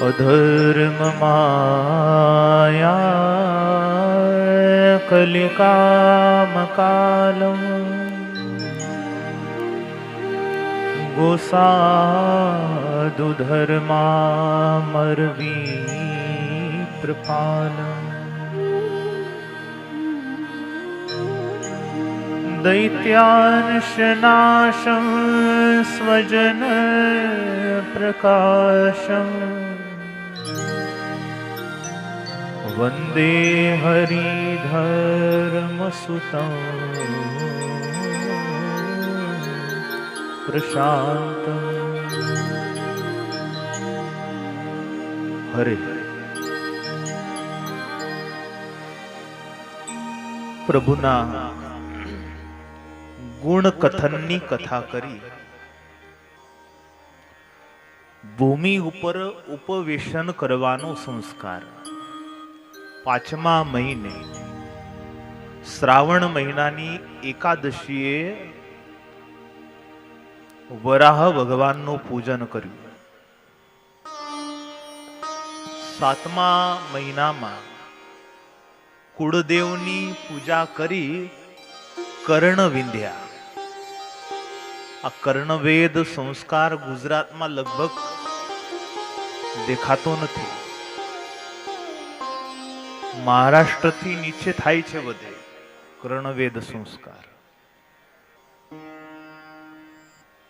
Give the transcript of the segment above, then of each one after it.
અધર્મ માયા કલિકામ કાલમ ગોસાદુ ધર્મામરવી પ્રપાલમ દૈત્યાંશનાશમ સ્વજન પ્રકાશમ વંદે હરિધર્મસુતં પ્રશાંતં. હરે પ્રભુના ગુણ કથનની કથા કરી ભૂમિ ઉપર ઉપવેશન કરવાનો સંસ્કાર. પાંચમા મહિને શ્રાવણ મહિનાની એકાદશીએ વરાહ ભગવાનનું પૂજન કર્યું. સાતમા મહિનામાં કુળદેવની પૂજા કરી કર્ણ વિંધ્યા. આ કર્ણવેદ સંસ્કાર ગુજરાતમાં લગભગ દેખાતો નથી. મહારાષ્ટ્રથી નીચે થાય છે બધે કર્ણવેદ સંસ્કાર.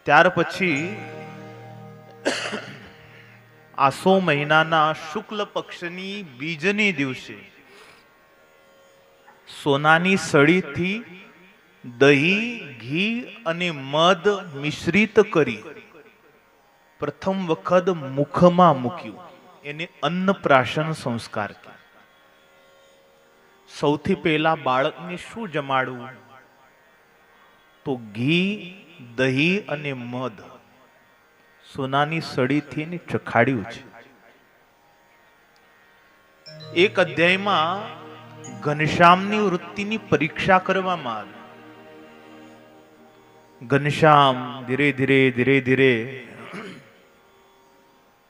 ત્યાર પછી આસો મહિનાના શુક્લ પક્ષની બીજની દિવસે સોનાની સળીથી દહીં, ઘી અને મધ મિશ્રિત કરી પ્રથમ વખત મુખમાં મૂક્યું. એને અન્નપ્રાશન સંસ્કાર કહે. સૌથી પહેલા બાળકને શું જમાડવું? તો ઘી, દહીં અને મધ સોનાની સળીથી એને ચખાડ્યું છે. એક અધ્યાયમાં ઘનશ્યામની વૃત્તિની પરીક્ષા કરવામાં આવી. ઘનશ્યામ ધીરે ધીરે ધીરે ધીરે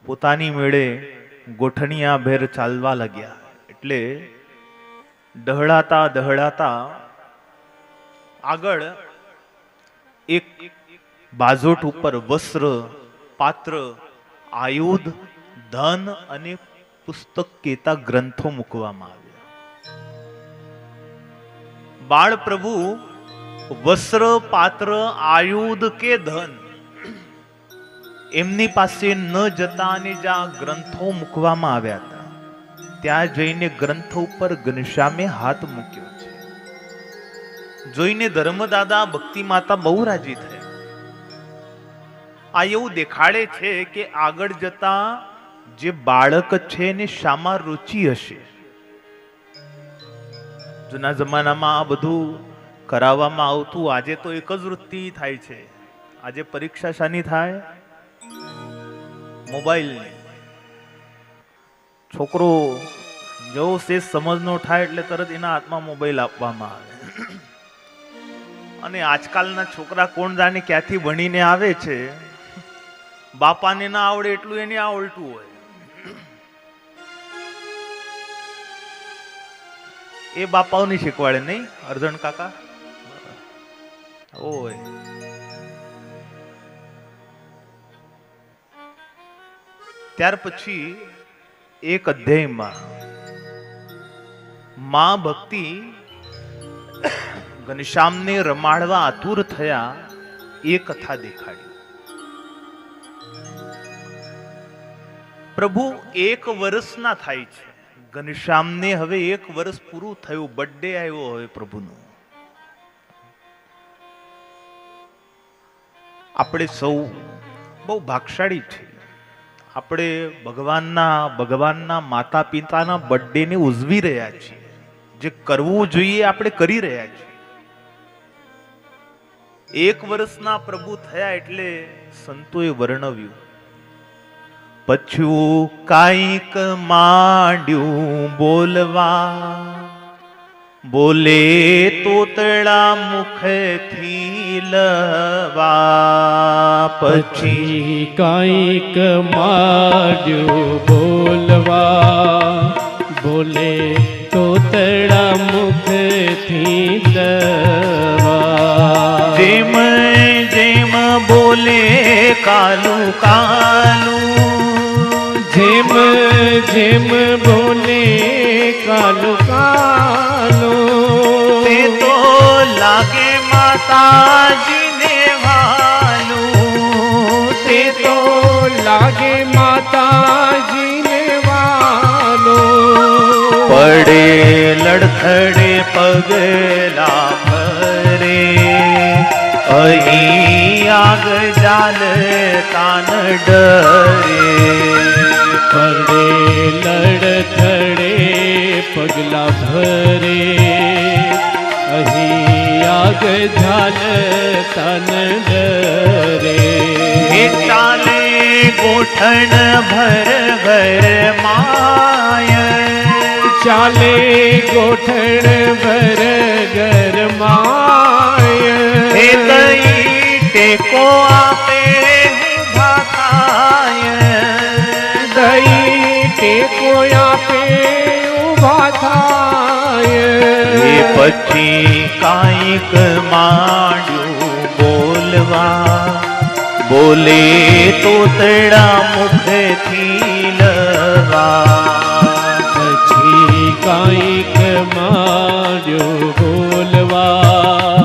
પોતાની મેળે ગોઠણિયા ભેર ચાલવા લાગ્યા. એટલે દહડાતા દહડાતા આગળ એક બાજોટ ઉપર વસ્ત્ર, પાત્ર, આયુધ, ધન અને પુસ્તક કેતા ગ્રંથો મૂકવામાં આવ્યા. બાળ પ્રભુ વસ્ત્ર, પાત્ર, આયુધ કે ધન એમની પાસે ન જતા અને જ્યાં ગ્રંથો મૂકવામાં આવ્યા હતા ત્યાં જઈને ગ્રંથો ઉપર ઘનશ્યામે હાથ મૂક્યો છે. જોઈને ધર્મદાદા ભક્તિ માતા બહુ રાજી થયા. આ એવું દેખાડે છે કે આગળ જતા જે બાળક છે એને શામાં રુચિ હશે. જૂના જમાનામાં આ બધું કરાવવામાં આવતું. આજે તો એક જ વૃત્તિ થાય છે. આજે પરીક્ષા શાની થાય? મોબાઈલની. છોકરો જેવો સેજ સમજનો થાય એટલે તરત એના હાથમાં મોબાઈલ આપવામાં આવે. અને આજકાલના છોકરા કોણ જાણે ક્યાંથી ભણીને આવે છે. બાપાને ના આવડે એટલું એને આવડતું હોય. એ બાપાઓને શીખવાડે નહીં અર્જણ કાકા? ઓય ત્યાર પછી એક અધ્યાયમાં માં ભક્તિ ઘનશ્યામને રમાડવા આતુર થયા એ કથા દેખાડી. પ્રભુ 1 વર્ષના થાય છે. ઘનશ્યામને હવે 1 વર્ષ પૂરું થયું. બર્થડે આવ્યો હવે પ્રભુનો. આપણે સૌ બહુ ભાગશાળી છે. આપણે ભગવાનના માતા પિતાના બર્થડે ને ઉજવી રહ્યા છીએ. જે કરવું જોઈએ આપણે કરી રહ્યા છીએ. 1 વર્ષના પ્રભુ થયા એટલે સંતોએ વર્ણવ્યું, પછું કાંઈક માંડ્યું બોલવા, બોલે તોતળા મુખથી લવા પછી કાંઈક માંડ્યું બોલવા, બોલે તોતળા મુખથી લવા. જેમ જેમ બોલે કાલું કાલું, જેમ જેમ બોલે કાલું કાલું, તે તો લાગે માતાજીને વાલું, તે તો લાગે માતાજીને વાલું. પડે લડખડે પગલા ભરે, અહીં આગ જાલતા ન ડરે. પડે લડખડે પગલા ભરે, અહીં આગ ઝાલતા ન ડરે. એ ચાલે ગોઠણ ભર ભર માય, ચાલે ગોઠણ ભર ગરમાય. એ દઈ ટેકો આપે ઊભા થાય, દઈ ટેકો આપે ઊભા થાય. એ પછી કાંઈક માંડ્યું બોલવા, બોલે તોતળા મુખથી લવા. પછી કાંઈક માંડ્યો બોલવા,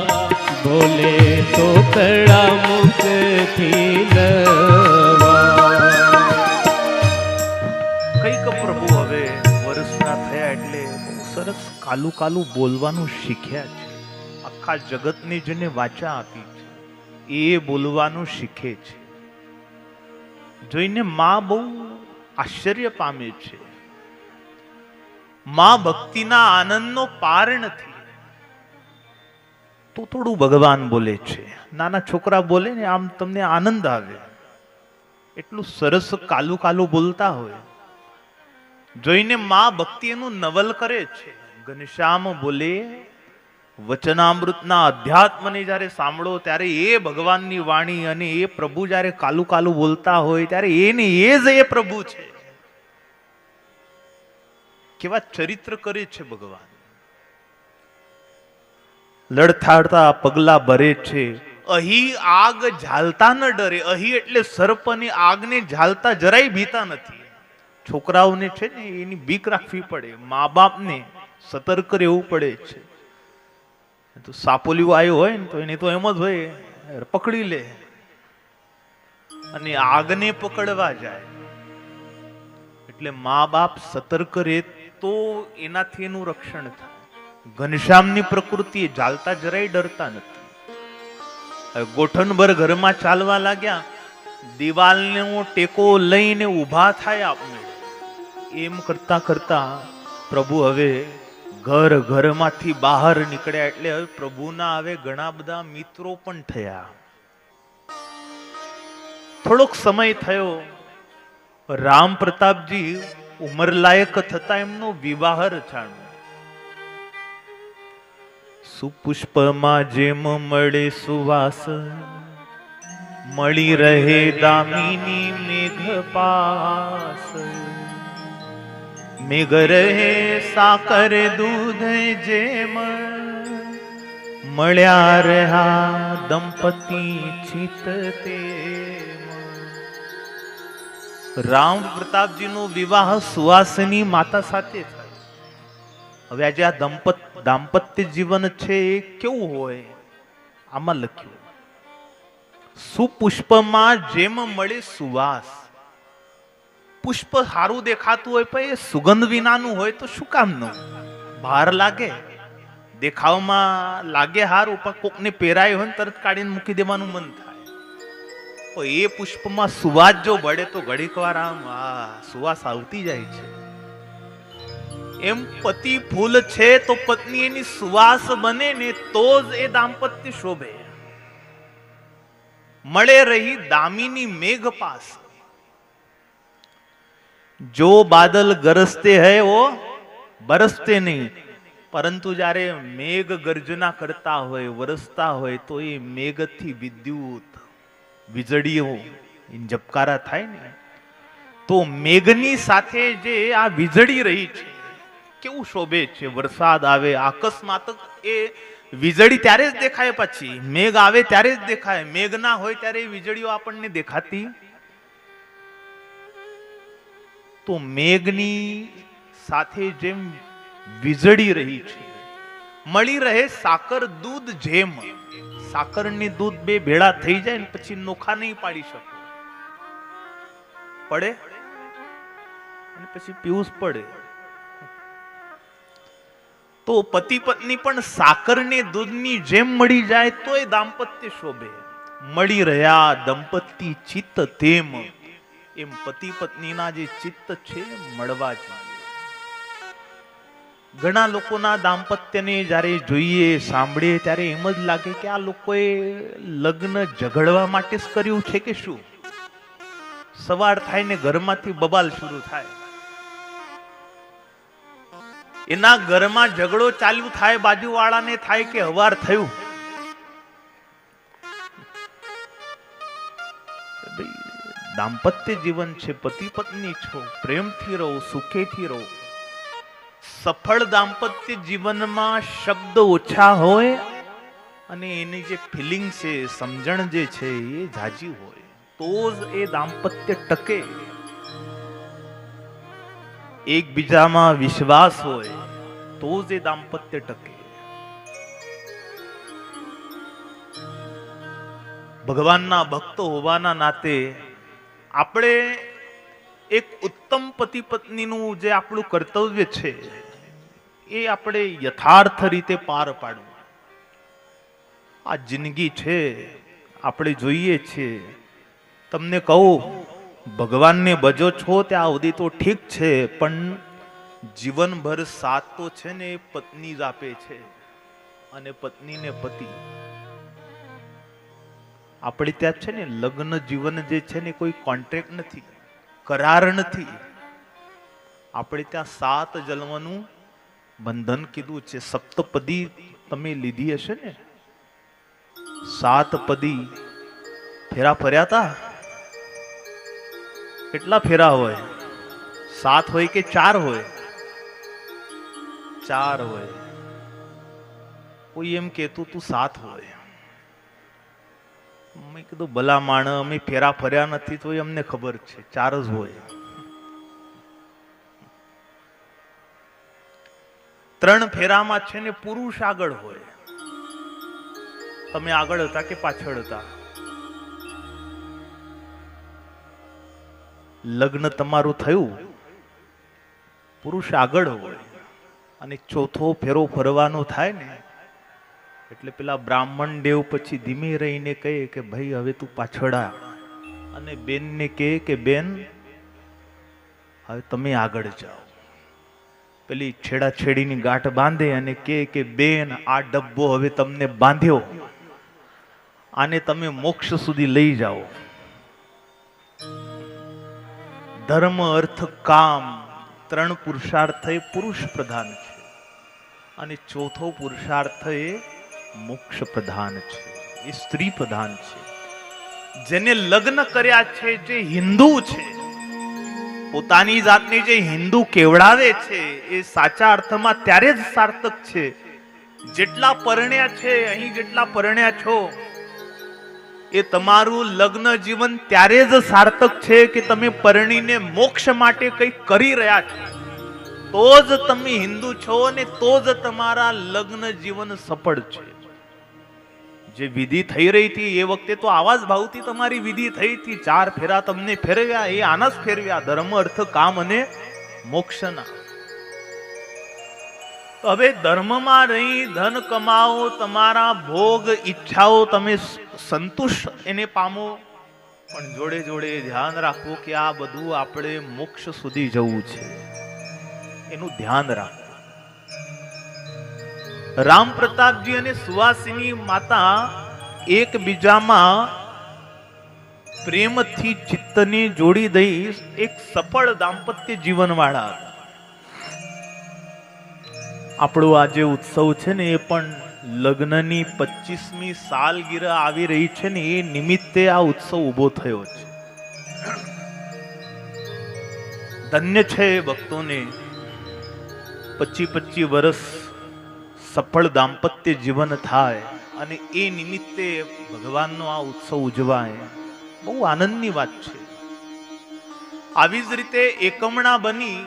બોલે તોતળા મુખથી લવા. કઈક પ્રભુ હવે વર્ષના થયા એટલે બહુ સરસ કાલું કાલું બોલવાનું શીખ્યા છે. આખા જગતને જેને વાચા આપી છે એ બોલવાનું શીખે છે. જોઈને માં બહુ આશ્ચર્ય પામે છે. માં ભક્તિના આનંદનો પાર નથી તો થોડું ભગવાન બોલે છે. નાના છોકરા બોલે ને આમ તમને આનંદ આવે, એટલું સરસ કાલું કાલું બોલતા હોય. જોઈને માં ભક્તિ એનું નવલ કરે છે. ઘનશ્યામ બોલે વચનામૃતના અધ્યાત્મને જ્યારે સાંભળો ત્યારે એ ભગવાનની વાણી અને એ પ્રભુ જ્યારે કાલું કાલું બોલતા હોય ત્યારે એને એ જ એ પ્રભુ છે. કેવા ચરિત્ર કરે છે ભગવાન. લડથાડતા પગલા ભરે છે. અહીં આગ ઝાલતા ન ડરે. અહીં એટલે સર્પ અને આગને ઝાલતા જરાય ભીતા નથી. છોકરાઓને છે ને એની બીક રાખવી પડે, મા બાપને સતર્ક રહેવું પડે છે. તો સાપોલિયું આવ્યો હોય ને તો એને તો એમ જ હોય, પકડી લે અને આગને પકડવા જાય. એટલે મા બાપ સતર્ક રહે તો એનાથી એનું રક્ષણ થાય. ઘનશ્યામની પ્રકૃતિ ઝાલતા જરાય ડરતા નથી. ગોઠણભર ઘરમાં ચાલવા લાગ્યા, દિવાલનો ટેકો લઈને ઊભા થાય આપણે. એમ કરતા કરતા પ્રભુ હવે ઘર ઘરમાંથી બહાર નીકળ્યા. એટલે હવે પ્રભુના હવે ઘણા બધા મિત્રો પણ થયા. થોડોક સમય થયો, રામ પ્રતાપજી ઉંમર લાયક થતા એમનો વિવાહ રચાણો. સુપુષ્પમાં જેમ મળે સુવાસ, મળી રહે દામિની મેઘ પાસ. મેઘ રહે સાકર દૂધ જેમ, મળ્યા રહ્યા દંપતી ચિત તેમ. રામ પ્રતાપજીનો વિવાહ સુવાસની માતા સાથે થયો. હવે આજે આ દાંપત્ય જીવન છે એ કેવું હોય? આમાં લખ્યું, સુપુષ્પમાં જેમ મળે સુવાસ. પુષ્પ સારું દેખાતું હોય પણ એ સુગંધ વિનાનું હોય તો શું કામનું? બહાર લાગે, દેખાવમાં લાગે સારું, પણ કોકને પહેરાય હોય ને તરત કાઢીને મૂકી દેવાનું મન થાય. તો એ પુષ્પમાં સુવાસ જો ભળે તો ઘડીક વાર આમ સુવાસ આવતી જાય છે. એમ પતિ ફૂલ છે તો પત્ની એની સુવાસ બને ને તો જ એ દાંપત્ય શોભે. મળે રહી દામિની મેઘ પાસ. जो बादल गरजते हैं वो बरसते नहीं, પરંતુ જ્યારે મેઘ ગર્જના કરતા હોય, વરસતા હોય, તો એ મેઘથી વિદ્યુત વીજળીઓ ઝબકારા થાય ને, તો મેઘની સાથે જે આ વીજળી રહી છે કેવું શોભે છે. વરસાદ આવે અકસ્માત એ વીજળી ત્યારે જ દેખાય, પછી મેઘ આવે ત્યારે જ દેખાય. મેઘ ના હોય ત્યારે વીજળીઓ આપણને દેખાતી. તો મેઘની સાથે જેમ વીજળી રહી છે, મળી રહે સાકર દૂધ જેમ. સાકર ની દૂધ બે ભેળા થઈ જાય ને પછી નોખા નહીં પાડી શકો, પડે અને પછી પીવું જ પડે. તો પતિ પત્ની પણ સાકર ને દૂધ ની જેમ મળી જાય તો એ દાંપત્ય શોભે. મળી રહ્યા દંપતી ચિત્ત તેમ, એમ પતિ પત્નીના જે ચિત્ત છે મળવા જોઈએ. ઘણા લોકોના દાંપત્યને જ્યારે જોઈએ, સાંભળીએ ત્યારે એમ જ લાગે કે આ લોકોએ લગ્ન ઝઘડવા માટે જ કર્યું છે કે શું. સવાર થાય ને ઘરમાંથી બબાલ શરૂ થાય. એના ઘરમાં ઝઘડો ચાલુ થાય, બાજુવાળાને થાય કે હવાર થયું. દાંપત્ય જીવન છે, પતિ પત્ની છો, પ્રેમથી રહો, સુખેથી રહો. સફળ દાંપત્ય જીવનમાં શબ્દ ઓછા હોય અને એની જે ફિલિંગ છે, સમજણ જે છે એ જાજી હોય, તો જ એ દાંપત્ય ટકે. એકબીજામાં વિશ્વાસ હોય તો જ એ દાંપત્ય ટકે. ભગવાનના ભક્ત હોવાના નાતે આપણે એક ઉત્તમ પતિ પત્નીનું જે આપણું કર્તવ્ય છે એ આપણે યથાર્થ રીતે પાર પાડવું. આ જિંદગી છે, આપણે જોઈએ છીએ. તમને કહું, ભગવાનને ભજો છો ત્યાં સુધી તો ઠીક છે, પણ જીવનભર સાથ તો છે ને એ પત્ની જ આપે છે, અને પત્નીને પતિ. આપણે ત્યાં છે ને લગ્ન જીવન જે છે ને કોઈ કોન્ટ્રાક્ટ નથી, કરાર નથી. આપણે ત્યાં 7 જન્મનું બંધન કીધું છે. સપ્તપદી તમે લીધી હશે ને, 7 પદી ફેરા ફર્યા હતા. કેટલા ફેરા હોય? 7 હોય કે 4 હોય? 4 હોય. કોઈ એમ કહેતું તું 7 હોય. મેં કીધું ભલા માણ, અમે ફેરા ફર્યા નથી તો અમને ખબર છે 4 જ હોય. 3 ફેરામાં છે ને પુરુષ આગળ હોય. તમે આગળ હતા કે પાછળ હતા? લગ્ન તમારું થયું, પુરુષ આગળ હોય, અને ચોથો ફેરો ફરવાનો થાય ને એટલે પેલા બ્રાહ્મણ દેવ પછી ધીમે રહીને કહે કે ભાઈ હવે તું પાછળ આ, અને બેનને કહે કે બેન હવે તમે આગળ જાઓ. પેલી છેડાછેડીની ગાંઠ બાંધે અને કહે કે બેન આ ડબ્બો હવે તમને બાંધ્યો, આને તમે મોક્ષ સુધી લઈ જાઓ. ધર્મ અર્થ કામ 3 પુરુષાર્થ એ પુરુષ પ્રધાન છે, અને ચોથો પુરુષાર્થ એ મોક્ષ પ્રધાન છે, એ સ્ત્રી પ્રધાન છે. જેને લગ્ન કર્યા છે, જે હિન્દુ છે, પોતાની જાતને જે હિન્દુ કેવડાવે છે, એ સાચા અર્થમાં ત્યારે જ સાર્થક છે. જેટલા પરણ્યા છે, અહીં જેટલા પરણ્યા છો, એ તમારું લગ્ન જીવન ત્યારે જ સાર્થક છે કે તમે પરણીને મોક્ષ માટે કંઈક કરી રહ્યા છો, તો જ તમે હિન્દુ છો, અને તો જ તમારા લગ્ન જીવન સફળ છે. જે વિધિ થઈ રહી હતી એ વખતે તો આવા જ ભાવથી તમારી વિધિ થઈ હતી. 4 ફેરા તમને ફેરવ્યા, એ આના જ ફેરવ્યા, ધર્મ અર્થ કામ અને મોક્ષના. તો હવે ધર્મમાં રહી ધન કમાઓ, તમારા ભોગ ઈચ્છાઓ તમે સંતુષ્ટ એને પામો, પણ જોડે જોડે ધ્યાન રાખવું કે આ બધું આપણે મોક્ષ સુધી જવું છે, એનું ધ્યાન રાખવું. રામ પ્રતાપજી અને સુવાસિની માતા એકબીજામાં પ્રેમથી ચિત્તને જોડી દઈ એક સફળ દાંપત્ય જીવન વાળા હતા. આપણો આ જે ઉત્સવ છે ને એ પણ લગ્નની 25મી સાલગીરા આવી રહી છે ને એ નિમિત્તે આ ઉત્સવ ઊભો થયો છે. ધન્ય છે ભક્તોને 25 વર્ષ સફળ દાંપત્ય જીવન થાય અને એ નિમિત્તે ભગવાનનો આ ઉત્સવ ઉજવાય. બહુ આનંદની વાત છે. આવી જ રીતે એકમણા બની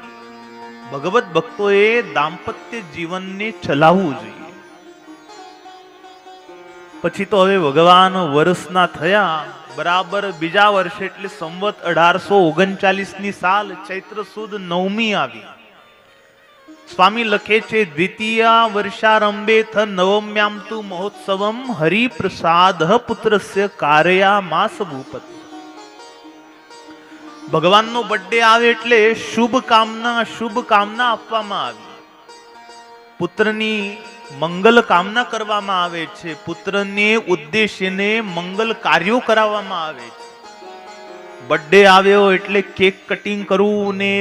ભગવત ભક્તોએ દાંપત્ય જીવનને ચલાવવું જોઈએ. પછી તો હવે ભગવાન વર્ષના થયા, બરાબર બીજા વર્ષે એટલે સંવત 1839ની સાલ ચૈત્ર સુદ 9મી આવી. સ્વામી લખે છે, દ્વિતીયા વર્ષારંભે થ નવમ્યામ તુ મહોત્સવમ હરિપ્રસાદ પુત્રસ્ય કાર્યામાસ ભૂપતિ. ભગવાનનો બર્થડે આવે એટલે શુભ કામના આપવામાં આવી. પુત્રની મંગલ કામના કરવામાં આવે છે. પુત્રને ઉદ્દેશ્યને મંગલ કાર્યો કરાવવામાં આવે છે. બર્થડે આવ્યો એટલે કેક કટિંગ કરવું ને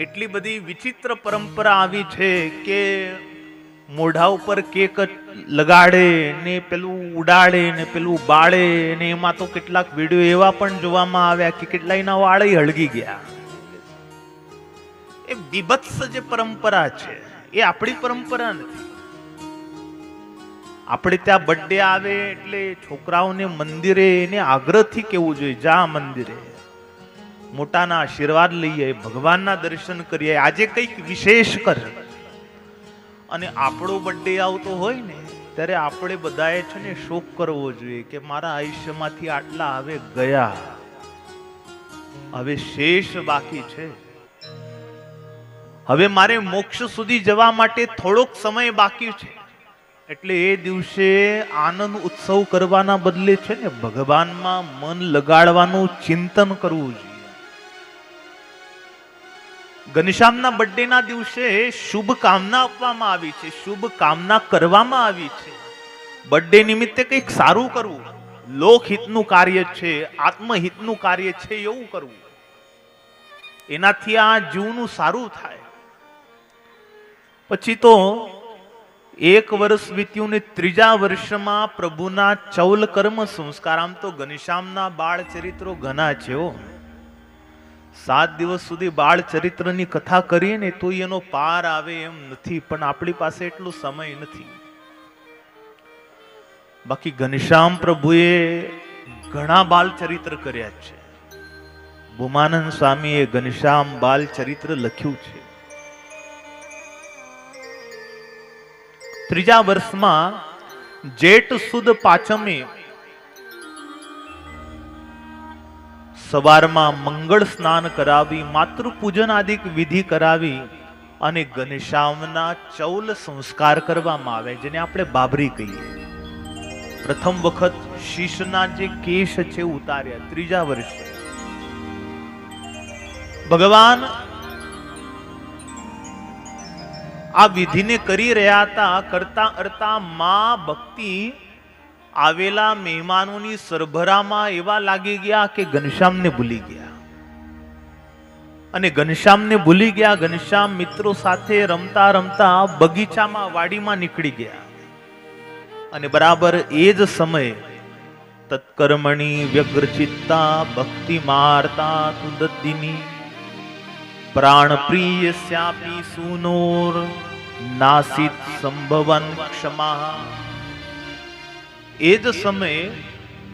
એટલી બધી વિચિત્ર પરંપરા આવી છે કે મોઢા ઉપર કેક લગાડે ને પેલું ઉડાડે ને પેલું બાળે ને એમાં તો કેટલાક વિડીયો એવા પણ જોવામાં આવ્યા કે કેટલાયના વાળે હળગી ગયા. એ બીભત્સ જે પરંપરા છે એ આપણી પરંપરા નથી. આપણે ત્યાં બર્થડે આવે એટલે છોકરાઓને મંદિરે એને આગ્રહથી કહેવું જોઈએ, જા મંદિરે, મોટાના આશીર્વાદ લઈએ, ભગવાનના દર્શન કરીએ, આજે કંઈક વિશેષ કર. અને આપણો બર્થડે આવતો હોય ને ત્યારે આપણે બધાએ છે ને શોક કરવો જોઈએ કે મારા આયુષ્યમાંથી આટલા હવે ગયા, હવે શેષ બાકી છે, હવે મારે મોક્ષ સુધી જવા માટે થોડોક સમય બાકી છે. એટલે એ દિવસે આનંદ ઉત્સવ કરવાના બદલે છે ને ભગવાનમાં મન લગાડવાનું ચિંતન કરવું જોઈએ. ઘનશ્યામના બર્થડે ના દિવસે શુભ કામના આપવામાં આવી છે, શુભ કામના કરવામાં આવી છે. બર્થડે નિમિત્તે કંઈક સારું કરવું, લોકહિતનું કાર્ય છે, આત્મહિતનું કાર્ય છે એવું કરવું. એનાથી આ જીવનું સારું થાય. પછી તો 1 વર્ષ વીત્યું ને 3જા વર્ષમાં પ્રભુના ચૌલ કર્મ સંસ્કાર. આમ તો ઘનશ્યામના બાળ ચરિત્રો ઘણા છે. 7 દિવસ સુધી બાળ ચરિત્રની કથા કરીએ ને તો એનો પાર આવે એમ નથી, પણ આપણી પાસે એટલો સમય નથી. બાકી ઘનશ્યામ પ્રભુએ ઘણા બાલ ચરિત્ર કર્યા છે. ભૂમાનંદ સ્વામીએ ઘનશ્યામ બાલ ચરિત્ર લખ્યું છે. 3જા વર્ષમાં જેઠ સુદ પાંચમે સવારમાં મંગળ સ્નાન કરાવી, માતૃ પૂજન આદિ વિધિ કરાવી અને ઘનશ્યામના ચૌલ સંસ્કાર કરવામાં આવે, જેને આપણે બાબરી કહીએ. પ્રથમ વખત શીશના જે કેશ છે ઉતાર્યા 3જા વર્ષે. ભગવાન આ વિધિને કરી રહ્યા હતા. કરતા માં ભક્તિ આવેલા મહેમાનોની સરભરામાં એવા લાગી ગયા કે ઘનશ્યામને ભૂલી ગયા. અને ઘનશ્યામને ભૂલી ગયા. ઘનશ્યામ મિત્રો સાથે રમતા રમતા બગીચામાં, વાડીમાં નીકળી ગયા. અને બરાબર એ જ સમયે તત્કર્મણી વ્યગ્રચિત્તા ભક્તિ મારતા તુદદિની પ્રાણ પ્રિય સ્યાપી સુનોર નાસિત સંભવન ક્ષમા. એ જ સમયે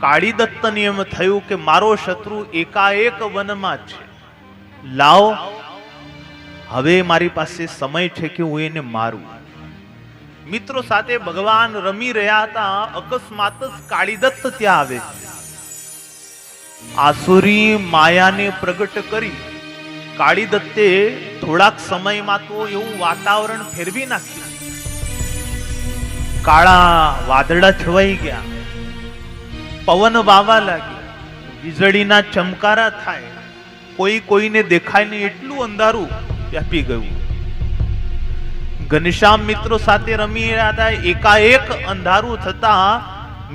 કાળી દત્તને એમ થયું કે મારો શત્રુ એકાએક વનમાં છે, લાવ હવે મારી પાસે સમય છે કે હું એને મારું. મિત્રો સાથે ભગવાન રમી રહ્યા હતા. અકસ્માત જ કાળીદત્ત ત્યાં આવે છે. આસુરી માયાને પ્રગટ કરી કાળીદત્તે થોડાક સમયમાં તો એવું વાતાવરણ ફેરવી નાખ્યું. કાળા વાદળા છવાઈ ગયા, પવન વાવા લાગ્યો, વીજળીના ચમકારા થાય, કોઈને દેખાય નહીં એટલું અંધારું વ્યાપી ગયું. ઘનશ્યામ મિત્રો સાથે રમી રહ્યા હતા. એકાએક અંધારું થતા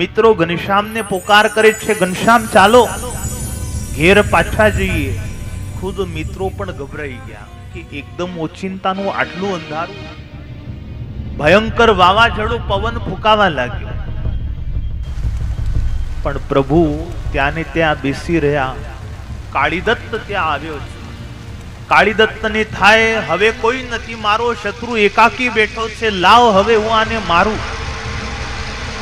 મિત્રો ઘનશ્યામને પોકાર કરે છે, ઘનશ્યામ ચાલો ઘેર પાછા જઈએ. ખુદ મિત્રો પણ ગભરાઈ ગયા કે એકદમ ઓચિંતાનું આટલું અંધારું. ભયંકર વાવાઝોડું પવન ફૂંકાવા લાગ્યો. પણ પ્રભુ ત્યાં ને ત્યાં બેસી રહ્યા. કાળીદત્ત ત્યાં આવ્યો છે. કાળીદત્તને થાય હવે કોઈ નથી, મારો શત્રુ એકાકી બેઠો છે, લાવ હવે હું આને મારું.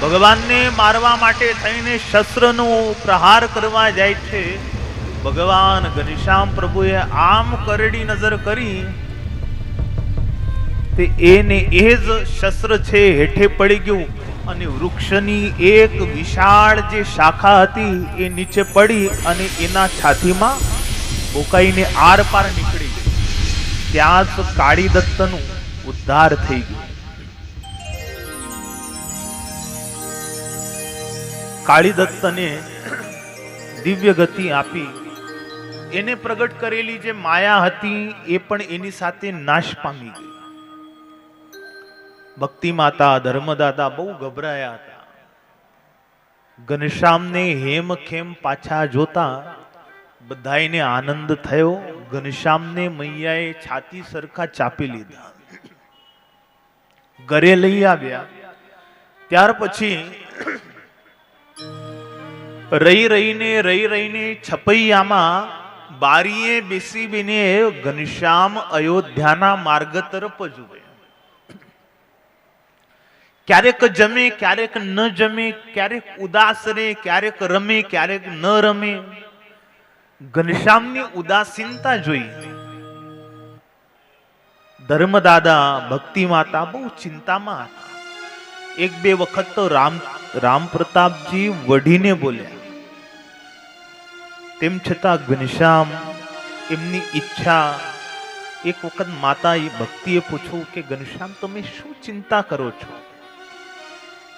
ભગવાનને મારવા માટે થઈને શસ્ત્રનો પ્રહાર કરવા જાય છે. ભગવાન ઘનશ્યામ પ્રભુએ આમ કરડી નજર કરી તે એને એ જ શસ્ત્ર છે હેઠે પડી ગયું અને વૃક્ષની એક વિશાળ જે શાખા હતી એ નીચે પડી અને એના છાતીમાં ભોકાઈને આર પાર નીકળી ગઈ. ત્યાં જ કાળીદત્તનું ઉદ્ધાર થઈ ગયું. કાળીદત્તને દિવ્ય ગતિ આપી. એને પ્રગટ કરેલી જે માયા હતી એ પણ એની સાથે નાશ પામી ગઈ. ભક્તિ માતા ધર્મદાતા બહુ ગભરાયા હતા. ઘનશ્યામને હેમખેમ પાછા જોતા બધાયને આનંદ થયો. ઘનશ્યામને મૈયાએ છાતી સરખા ચાપી લીધા, ઘરે લઈ આવ્યા. ત્યાર પછી રહી રહીને છપૈયામાં બારીએ બેસી બેને ઘનશ્યામ અયોધ્યાના માર્ગ તરફ જુએ. ક્યારેક જમે, ક્યારેક ન જમે, ક્યારેક ઉદાસ રહે, ક્યારેક રમે, ક્યારેક ન રમે. ઘનશ્યામની ઉદાસીનતા જોઈ ધર્મદાદા ભક્તિ માતા બહુ ચિંતામાં હતા. એક બે વખત તો રામ પ્રતાપજી વઢીને બોલ્યા. તેમ છતાં ઘનશ્યામ એમની ઈચ્છા. એક વખત માતા ભક્તિએ પૂછ્યું કે ઘનશ્યામ તમે શું ચિંતા કરો છો?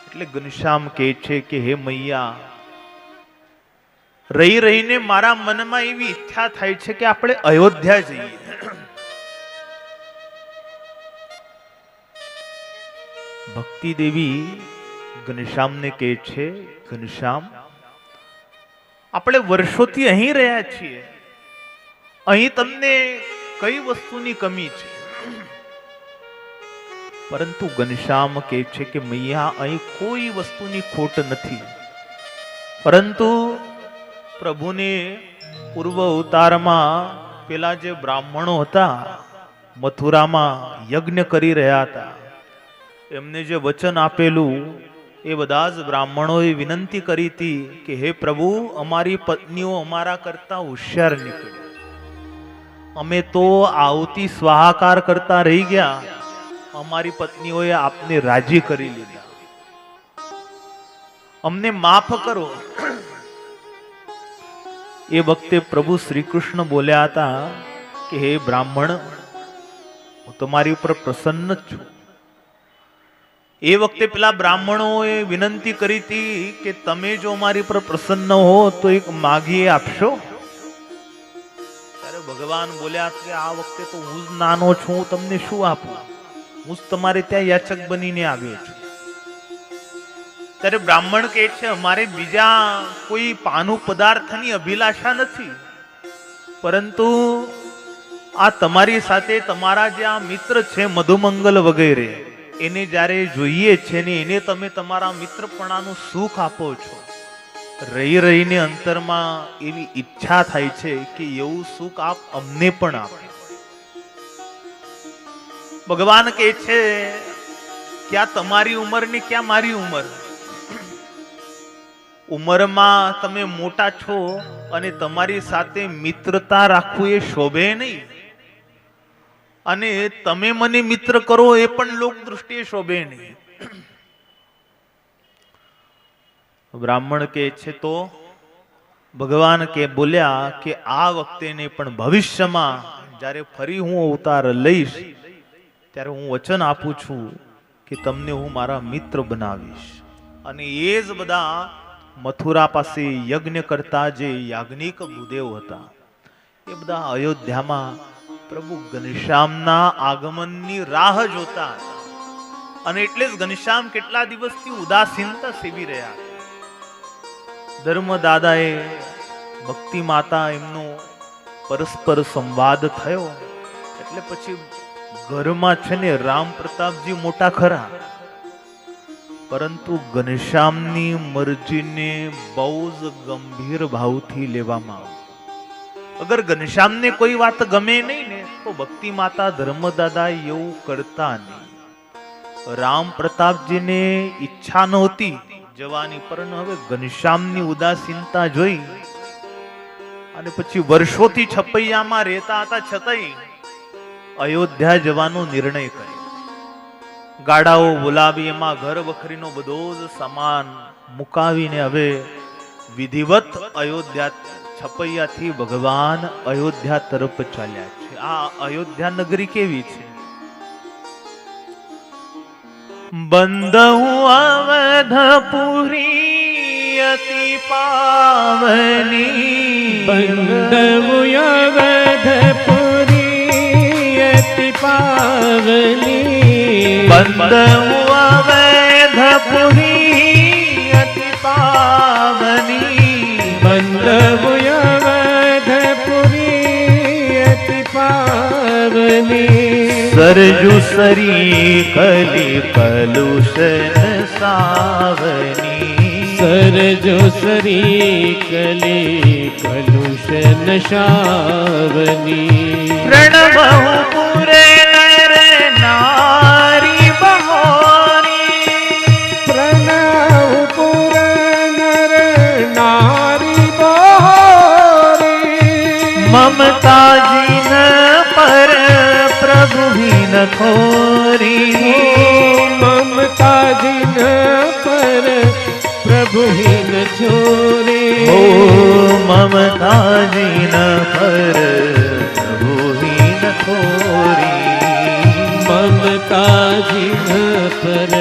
એટલે ઘનશ્યામ કહે છે કે હે મૈયા, રહી રહીને મારા મનમાં એવી ઈચ્છા થાય છે કે આપણે અયોધ્યા જઈએ. ભક્તિ દેવી ઘનશ્યામને કહે છે, ઘનશ્યામ આપણે વર્ષોથી અહીં રહ્યા છીએ, અહીં તમને કઈ વસ્તુની કમી છે? પરંતુ ઘનશ્યામ કહે છે કે મૈયા અહીં કોઈ વસ્તુની ખોટ નથી, પરંતુ પ્રભુને પૂર્વ અવતારમાં પેલા જે બ્રાહ્મણો હતા મથુરામાં યજ્ઞ કરી રહ્યા હતા, એમને જે વચન આપેલું એ બધા જ બ્રાહ્મણોએ વિનંતી કરી હતી કે હે પ્રભુ, અમારી પત્નીઓ અમારા કરતા હોશિયાર નીકળી, અમે તો આવતી સ્વાહાકાર કરતા રહી ગયા, અમારી પત્નીઓએ આપને રાજી કરી લીધા, અમને માફ કરો. એ વખતે પ્રભુ શ્રી કૃષ્ણ બોલ્યા હતા કે હે બ્રાહ્મણ, હું તમારી ઉપર પ્રસન્ન જ છું. એ વખતે પેલા બ્રાહ્મણોએ વિનંતી કરી હતી કે તમે જો અમારી પર પ્રસન્ન હો તો એક માગીએ આપશો. ત્યારે ભગવાન બોલ્યા કે આ વખતે તો હું જ નાનો છું, તમને શું આપું, હું જ તમારે ત્યાં યાચક બનીને આવ્યો છું. ત્યારે બ્રાહ્મણ કહે છે અમારે બીજા કોઈ પાનું પદાર્થની અભિલાષા નથી, પરંતુ આ તમારી સાથે તમારા જે આ મિત્ર છે મધુમંગલ વગેરે, એને જ્યારે જોઈએ છે ને એને તમે તમારા મિત્રપણાનું સુખ આપો છો, રહી રહીને અંતરમાં એવી ઈચ્છા થાય છે કે એવું સુખ આપ અમને પણ આપો. ભગવાન કહે છે ક્યાં તમારી ઉંમર ને ક્યાં મારી ઉંમર? ઉંમરમાં તમે મોટા છો અને તમારી સાથે મિત્રતા રાખવું એ શોભે નહીં, અને તમે મને મિત્ર કરો એ પણ લોક દૃષ્ટિએ શોભે નહીં. બ્રાહ્મણ કે છે તો ભગવાન કે બોલ્યા કે આ વખતે ને પણ ભવિષ્યમાં જ્યારે ફરી હું અવતાર લઈશ ત્યારે હું વચન આપું છું કે તમને હું મારા મિત્ર બનાવીશ. અને એ જ બધા મથુરા પાસે યજ્ઞ કરતા જે યાજ્ઞિક ભૂદેવ હતા એ બધા અયોધ્યામાં પ્રભુ ઘનશ્યામના આગમનની રાહ જોતા હતા. અને એટલે જ ઘનશ્યામ કેટલા દિવસથી ઉદાસીનતા સેવી રહ્યા. ધર્મદાદાએ ભક્તિ માતા એમનો પરસ્પર સંવાદ થયો એટલે પછી ઘરમાં છે ને રામ પ્રતાપજી મોટા ખરા, પરંતુ ઘનશ્યામની મરજીને બહુ જ ગંભીર ભાવથી લેવામાં આવે. અગર ઘનશ્યામને કોઈ વાત ગમે નહીં ને તો ભક્તિ માતા ધર્મદાદા એવું કરતા નહીં. રામ પ્રતાપજીને ઈચ્છા નહોતી જવાની, પરંતુ હવે ઘનશ્યામની ઉદાસીનતા જોઈ અને પછી વર્ષોથી છપૈયામાં રહેતા હતા છતાંય અયોધ્યા જવાનો નિર્ણય કર્યો. ગાડાઓ બોલાવી એમાં ઘર વખરીનો બધો જ સામાન મુકાવીને હવે વિધિવત અયોધ્યા છપૈયાથી ભગવાન અયોધ્યા તરફ ચાલ્યા છે. આ અયોધ્યા નગરી કેવી છે? બંદહુ અવધપુરી અતિ પાવની, બંદહુ અવધપુરી અતિ પાવની, બંદહુ અવધપુરી અતિ પાવની, બંદહુ અવધપુરી અતિ પાવની. સરજુ સરી કલી કલુષન સાવની, સરજો સરી કલી કલુષન શાવની. પ્રણબહુ પુરે નર નારી બહોરી, પ્રણવ પુર નર નારી બહોરી. મમતા જીન પર પ્રભુ હિન ખોરી, મમતા જીન પર પ્રભુ હિન છોરી. ઓ મમતા જીન પર પ્રભુ હિન ખોરી, મમતા જીન પર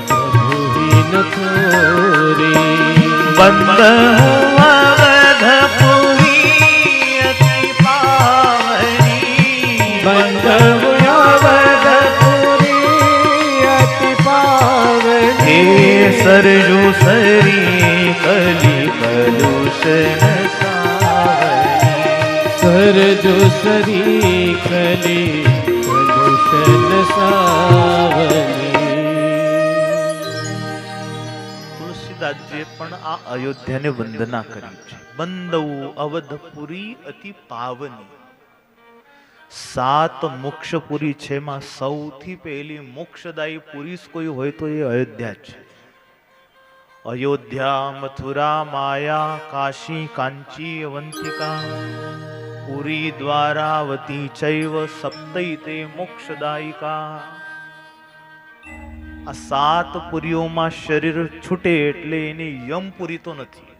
પ્રભુ હિન છોરી. બંદહુ અવધપુરી અતિ પાવની, બંદહુ અવધપુરી અતિ પાવની. હે સરજુ સરી કલી કલુષન સાવની, સરજો સરી કલી કલુષન સાવની. તુલસીદાસજીએ પણ આ અયોધ્યાને વંદના કરી છે. બંદહુ અવધપુરી અતિ પાવની. 7 મોક્ષપુરી છે, એમાં સૌથી પહેલી મોક્ષદાયી પુરી કોઈ હોય તો એ અયોધ્યા છે. અયોધ્યા, મથુરા, માયા, કાશી, કાંચી, અવંતિકા, પુરી, દ્વારાવતી ચૈવ સપ્તૈતે મોક્ષદાયિકા. આ 7 પુરીઓમાં શરીર છૂટે એટલે એની યમપુરી તો નથી,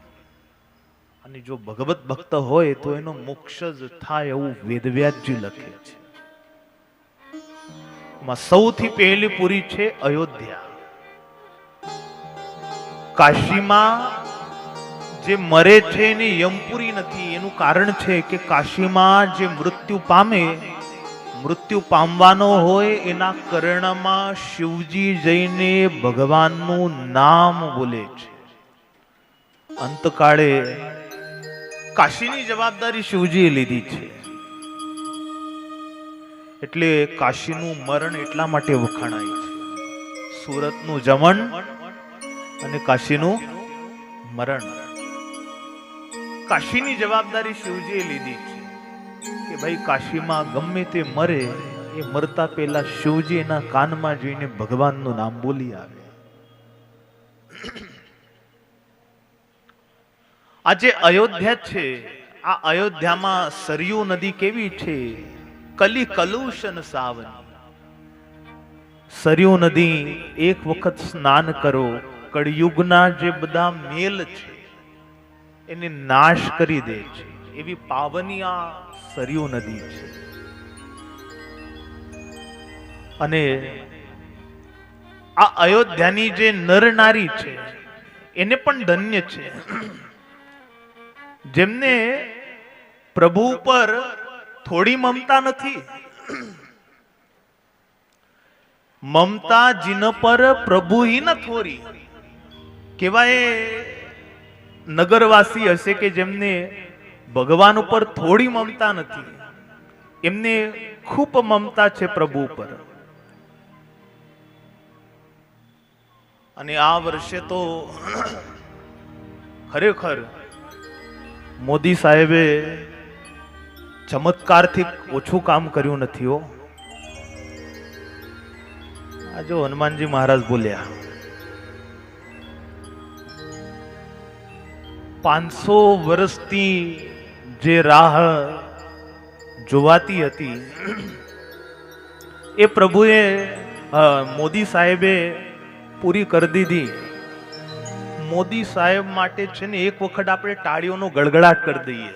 અને જો ભગવત ભક્ત હોય તો એનો મોક્ષ જ થાય એવું વેદવ્યાસજી લખે છે. એમાં સૌથી પહેલી પુરી છે અયોધ્યા. કાશીમાં જે મરે છે એની યમપુરી નથી. એનું કારણ છે કે કાશીમાં જે મૃત્યુ પામે, મૃત્યુ પામવાનો હોય એના કર્ણમાં શિવજી જઈને ભગવાનનું નામ બોલે છે. અંતકાળે કાશીની જવાબદારી શિવજીએ લીધી છે. એટલે કાશીનું મરણ એટલા માટે વખાણાય છે. સુરતનું જમણ અને કાશીનું મરણ. કાશીની જવાબદારી શિવજીએ લીધી છે કે ભાઈ કાશીમાં ગમે તે મરે એ મરતા પહેલા શિવજી એના કાનમાં જઈને ભગવાનનું નામ બોલી આવે. આ જે અયોધ્યા છે, આ અયોધ્યામાં સરયુ નદી કેવી છે? કલી કલુષન સાવની. સરયુ નદી એક વખત સ્નાન કરો, કળિયુગના જે બધા મેલ છે એને નાશ કરી દે છે. એવી પાવની આ સરયુ નદી છે. અને આ અયોધ્યાની જે નર નારી છે એને પણ ધન્ય છે, જેમને પ્રભુ પર થોડી મમતા નથી. મમતા જીન પર પ્રભુ હિ ન થોરી. કેવાય નગરવાસી હશે કે જેમને ભગવાન ઉપર થોડી મમતા નથી, એમને ખૂબ મમતા છે પ્રભુ પર. અને આ વર્ષે તો ખરેખર મોદી સાહેબે ચમત્કારથી ઓછું કામ કર્યું નથી હો. આ જો હનુમાનજી મહારાજ બોલ્યા 500 વર્ષથી જે રાહ જોવાતી હતી એ પ્રભુએ મોદી સાહેબે પૂરી કરી દીધી. મોદી સાહેબ માટે છે ને એક વખત આપણે તાળીઓનો ગડગડાટ કરી દઈએ.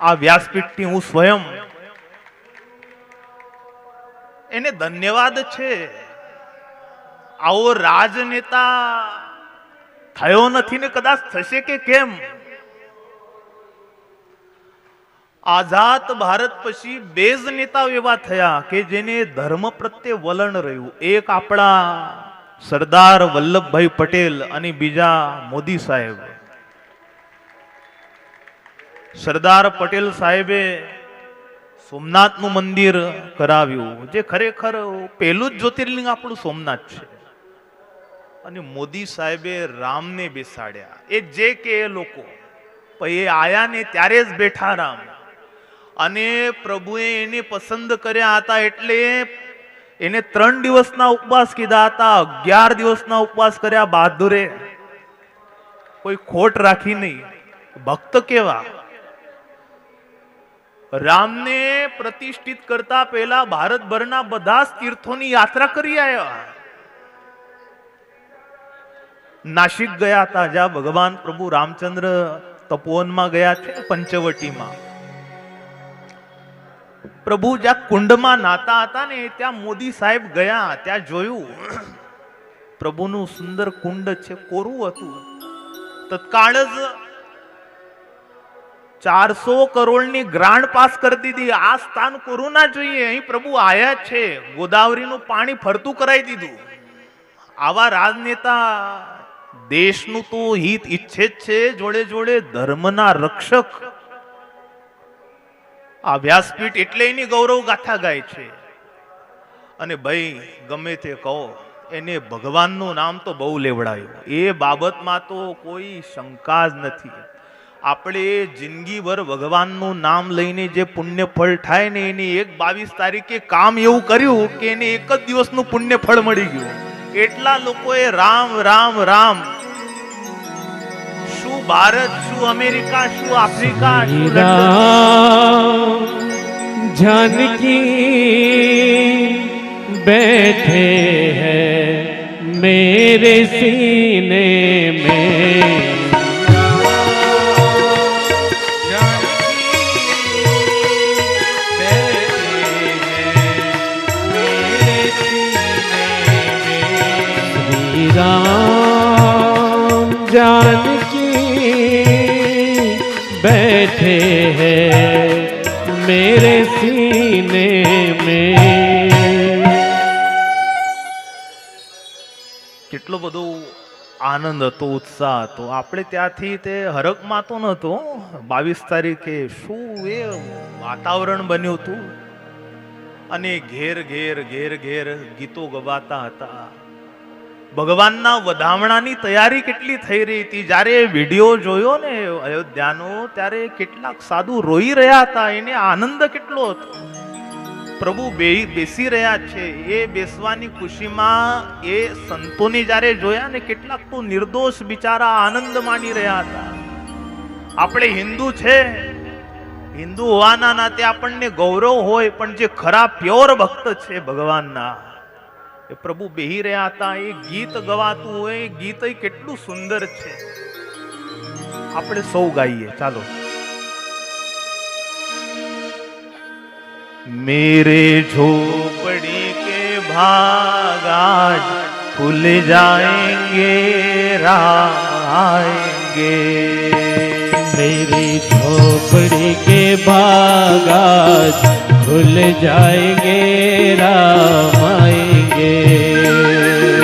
આ વ્યાસપીઠથી હું સ્વયં એને ધન્યવાદ છે. આવો રાજનેતા થયો નથી ને કદાચ થશે કે કેમ. આઝાદ ભારત પછી બે જ નેતાઓ એવા થયા કે જેને ધર્મ પ્રત્યે વલણ રહ્યું. એક આપણા સરદાર વલ્લભભાઈ પટેલ અને બીજા મોદી સાહેબ. સરદાર પટેલ સાહેબે સોમનાથનું મંદિર કરાવ્યું, જે ખરેખર પહેલું જ જ્યોતિર્લિંગ આપણું સોમનાથ છે. અને મોદી સાહેબે રામને બેસાડ્યા. એ જે કે એ લોકો એ આયા ને ત્યારે જ બેઠા રામ. અને પ્રભુએ એને પસંદ કર્યા હતા એટલે એને 3 દિવસના ઉપવાસ કીધા હતા. 11 દિવસના ઉપવાસ કર્યા બહાદુરે, કોઈ ખોટ રાખી નહીં. ભક્ત કેવા! રામને પ્રતિષ્ઠિત કરતા પહેલા ભારતભરના બધા જ તીર્થોની યાત્રા કરી આવ્યા. નાસિક ગયા હતા, જ્યાં ભગવાન પ્રભુ રામચંદ્ર તપોવનમાં ગયા છે, પંચવટીમાં. પ્રભુ જ્યાં કુંડમાં નાતા હતા ને ત્યાં મોદી સાહેબ ગયા. ત્યાં જોયું પ્રભુનું સુંદર કુંડ છે, કોરું હતું. તત્કાળ જ 400 કરોડની ગ્રાન્ટ પાસ કરી દીધી. આ સ્થાન કોરું ના જોઈએ, અહીં પ્રભુ આયા છે. ગોદાવરીનું પાણી ફરતું કરાવી દીધું. આવા રાજનેતા દેશનું તો હિત ઈચ્છે જ છે, જોડે જોડે ધર્મના રક્ષક. આ વ્યાસપીઠ એટલે એની ગૌરવ ગાથા ગાય છે. અને ભાઈ ગમે તે કહો, એને ભગવાનનું નામ તો બહુ લેવડાયું. એ બાબતમાં તો કોઈ શંકા જ નથી. આપણે જિંદગીભર ભગવાનનું નામ લઈને જે પુણ્ય ફળ થાય ને, એને 22 તારીખે કામ એવું કર્યું કે એને એક જ દિવસનું પુણ્ય ફળ મળી ગયું. એટલા લોકોએ રામ રામ રામ. શું ભારત, શું અમેરિકા, શું આફ્રિકા, શું राम जानकी बैठे हैं मेरे सीने में. राम जानकी बैठे हैं मेरे सीने में. કેટલો બધો આનંદ હતો, ઉત્સાહ હતો. આપણે ત્યાંથી તે હરકમાં તો નહોતો. 22 તારીખે શું એ વાતાવરણ બન્યું હતું. અને ઘેર ઘેર ઘેર ઘેર ગીતો ગવાતા હતા. ભગવાનના વધામણાની તૈયારી કેટલી થઈ રહી હતી. જ્યારે વિડીયો જોયો ને અયોધ્યાનો, ત્યારે કેટલાક સાધુ રોઈ રહ્યા હતા. એને આનંદ કેટલો હતો. પ્રભુ બેસી રહ્યા છે, એ બેસવાની ખુશીમાં એ સંતોને જ્યારે જોયા ને, કેટલાક તો નિર્દોષ બિચારા આનંદ માણી રહ્યા હતા. આપણે હિન્દુ છે, હિન્દુ હોવાના નાતે આપણને ગૌરવ હોય, પણ જે ખરા પ્યોર ભક્ત છે ભગવાનના, એ પ્રભુ બેહી રહ્યા હતા. એ ગીત ગવાતું હોય, એ ગીત કેટલું સુંદર છે. આપણે સૌ ગાઈએ, ચાલો. मेरे झोपड़ी के भागाज खुल जाएंगे आएंगे. मेरी झोपड़ी के बागाज खुल जाएंगे राम आएंगे.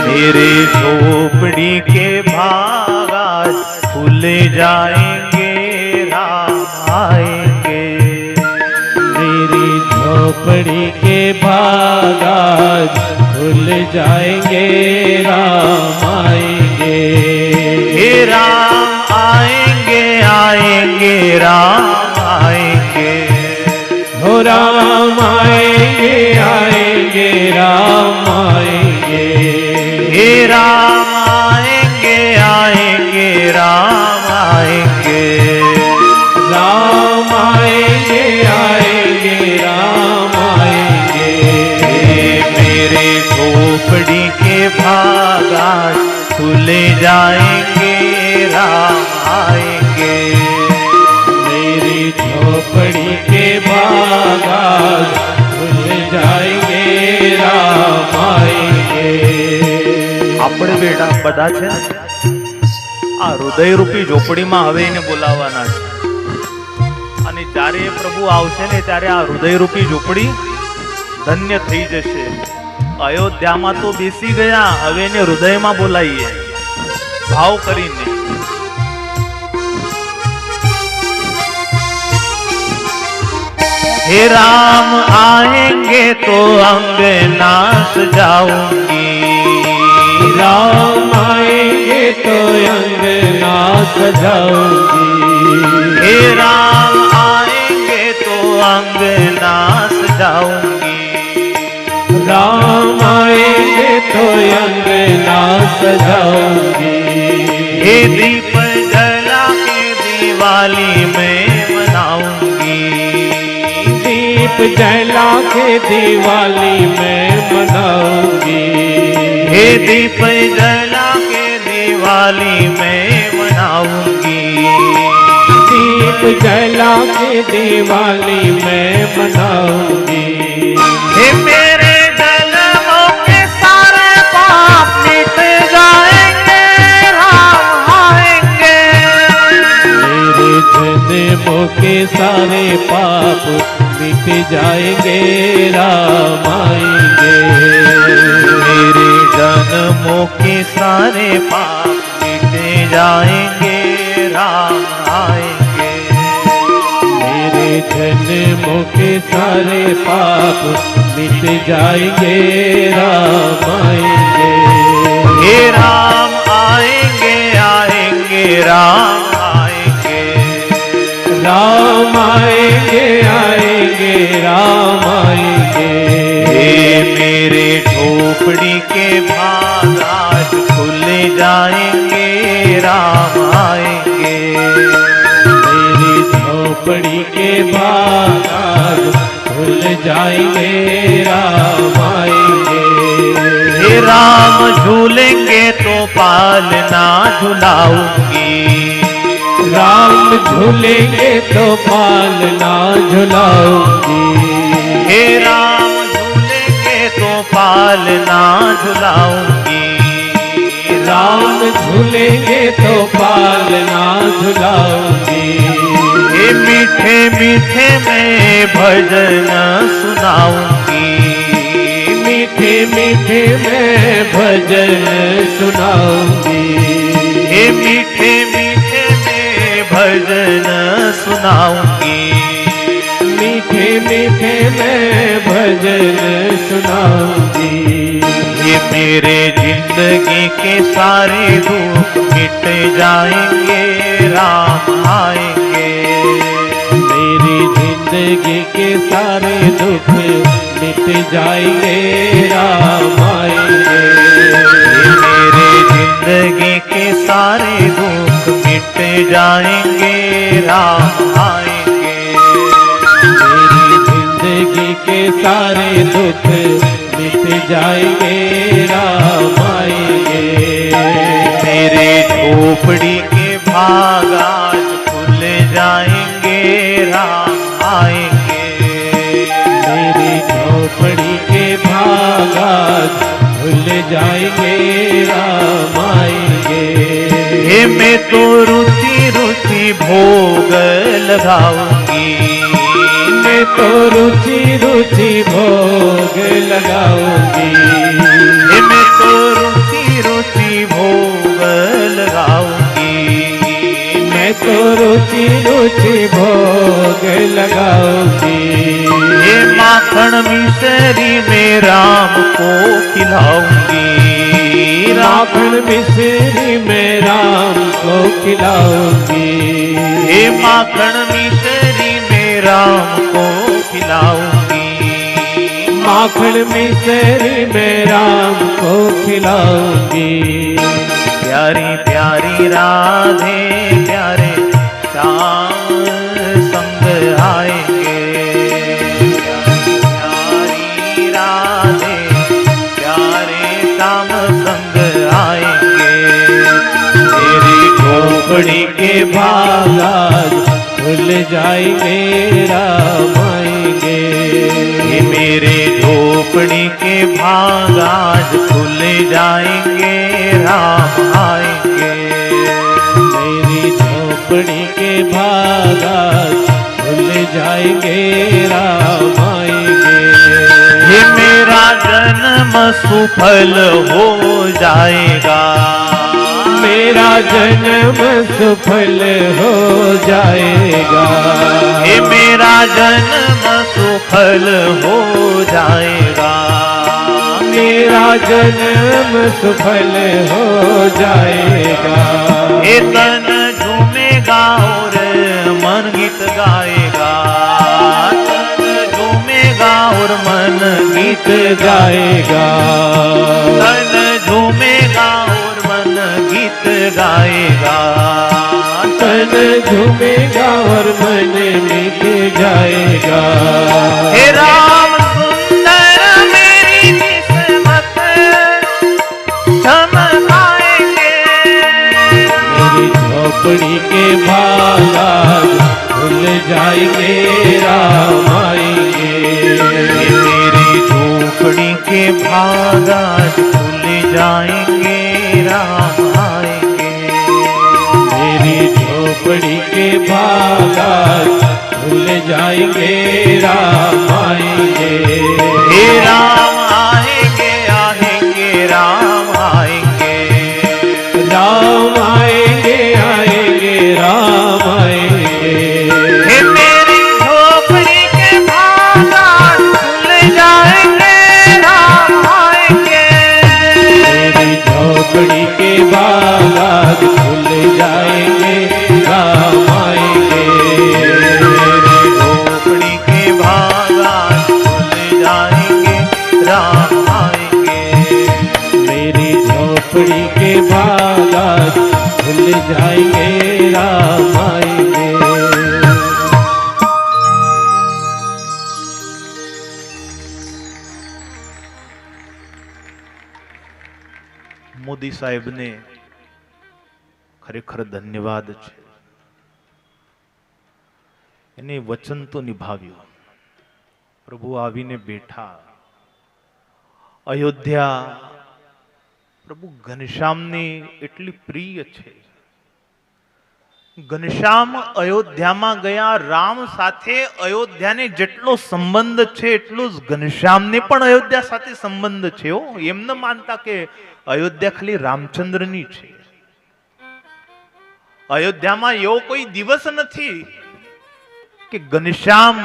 मेरे झोपड़ी के भागाज खुल जाएंगे राम आएंगे. झोपड़ी के भागाज खुल जाएंगे, राम आएंगे। हे राम आएंगे आएंगे राम आएंगे, हो राम आएंगे आएंगे राम आएंगे। हे राम आएंगे आएंगे राम आएंगे, राम आएंगे आएंगे राम आएंगे। मेरे झोपड़ी के भागाज खुल जाएंगे, राम आएंगे। मेरी झोपड़ी के भागाज खुल जाएंगे, राम आएंगे। આપણે બેટા બધા છે ને આ હૃદયરૂપી ઝોપડીમાં હવે એને બોલાવવાના છે, અને જ્યારે એ પ્રભુ આવશે ને ત્યારે આ હૃદયરૂપી ઝોપડી ધન્ય થઈ જશે. અયોધ્યામાં તો બેસી ગયા, હવે એને હૃદયમાં બોલાવીએ ભાવ કરીને. हे राम आएंगे तो अंगना सजाऊंगी, राम आएंगे तो अंगना सजाऊंगी। हे राम आएंगे तो अंगना सजाऊंगी, राम आएंगे तो अंगना सजाऊंगी। हे दीप जला के दिवाली में मनाऊंगी, दीप जला के दिवाली में मनाऊंगी। हे दीप जला के दिवाली में मनाऊंगी, दीप जला के दिवाली में मनाऊंगी। हे मेरे जन्मों के सारे पाप मिट जाएंगे, राम आएंगे। मेरे जन्मों के सारे पाप मिट जाएंगे, राम आएंगे। मेरे जन्मों के सारे पाप मिट जाएंगे, राम आएंगे। मेरे जन्मों के सारे पाप मिट जाएंगे, राम आएंगे। हे राम आएंगे आएंगे राम आएंगे, राम आएंगे आएंगे राम आएंगे। हे मेरे झोपड़ी के भागाज खुल जाएंगे, राम आएंगे। मेरी झोपड़ी के भागाज खुल जाएंगे, राम आएंगे। हे राम झूलेंगे तो पालना झुलाऊंगी, राम झूलेंगे तो पालना झुलाऊंगी। हे राम झूलेंगे तो पालना झुलाऊंगी, राम झूलेंगे तो पालना झुलाऊंगी। हे मीठे मीठे मैं भजन सुनाऊंगी, मीठे मीठे मैं भजन सुनाऊंगी। हे मीठे मीठे मैं भजन सुनाऊंगी, मीठे मीठे मैं भजन सुनाऊंगी। ये मेरे जिंदगी के सारे दुख मिट जाएंगे, राम आएंगे। मेरी जिंदगी के सारे दुख मिट जाएंगे, राम आएंगे। ये मेरे जिंदगी के सारे दुख मिट जाएंगे, राम आएंगे। मेरी जिंदगी के सारे दुख मिट जाएंगे, राम आएंगे। मेरे झोपड़ी के भागाज खुल जाएंगे, राम आएंगे। मेरी झोपड़ी के भागाज खुल जाएंगे, राम आएंगे। हे मैं तो रुचि रुचि भोग लगाऊंगी, मैं तो रुचि रुचि भोग लगाऊंगी। हे मैं तो रुचि रुचि भोग लगाऊंगी, मैं तो रुचि रुचि भोग लगाऊंगी। हे माखन मैं राम को खिलाऊंगी। माखन मिश्री मैं राम को खिलाऊंगी। हे माखन मिश्री मैं राम को खिलाऊंगी। माखन मिश्री मैं राम को खिलाऊंगी। प्यारी प्यारी राधे प्यारे श्याम संग आएंगे। प्यारी राधे प्यारे श्याम संग आएंगे। मेरी झोपड़ी के बागान खुल जाएंगे राम आएंगे। ये मेरे झोपड़ी के भाग आज खुल जाएंगे राम आएंगे। मेरी झोपड़ी के बागान खुल जाएंगे राम आएंगे। ये मेरा जन्म सुफल हो जाएगा। मेरा जन्म सफल हो जाएगा। ये मेरा जन्म सुफल हो जाएगा। मेरा जन्म सफल हो जाएगा। ये तन झूमेगा और मन गीत गाएगा। तन झूमेगा और मन गीत गाएगा। तन झूमेगा और मन गीत गाएगा। तन झूमेगा और मन मिट जाएगा। हे राम सुंदर मेरी किस्मत चमकाएंगे। मेरी झोपड़ी के बागान खुल जाएंगे राम आएंगे। मेरी झोपड़ी के भाग आज खुल जाएंगे राम आएंगे। मेरी झोपड़ी के बागान खुल जाएंगे राम आएंगे। हे राम आएंगे आएंगे राम आएंगे। राम आएंगे आएंगे राम आएंगे। हे मेरी झोपड़ी के भाग आज खुल जाएंगे राम आएंगे। मेरी झोपड़ी के बागान खुल जाएंगे राम आएंगे। झोपड़ी के भाग आज खुल जाएंगे राम आएंगे। मेरी झोपड़ी के बागान खुल जाएंगे राम आएंगे। મોદી સાહેબને ખરેખર ધન્યવાદ છે. એને વચન તો નિભાવ્યું. પ્રભુ આવીને બેઠા. અયોધ્યા પ્રભુ ઘનશ્યામને એટલી પ્રિય છે. ઘનશ્યામ અયોધ્યામાં ગયા. રામ સાથે અયોધ્યાને જેટલો સંબંધ છે એટલો જ ઘનશ્યામને પણ અયોધ્યા સાથે સંબંધ છે. એમ ન માનતા કે અયોધ્યા ખાલી રામચંદ્રની છે. અયોધ્યામાં એવો કોઈ દિવસ નથી કે ઘનશ્યામ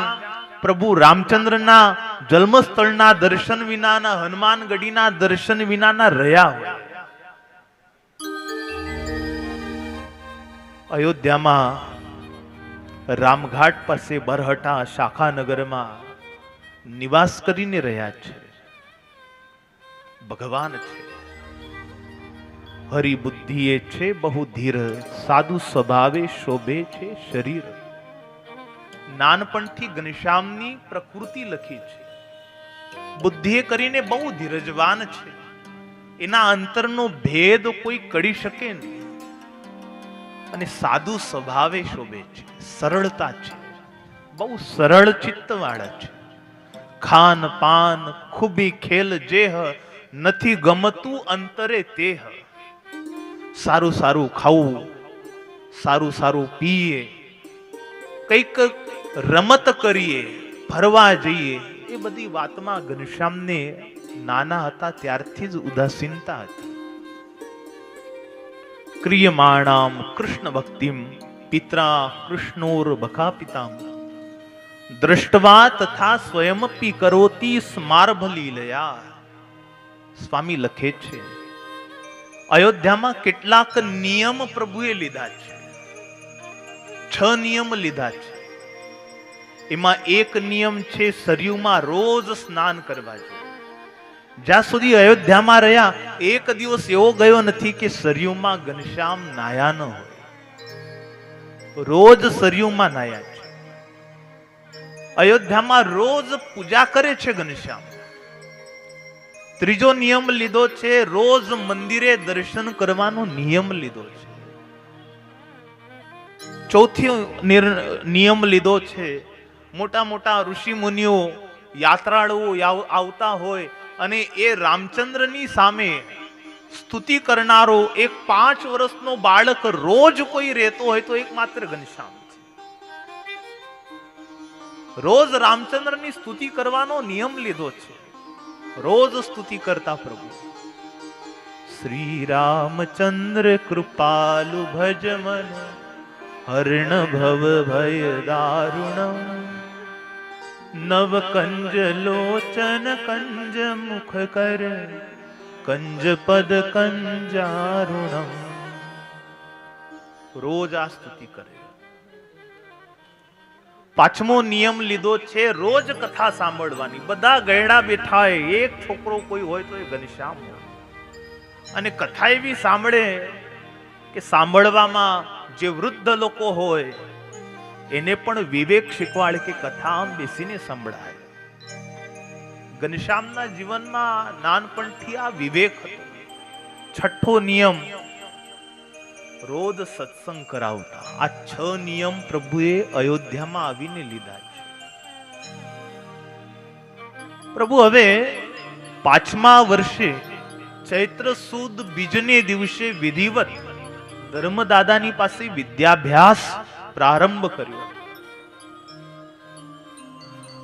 પ્રભુ રામચંદ્રના જન્મસ્થળના દર્શન વિનાના, હનુમાનગઢીના દર્શન વિનાના રહ્યા હોય. અયોધ્યામાં રામઘાટ પાસે બરહટા શાખાનગરમાં નિવાસ કરીને રહ્યા છે. ભગવાન છે. હરિ બુદ્ધિ એ છે બહુ ધીર, સાધુ સ્વભાવે શોભે છે શરીર. નાનપણથી ઘનશ્યામની પ્રકૃતિ લખી છે. બુદ્ધિએ કરીને બહુ ધીરજવાન છે. એના અંતરનો ભેદ કોઈ કરી શકે નહીં. અને સાધુ સ્વભાવે શોભે છે, સરળતા છે, બહુ સરળ ચિત્તવાળા છે. ખાન પાન ખૂબી ખેલ જેહ, નથી ગમતું અંતરે તેહ. સારું સારું ખાવું, સારું સારું પીએ, કંઈક રમત કરીએ, ફરવા જઈએ, એ બધી વાતમાં ઘનશ્યામને નાના હતા ત્યારથી જ ઉદાસીનતા હતી. ક્રિયમાણામ કૃષ્ણ ભક્તિમ પિત્રા કૃષ્ણોર બકા પિતામ. દ્રષ્ટવા તથા સ્વયંપી કરોતી સ્માર્ભ લીલયા. સ્વામી લખે છે, અયોધ્યામાં કેટલાક નિયમ પ્રભુએ લીધા છે. 6 નિયમ લીધા છે. એમાં એક નિયમ છે સરયુમાં રોજ સ્નાન કરવા જોઈએ. જ્યાં સુધી અયોધ્યામાં રહ્યા એક દિવસ એવો ગયો નથી કે સરયુમાં ઘનશ્યામ નાયા ન હોય. રોજ સરયુમાં નાયા છે. અયોધ્યામાં રોજ પૂજા કરે છે ઘનશ્યામ. ત્રીજો નિયમ લીધો છે, રોજ મંદિરે દર્શન કરવાનો નિયમ લીધો છે. ચોથી નિયમ લીધો છે, મોટા મોટા ઋષિ મુનિઓ યાત્રાળુઓ આવતા હોય અને એ રામચંદ્રની સામે સ્તુતિ કરનારો એક 5 વર્ષનો બાળક રોજ કોઈ રહેતો હોય તો એક માત્ર ઘનશ્યામ છે. રોજ રામચંદ્રની સ્તુતિ કરવાનો નિયમ લીધો છે. રોજ સ્તુતિ કરતા પ્રભુ. શ્રી રામચંદ્ર કૃપાલુ ભજ મન હર્ણ ભવ ભય દારુણમ નવ કંજ લોચન કંજ મુખ કર કંજ પદ કંજારુણમ. રોજ આ સ્તુતિ કરે. 5મો નિયમ લીધો છે, રોજ કથા સાંભળવાની. બધા ગયડા બેઠા હોય, એક છોકરો કોઈ હોય તો એ ઘનશ્યામ હોય. અને કથા એવી સાંભળે કે સાંભળવામાં જે વૃદ્ધ લોકો હોય એને પણ વિવેક શીખવાડે કે કથા આમ બેસીને સંભળાય. ઘનશ્યામના જીવનમાં નાનપણથી આ વિવેક હતો. 6થો નિયમ, રોજ સત્સંગ કરાવતા. આ 6 નિયમ પ્રભુએ અયોધ્યામાં આવીને લીધા છે. પ્રભુ હવે 5મા વર્ષે ચૈત્ર સુદ બીજને દિવસે વિધિવત ધર્મદાદાની પાસે વિદ્યાભ્યાસ પ્રારંભ કર્યો.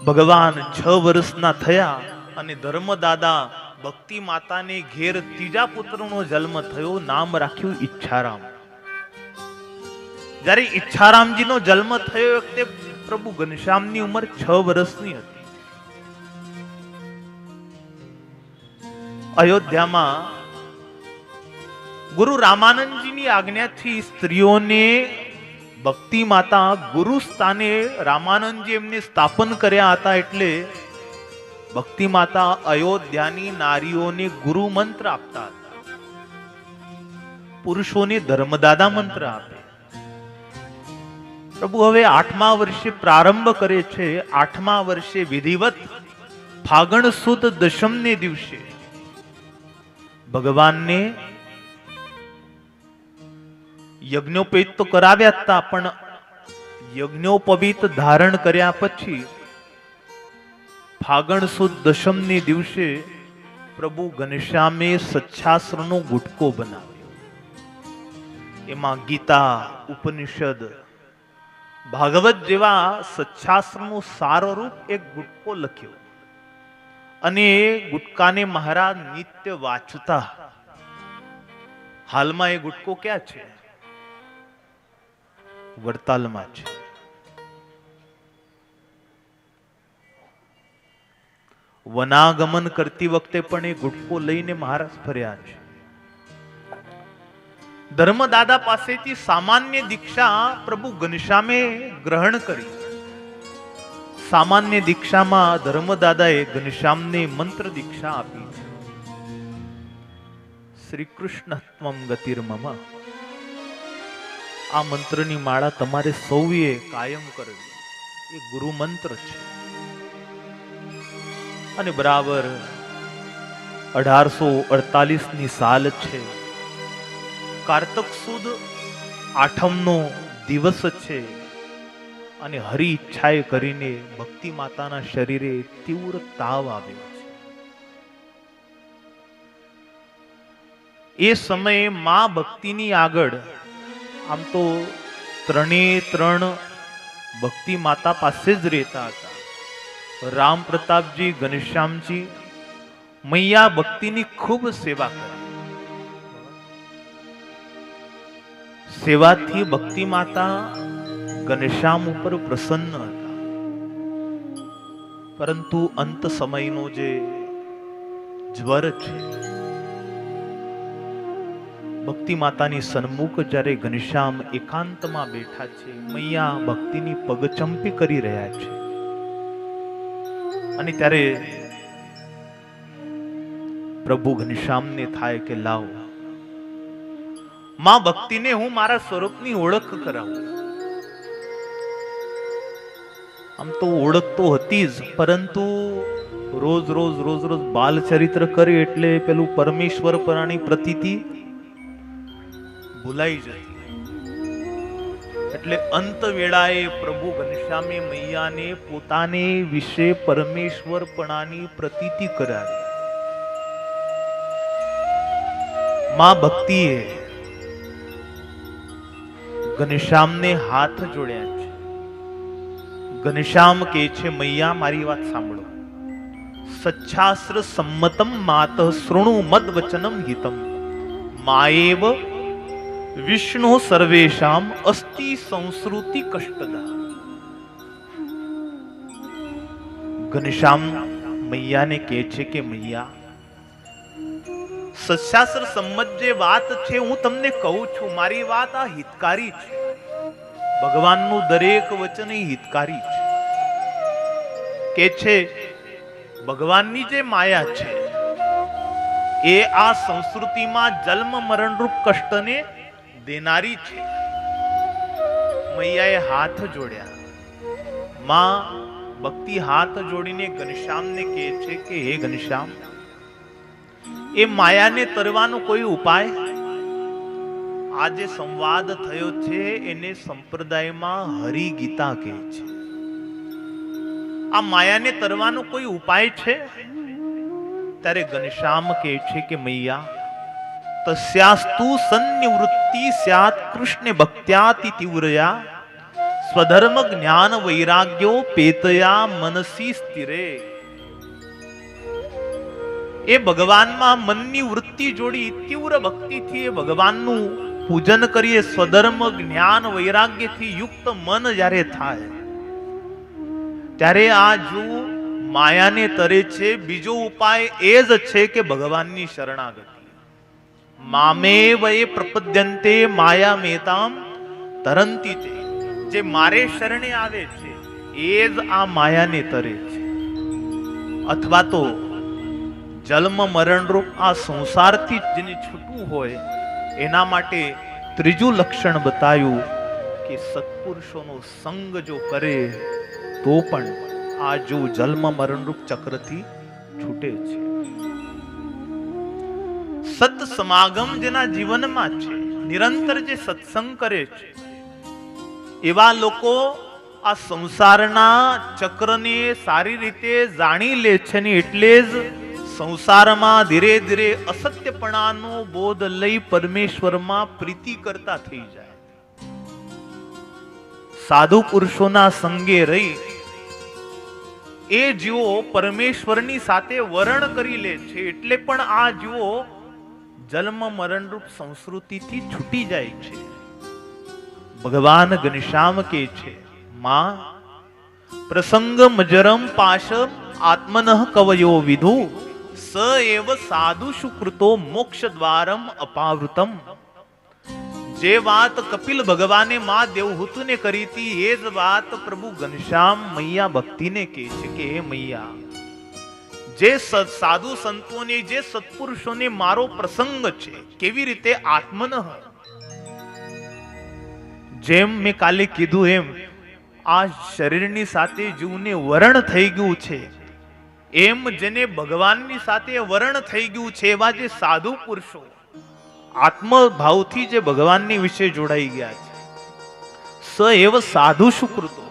ભગવાન 6 વર્ષના થયા અને ધર્મદાદા ભક્તિ માતાને ઘેર 3જા પુત્રનો જન્મ થયો. નામ રાખ્યું ઈચ્છારામ. જ્યારે ઈચ્છારામજીનો જન્મ થયો વખતે પ્રભુ ઘનશ્યામની ઉંમર 6 વર્ષની હતી. અયોધ્યામાં ગુરુ રામાનંદજીની આજ્ઞાથી સ્ત્રીઓને ભક્તિ માતા ગુરુ સ્થાને રામાનંદજી એમને સ્થાપન કર્યા હતા. એટલે ભક્તિ માતા અયોધ્યાની નારીઓને ગુરુ મંત્ર આપતા હતા. પુરુષોને ધર્મદાદા મંત્ર આપે. પ્રભુ હવે 8મા વર્ષે પ્રારંભ કરે છે. 8મા વર્ષે વિધિવત ફાગણ સુદ દશમને દિવસે ભગવાનને યજ્ઞોપવિત તો કરાવ્યા હતા, પણ યજ્ઞોપવિત ધારણ કર્યા પછી ફાગણ સુદ દશમને દિવસે પ્રભુ ઘનશ્યામે સચ્છાસ્ત્રનો ગુટકો બનાવ્યો. એમાં ગીતા, ઉપનિષદ, ભાગવત જેવા સચ્છાસ્ત્રનું સારરૂપ એક ગુટકો લખ્યો. અને એ ગુટકાને મહારાજ નિત્ય વાંચતા. હાલમાં એ ગુટકો ક્યાં છે? વડતાલમાં છે. વનાગમન કરતી વખતે પણ એ ગુટકો લઈને મહારાજ ફર્યા છે. ધર્મદાદા પાસેથી સામાન્ય દીક્ષા પ્રભુ ઘનશ્યામે ગ્રહણ કરી. સામાન્ય દીક્ષામાં ધર્મદાદાએ ઘનશ્યામને મંત્ર દીક્ષા આપી છે. શ્રી કૃષ્ણ ત્વમ ગતિર્મમ. આ મંત્રની માળા તમારે સૌએ કાયમ કરવી. એ ગુરુ મંત્ર છે. અને બરાબર 1848ની સાલ છે. કારતક સુદ 8મનો દિવસ છે. અને હરિ ઈચ્છાએ કરીને ભક્તિ માતાના શરીરે તીવ્ર તાવ આવ્યો છે. એ સમયે માં ભક્તિની આગળ આમ તો 3 ભક્તિ માતા પાસે જ રહેતા હતા. રામ પ્રતાપજી, ઘનશ્યામજી, મૈયા ભક્તિની ખૂબ સેવા કરી. સેવાથી ભક્તિ માતા ઘનશ્યામ ઉપર પ્રસન્ન હતા. પરંતુ અંત સમયનો જે જ્વર છે, ભક્તિ માતાની સન્મુખ જ્યારે ઘનશ્યામ એકાંતમાં બેઠા છે, મૈયા ભક્તિની પગચંપી કરી રહ્યા છે, અને ત્યારે પ્રભુ ઘનશ્યામને થાય કે લાવ માં ભક્તિને હું મારા સ્વરૂપની ઓળખ કરાવું. આમ તો ઓળખ તો હતી જ, પરંતુ રોજ રોજ બાલ ચરિત્ર કરે એટલે પેલું પરમેશ્વર પરાની પ્રતીતિ ભૂલાઈ જતી. એટલે અંત વેળાએ પ્રભુ ઘનશ્યામે મૈયાને પોતાને વિશે પરમેશ્વર પણાની પ્રતીતિ કરાવી. માં ભક્તિએ ઘનશ્યામને હાથ જોડ્યા છે. ઘનશ્યામ કહે છે, મૈયા મારી વાત સાંભળો. સચ્છાસ્ત્ર સંમતમ માત શૃણુ મદ વચનમ હિતમ માયેવ વિષ્ણુ સર્વેશામ અસ્તિ સંસ્કૃતિ કષ્ટદા. ઘનશ્યામ મૈયાને કહે છે કે મૈયા, સચ્છાસ્ત્ર સંમત જે વાત છે હું તમને કહું છું, મારી વાત આ હિતકારી છે. ભગવાનનું દરેક વચન એ હિતકારી છે. કે છે ભગવાનની જે માયા છે એ આ સંસ્કૃતિમાં જન્મ મરણરૂપ કષ્ટને દેનારી છે. મૈયાએ હાથ જોડ્યા. માં ભક્તિ હાથ જોડીને ઘનશ્યામને કહે છે કે હે ઘનશ્યામ, એ માયાને તરવાનો કોઈ ઉપાય? આ જે સંવાદ થયો છે એને સંપ્રદાયમાં હરિગીતા કહે છે. આ માયાને તરવાનો કોઈ ઉપાય છે? ત્યારે ઘનશ્યામ કહે છે કે મૈયા, તસ્યાસ્તુ સંનિવૃત્તિ સ્યાત કૃષ્ણ ભક્ત્યાતિ તીવ્રયા સ્વધર્મ જ્ઞાન વૈરાગ્યો પેતયા મનસી સ્થિરે. એ ભગવાનમાં મનની વૃત્તિ જોડી તીવ્ર ભક્તિથી એ ભગવાનનું પૂજન કરીએ, સ્વધર્મ જ્ઞાન વૈરાગ્યથી યુક્ત મન જ્યારે થાય ત્યારે આ જો માયાને તરે છે. બીજો ઉપાય એ જ છે કે ભગવાનની શરણાગતિ. મામેવ એ પ્રપદ્યંતે માયા મેતામ તરંતી તે. જે મારે શરણે આવે છે એ જ આ માયાને તરે છે. અથવા તો જન્મ મરણ રૂપ આ સંસારથી જેને છૂટવું હોય એના માટે ત્રીજું લક્ષણ બતાવ્યું કે સત્પુરુષોનો સંગ જો કરે તો પણ આ જો જન્મ મરણ રૂપ ચક્રથી છૂટે છે. સત સમાગમ જેના જીવનમાં છે, નિરંતર જે સત્સંગ કરે છે, એવા લોકો આ સંસારના ચક્રને સારી રીતે જાણી લે છે ને એટલે જ સંસારમાં ધીરે ધીરે અસત્યપણાનો બોધ લઈ પરમેશ્વરમાં પ્રીતિ કરતા થઈ જાય. સાધુ પુરુષોના સંગે રહી એ જીવો પરમેશ્વરની સાથે વરણ કરી લે છે. એટલે પણ આ જીવો જન્મ મરણ રૂપ સંસ્કૃતિથી છૂટી જાય છે. ભગવાન ઘનશ્યામ કે છે, માં પ્રસંગ મજરમ પાશમ આત્મનઃ કવયો વિધુ સ એવ સાધુ સુકૃતો મોક્ષ દ્વારમ અપાવૃતમ. જે વાત કપિલ ભગવાને માં દેવહૂતને કરી હતી એ જ વાત પ્રભુ ઘનશ્યામ મૈયા ભક્તિને કહે છે કે હે મૈયા, જે સાધુ સંતોને જે સત્પુરુષોને મારો પ્રસંગ છે, કેવી રીતે આત્મનઃ, જેમ મેં કાલે કીધું એમ આ શરીરની સાથે જીવને વરણ થઈ ગયું છે, એમ જેને ભગવાનની સાથે વરણ થઈ ગયું છે એવા જે સાધુ પુરુષો આત્મભાવથી જે ભગવાનની વિશે જોડાઈ ગયા છે, સ એવ સાધુ સુકૃતો,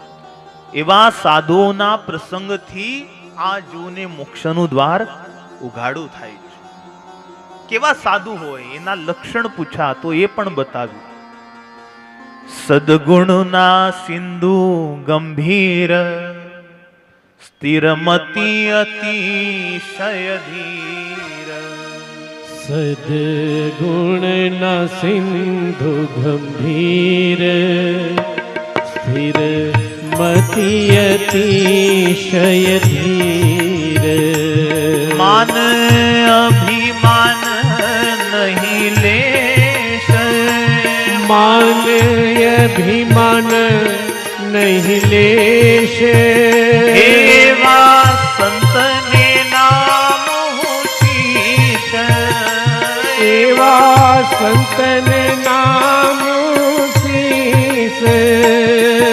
એવા સાધુઓના પ્રસંગથી આ જીવને મોક્ષનું દ્વાર ઉઘાડું થાય છે. કેવા સાધુ હોય એના લક્ષણ પૂછા તો એ પણ બતાવ્યું. સદગુણના સિંધુ ગંભીર સ્થિરમતી અતિશય ધીર. સદગુણના સિંધુ ગંભીર સ્થિર मति अतिशय धीर। मान अभिमान नहीं लेश, मान अभिमान नहीं लेश। एवा संत ने नाम शीश, एवा संत ने नाम शीश।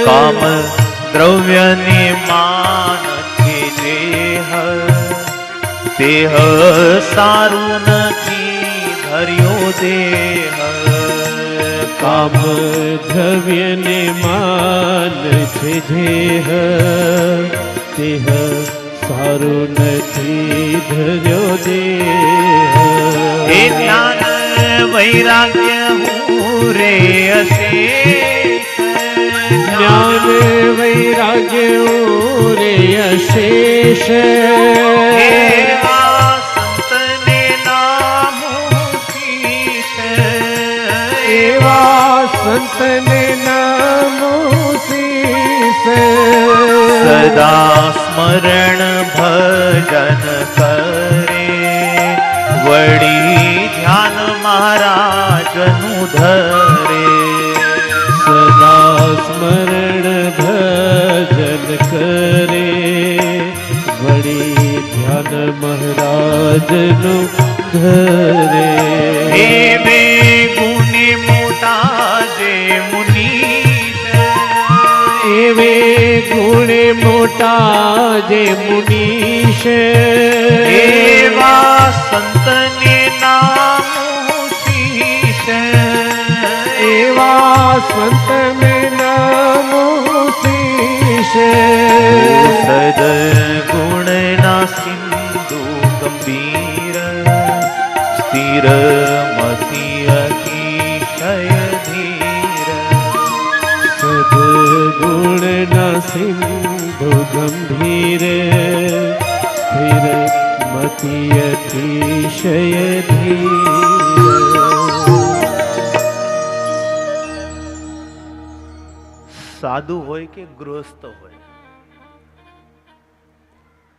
काम द्रव्य ने मान के देह, देह सारू नहीं धर्यो देह। काम द्रव्य ने मान छे देह, देह सारू नहीं धर्यो देह। हे ज्ञान वैराग्य हूँ रे अशेष, ज्ञान वैराग्य रे अशेष। एवा संत ने नाम शीश, एवा संत ने नाम शीश। सदा स्मरण भजन करे, वड़ी ध्यान महाराज नु धरे। सदा स्मरण भजन करे, बड़ी ध्यान महाराज नु धरे। एवे गुणे मोटा जे मुनीश, एवे गुणे मोटा जे मुनीश। एवा संत ने नाम शीश, एवा संत में नाम शीश। सद गुण ना सिंधु गंभीर, स्थिर मति अतिशय धीर। सद गुण न सिंधु गंभीर, स्थिर मति अतिशय धीर। સાધુ હોય કે ગૃહસ્થ હોય,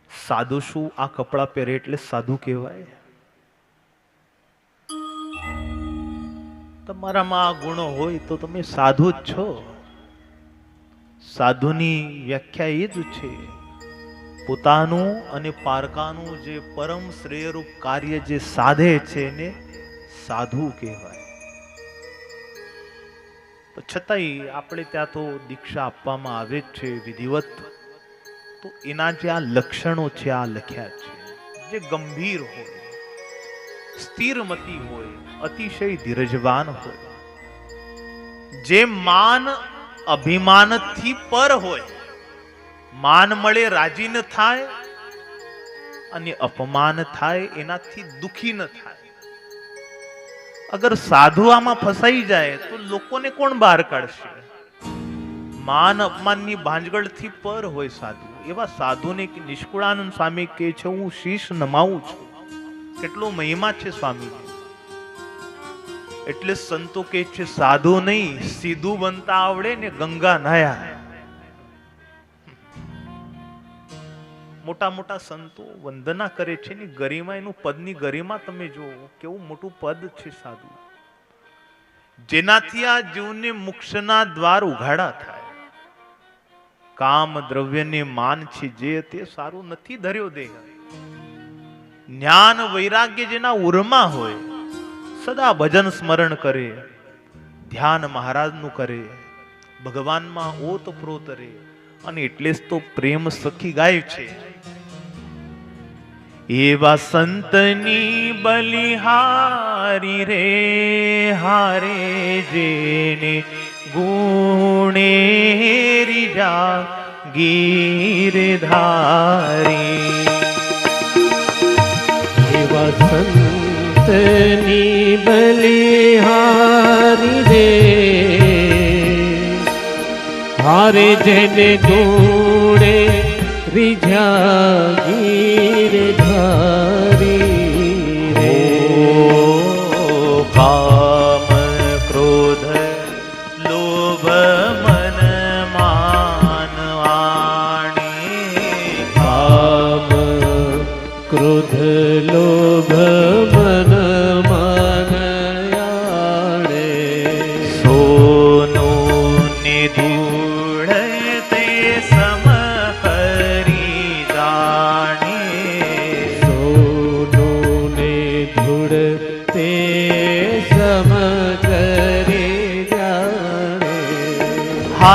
સાધુ શું આ કપડા પહેરે એટલે સાધુ કહેવાય? તમારામાં આ ગુણો હોય તો તમે સાધુ જ છો. સાધુની વ્યાખ્યા એ જ છે, પોતાનું અને પારકાનું જે પરમ શ્રેયરૂપ કાર્ય જે સાધે છે એને સાધુ કહેવાય. છતાંય આપણે ત્યાં તો દીક્ષા આપવામાં આવે જ છે વિધિવત, તો એના જે આ લક્ષણો છે આ લખ્યા છે, જે ગંભીર હોય, સ્થિરમતી હોય, અતિશય ધીરજવાન હોય, જે માન અભિમાનથી પર હોય, માન મળે રાજી ન થાય અને અપમાન થાય એનાથી દુખી ન થાય. અગર સાધુ આમાં ફસાઈ જાય તો લોકોને કોણ બહાર કાઢશે? માન અપમાનની ભાંજગળથી પર હોય સાધુ. એવા સાધુને નિષ્કુળાનંદ સ્વામી કહે છે, હું શીશ નમાવું છું. કેટલો મહિમા છે સ્વામીજી. એટલે સંતો કહે છે, સાધુ નહીં સીધું બનતા આવડે ને ગંગા નાયા. મોટા મોટા સંતો વંદના કરે છે ને ગરિમા, એનું પદની ગરિમા તમે જુઓ, કેવું મોટું પદ છે સાધુ, જેનાથી આ જીવને મોક્ષના દ્વાર ઉઘાડા થાય. કામ દ્રવ્યને માન છે જે તે સારું નથી ધર્યો દેહ. જ્ઞાન વૈરાગ્ય જેના ઉરમાં હોય, સદા ભજન સ્મરણ કરે, ધ્યાન મહારાજનું કરે, ભગવાનમાં ઓતપ્રોત રહે, અને એટલે જ તો પ્રેમ સખી ગાય છે, એવા સંતની બલિહારી રે હારે, જેને ગુણે રીજા ગીરધારી. એવા સંતની બલિહારી રે હારે, જેને ગુણે રીજા ગીરધારી રે. કામ ક્રોધ લોભ મન માન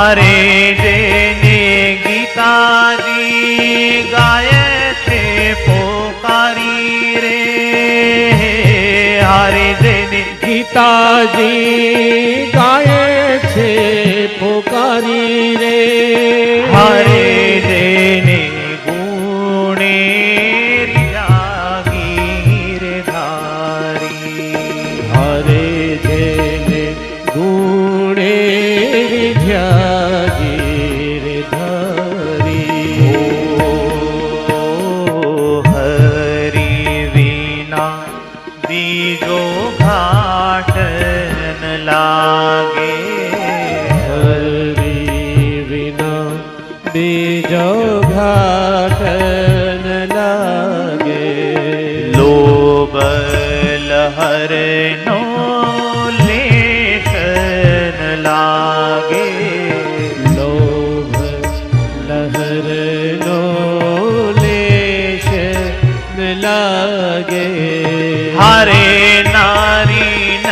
હારે જેને ગીતાજી ગાય છે પોકારી રે, હારે જેને ગીતાજી ગાય છે પોકારી રે, હારે જેને ગુણે જાગીર ધારી, હરે જેને ગુણે જાગીર ધારી. ઓ હરી વિના બીજો ઘાટ ન લાગે, હરી વિના બીજો ઘાટ ન લાગે, લોભ લહરનો લેશ ન લાગે, લોભ લહરનો લેશ ન લાગે, હારે નારી ન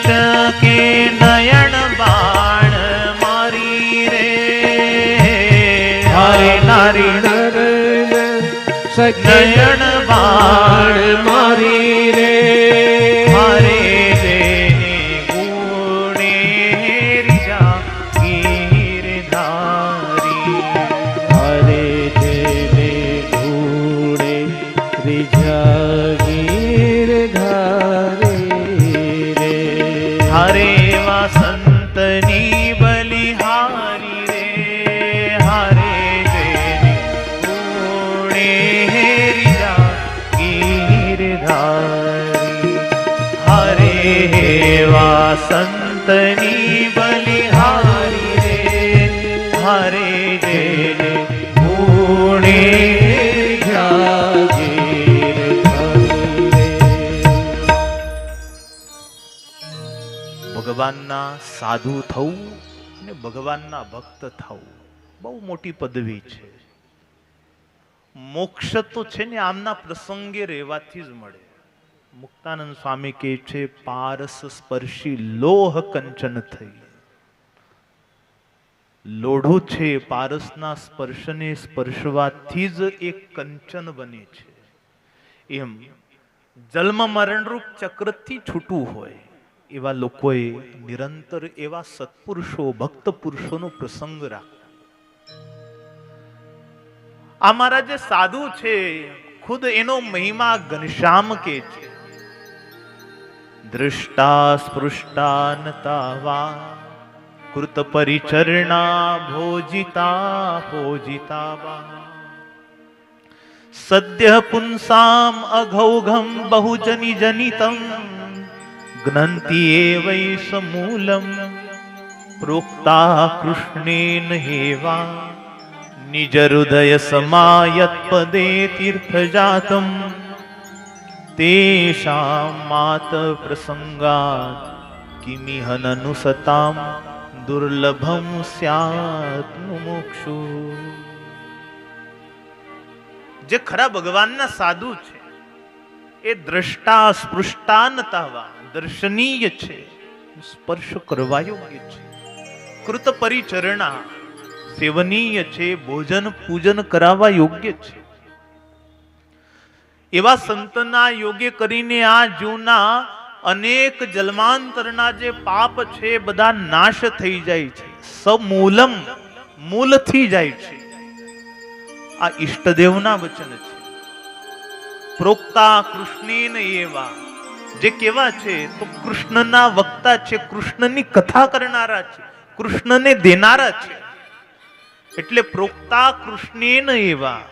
શકે નયન બાણ મારી રે, હારે નારી નર નયન બાણ મારી રે, હારે જેને ગુણે જાગીર ધારી, હરે જેને ઘૂડે જાગીર ધારી રે, હારે વા સંતની બલિહારી રે, હારે જેને ગુણે જાગીર ધારી, હારે વા સંતની બલિહારી રે, હારે જેને ગુણે જાગીર ધારી રે. ભગવાનના સાધુ થવું અને ભગવાનના ભક્ત થવું બહુ મોટી પદવી છે. મોક્ષ તો છે ને આમના પ્રસંગે રહેવાથી જ મળે. મુક્તાનંદ સ્વામી કહે છે, પારસ સ્પર્શી લોહ કંચન થઈ. લોઢું છે પારસના સ્પર્શને સ્પર્શવાથી જ એક કંચન બને છે. એમ જન્મ મરણરૂપ ચક્રથી છૂટવું હોય એવા લોકોએ નિરંતર એવા સત્પુરુષો ભક્ત પુરુષોનો પ્રસંગ રાખ્યો. આ મારા જે સાધુ છે ખુદ એનો મહિમા ઘનશ્યામ કે છે, દૃષ્ટા સ્પૃષ્ટા નતાવા કૃત પરિચરણા ભોજિતા ભોજિતા વા, સદ્ય પુંસામ અઘૌઘમ બહુજની જનિતમ જ્ઞંતિ એવૈષ મૂલમ પ્રોક્તા કૃષ્ણેન હેવા નિજ હૃદય સમાયત પદે તીર્થ જાતમ તેષાં માત પ્રસંગાત કિમિહનનુસતામ દુર્લભમ સ્યાત મુમુક્ષુ. જે ખરા ભગવાનના સાધુ છે એ દ્રષ્ટા સ્પૃષ્ટાનતાવા દર્શનીય છે, સ્પર્શ કરવા યોગ્ય છે, કૃત પરિચરણા સેવનીય છે, ભોજન પૂજન કરાવવા યોગ્ય છે. એવા સંતના યોગ્ય કરીને આ જીવના અનેક જન્માંતરના જે પાપ છે બધા નાશ થઈ જાય છે, સમૂલમ મૂલથી જાય છે. આ ઈષ્ટદેવના વચન છે. પ્રોક્તા કૃષ્ણેન એવા, જે કેવા છે તો કૃષ્ણના વક્તા છે, કૃષ્ણની કથા કરનારા છે, કૃષ્ણને દેનારા છે. એટલે પ્રોક્તા કૃષ્ણેન એવા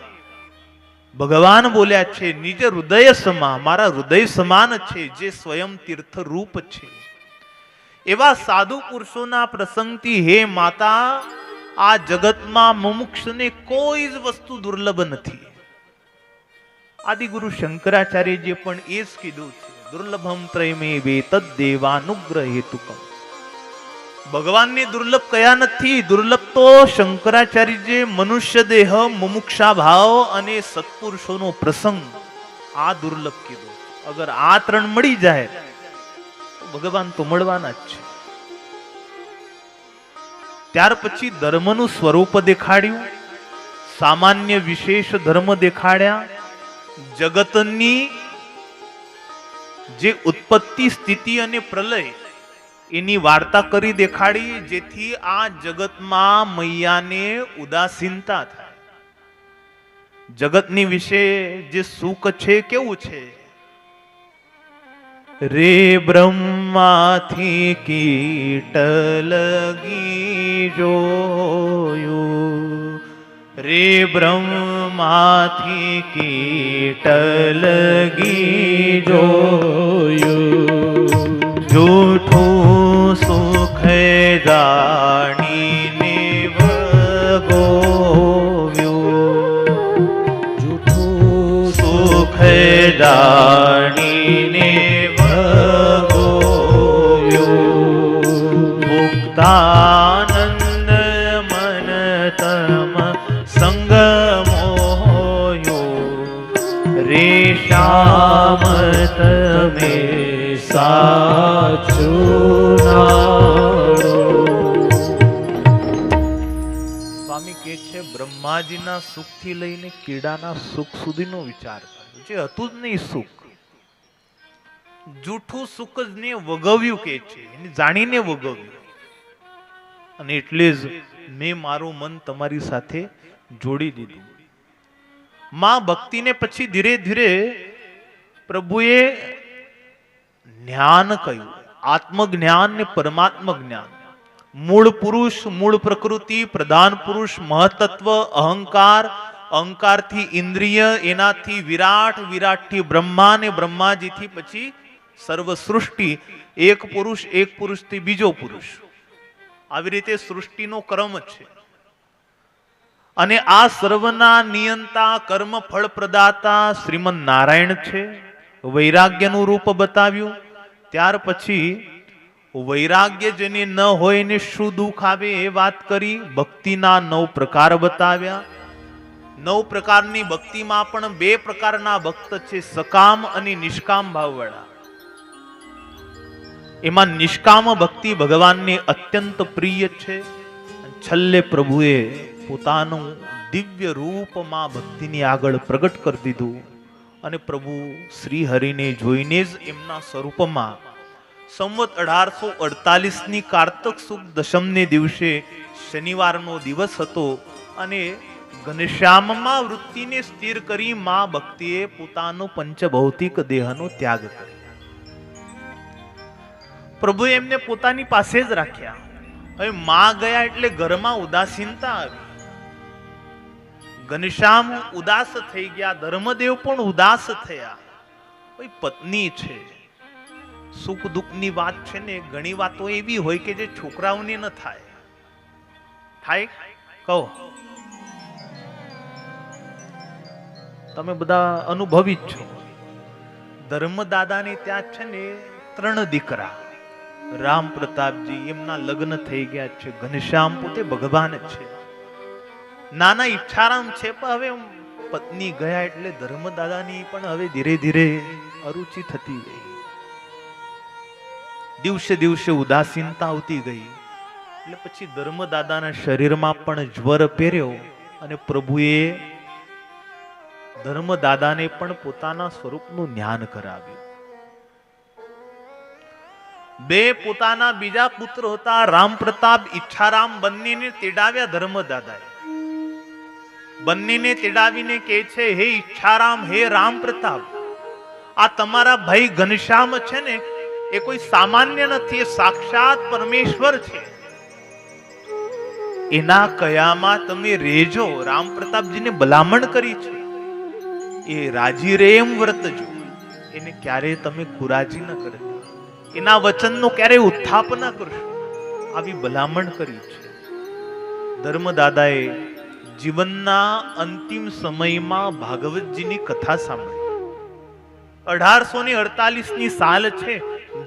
ભગવાન બોલ્યા છે નિજ હૃદય સમા, મારા હૃદય સમાન છે, જે સ્વયં તીર્થ રૂપ છે. એવા સાધુ પુરુષોના પ્રસંગથી હે માતા આ જગતમાં મુમુક્ષને કોઈ જ વસ્તુ દુર્લભ નથી. આદિગુરુ શંકરાચાર્યજીએ પણ એ જ કીધું છે, દુર્લભમ ત્રયમે વે તદ દેવાનુગ્રહ હેતુકમ. ભગવાનની દુર્લભ કયા નથી? દુર્લભ તો શંકરાચાર્યજીએ મનુષ્ય દેહ, મુમુક્ષા ભાવ અને સત્પુરુષોનો પ્રસંગ આ દુર્લભ કીધું. અગર આ ત્રણ મળી જાય તો ભગવાન તો મળવાના જ છે. ત્યાર પછી ધર્મનું સ્વરૂપ દેખાડ્યું, સામાન્ય વિશેષ ધર્મ દેખાડ્યા, જગતની જે ઉત્પત્તિ સ્થિતિ અને પ્રલય એની વાર્તા કરી દેખાડી, જેથી આ જગતમાં મૈયાને ઉદાસીનતા થાય. જગતની વિશે જે સુખ છે કેવું છે? રે બ્રહ્માથી કીટ લગી જોયું, રે બ્રહ્માથી કીટ લગી જોયું, જૂઠું સુખ જાણીને વગોવ્યું, જૂઠું સુખ જાણીને વગોવ્યું, મુક્તાનંદ મન તમ સંગ મોયો, રે શ્યામ તમે સાચું નાડો. સ્વામી કહે છે, બ્રહ્માજીના સુખથી લઈને કીડાના સુખ સુધીનો વિચાર કર્યો, જે હતું જ નહીં સુખ, જૂઠું સુખ જ ને વગવ્યું કે છે, એને જાણીને વગવ્યું. અને એટલે જ મેં મારું મન તમારી સાથે જોડી દીધું. માં ભક્તિને પછી ધીરે ધીરે પ્રભુએ જ્ઞાન કહ્યું, આત્મજ્ઞાન ને પરમાત્મ જ્ઞાન. મૂળ પુરુષ, મૂળ પ્રકૃતિ, પ્રધાન પુરુષ, મહતત્વ, અહંકાર, અહંકારથી ઇન્દ્રિય, એનાથી વિરાટ, વિરાટથી બ્રહ્મા ને બ્રહ્માજીથી પછી સર્વ સૃષ્ટિ, એક પુરુષથી બીજો પુરુષ. આવી રીતે સૃષ્ટિનો ક્રમ છે. અને આ સર્વના નિયંતા, કર્મ ફળ પ્રદાતા શ્રીમદ નારાયણ છે. વૈરાગ્યનું રૂપ બતાવ્યું. ત્યાર પછી વૈરાગ્ય જેને ન હોય એને શું દુઃખ આવે એ વાત કરી. ભક્તિના 9 પ્રકાર બતાવ્યા. 9 પ્રકારની ભક્તિમાં પણ 2 પ્રકારના ભક્ત છે, સકામ અને નિષ્કામ ભાવવાળા. એમાં નિષ્કામ ભક્તિ ભગવાનને અત્યંત પ્રિય છે. છેલ્લે પ્રભુએ પોતાનું દિવ્ય રૂપમાં ભક્તિની આગળ પ્રગટ કરી દીધું. અને પ્રભુ શ્રી હરિને જોઈને જ એમના સ્વરૂપમાં સંવત 1848ની કારતક સુદ દશમને દિવસે શનિવારનો દિવસ હતો અને ઘનશ્યામમાં વૃત્તિને સ્થિર કરી માં ભક્તિએ પોતાનો પંચભૌતિક દેહનો ત્યાગ કર્યો. પ્રભુએ એમને પોતાની પાસે જ રાખ્યા. હવે માં ગયા એટલે ઘરમાં ઉદાસીનતા આવી. ઘનશ્યામ ઉદાસ થઈ ગયા, ધર્મદેવ પણ ઉદાસ થયા. પત્ની છે, સુખ દુઃખની વાત છે ને, ઘણી વાતો એવી હોય કે જે છોકરાઓને ન થાય. થાય કહો, તમે બધા અનુભવી જ છો. ધર્મદાદાને ત્યાં છે ને 3 દીકરા. રામ પ્રતાપજી, એમના લગ્ન થઈ ગયા છે. ઘનશ્યામ પોતે ભગવાન છે. નાના ઈચ્છારામ છે, પણ હવે પત્ની ગયા એટલે ધર્મદાદાની પણ હવે ધીરે ધીરે અરુચિ થતી ગઈ. દિવસે દિવસે ઉદાસીનતા આવતી ગઈ. એટલે પછી ધર્મદાદાના શરીરમાં પણ જ્વર પહેર્યો અને પ્રભુએ ધર્મદાદાને પણ પોતાના સ્વરૂપનું જ્ઞાન કરાવ્યું. 2 પોતાના બીજા પુત્ર હતા, રામ પ્રતાપ, ઈચ્છારામ, બંનેને તેડાવ્યા ધર્મદાદાએ. બંનેને તેડાવીને કહે છે, હે ઈચ્છારામ, હે રામ પ્રતાપ, આ તમારા ભાઈ ઘનશ્યામ છે ને, એ કોઈ સામાન્ય નથી, એ સાક્ષાત પરમેશ્વર છે. એના કયામાં તમે રેજો. રામ પ્રતાપજીને ભલામણ કરી છે, એ રાજી રે એમ વર્તજો. એને ક્યારે તમે કુરાજી ન કરતા, એના વચનનો ક્યારે ઉત્થાપ ન કરશો, આવી ભલામણ કરી છે. ધર્મદાદાએ જીવનના અંતિમ સમયમાં ભાગવતજીની કથા સાંભળી. 1848ની સાલ છે.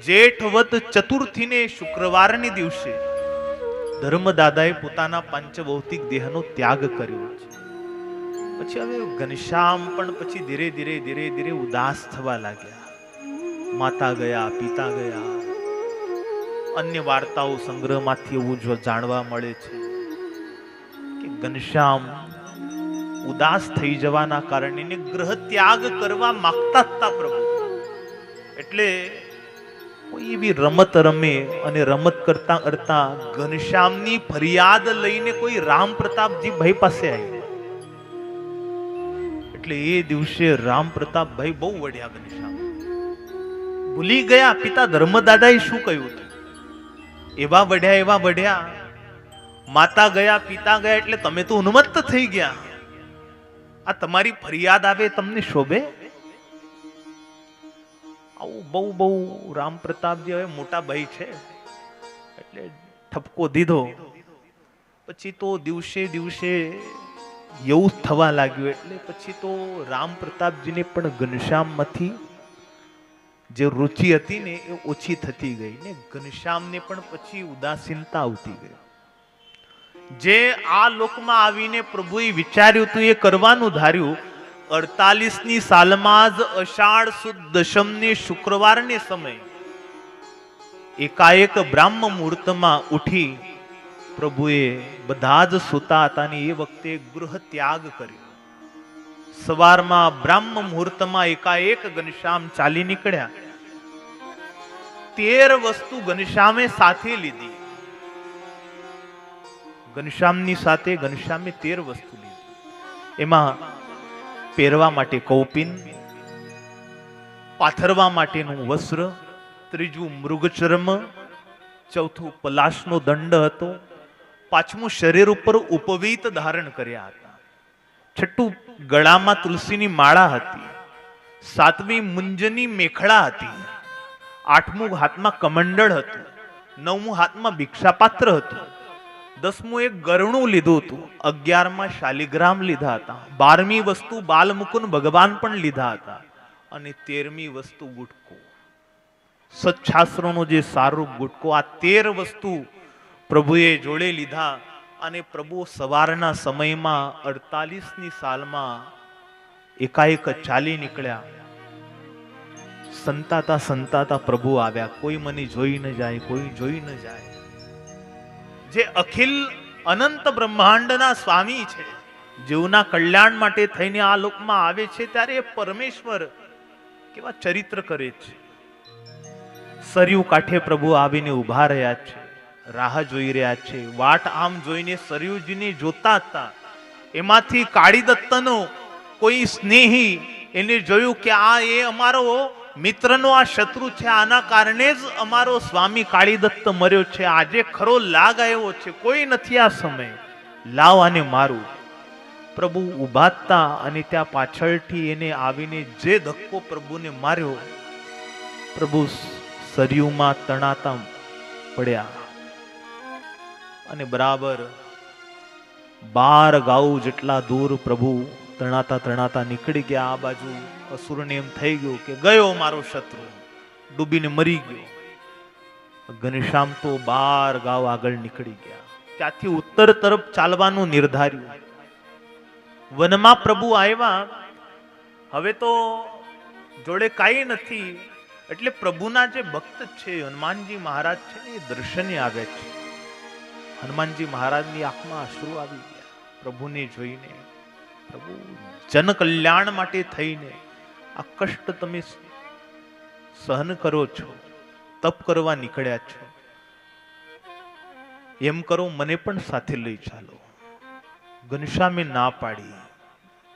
જેઠવત ચતુર્થીને શુક્રવારને દિવસે ધર્મદાદાએ પોતાના પંચભૌતિક દેહનો ત્યાગ કર્યો છે. પછી હવે ઘનશ્યામ પણ પછી ધીરે ધીરે ઉદાસ થવા લાગ્યા. માતા ગયા, પિતા ગયા. અન્ય વાર્તાઓ સંગ્રહમાંથી એવું જાણવા મળે છે. ઘનશ્યામ ઉદાસ થઈ જવાના કારણે એને ગ્રહ ત્યાગ કરવા માંગતા હતા પ્રભુ. એટલે કોઈ એવી રમત રમે અને રમત કરતા કરતા ઘનશ્યામની ફરિયાદ લઈને કોઈ રામ પ્રતાપજી ભાઈ પાસે આવી. એટલે એ દિવસે રામ પ્રતાપભાઈ બહુ વઢ્યા ઘનશ્યામ. ભૂલી ગયા પિતા ધર્મદાદાએ શું કહ્યું હતું. એવા વઢ્યા. માતા ગયા, પિતા ગયા, એટલે તમે તો ઉન્મત્ત થઈ ગયા. આ તમારી ફરિયાદ આવે તમને શોભે? આવું બહુ રામ પ્રતાપજી હવે મોટા ભાઈ છે એટલે ઠપકો દીધો. પછી તો દિવસે એવું થવા લાગ્યું. એટલે પછી તો રામ પ્રતાપજીને પણ ઘનશ્યામમાંથી જે રુચિ હતી ને એ ઓછી થતી ગઈ ને ઘનશ્યામને પણ પછી ઉદાસીનતા આવતી ગઈ. જે આ લોકમાં આવીને પ્રભુએ વિચાર્યું હતું એ કરવાનું ધાર્યું. 48ની સાલમાં જ અષાઢ સુદ દશમને શુક્રવારને સમય એકાએક બ્રાહ્મ મુહૂર્તમાં ઉઠી પ્રભુએ બધા જ સૂતા હતા ને એ વખતે ગૃહ ત્યાગ કર્યો. સવારમાં બ્રાહ્મ મુહૂર્તમાં એકાએક ઘનશ્યામ ચાલી નીકળ્યા. 13 વસ્તુ ઘનશ્યામે સાથે લીધી. ઘનશ્યામની સાથે ઘનશ્યામે 13 વસ્તુ લીધી. એમાં પહેરવા માટે કૌપિન, પાથરવા માટેનું વસ્ત્ર, ત્રીજું મૃગચર્મ, ચોથું પલાશનો દંડ હતો, પાંચમું શરીર ઉપર ઉપવીત ધારણ કર્યા હતા, છઠ્ઠું ગળામાં તુલસીની માળા હતી, સાતમી મુંજની મેખડા હતી, આઠમું હાથમાં કમંડળ હતું, નવમું હાથમાં ભિક્ષાપાત્ર હતું, 10મું એક ગરણું લીધું હતું, 11માં શાલિગ્રામ લીધા હતા, 12મી વસ્તુ બાલમુકુંદ ભગવાન પણ લીધા હતા અને 13મી વસ્તુ ગુટકો, સચ્છાસ્ત્રોનો જે સારું ગુટકો. આ 13 વસ્તુ પ્રભુએ જોડે લીધા અને પ્રભુ સવારના સમયમાં 48ની સાલમાં એકાએક ચાલી નીકળ્યા. સંતાતા પ્રભુ આવ્યા. કોઈ મને જોઈ ન જાય, કોઈ જોઈ ન જાય. જે અખિલ અનંત બ્રહ્માંડના સ્વામી છે, જીવના કલ્યાણ માટે થઈને આ લોકમાં આવે છે, ત્યારે એ પરમેશ્વર કેવા ચરિત્ર કરે છે. સરયુ કાંઠે પ્રભુ આવીને ઉભા રહ્યા છે, રાહ જોઈ રહ્યા છે. વાટ આમ જોઈને સરયુજીને જોતા હતા. એમાંથી કાળી દત્તનો કોઈ સ્નેહી એને જોયું કે આ એ અમારો મિત્રનો આ શત્રુ છે, આના કારણે જ અમારો સ્વામી કાળી દત્ત મર્યો છે. આજે ખરો લાગ આવ્યો છે, કોઈ નથી આ સમય, લાવ આને મારું. પ્રભુ ઉભા હતા અને ત્યાં પાછળથી એને આવીને જે ધક્કો પ્રભુને માર્યો, પ્રભુ સરયુમાં તણાતા પડ્યા અને બરાબર 12 ગાઉ જેટલા દૂર પ્રભુ તણાતા નીકળી ગયા. આ બાજુ અસુરને એમ થઈ ગયું કે ગયો મારો શત્રુ, ડૂબીને મરી ગયો. ઘનશ્યામ તો 12 ગાઉ આગળ નીકળી ગયા. ત્યાંથી ઉત્તર તરફ ચાલવાનું નિર્ધાર્યું. વનમાં પ્રભુ આવ્યા. હવે તો જોડે કાંઈ નથી, એટલે પ્રભુના જે ભક્ત છે હનુમાનજી મહારાજ છે ને, એ દર્શને આવે છે. હનુમાનજી મહારાજની આંખમાં અશ્રુ આવી ગયા પ્રભુને જોઈને. પ્રભુ જન કલ્યાણ માટે થઈને આ કષ્ટ તમે સહન કરો છો, તપ કરવા નીકળ્યા છો, એમ કરો મને પણ સાથે લઈ ચાલો. ઘનશ્યામે ના પાડી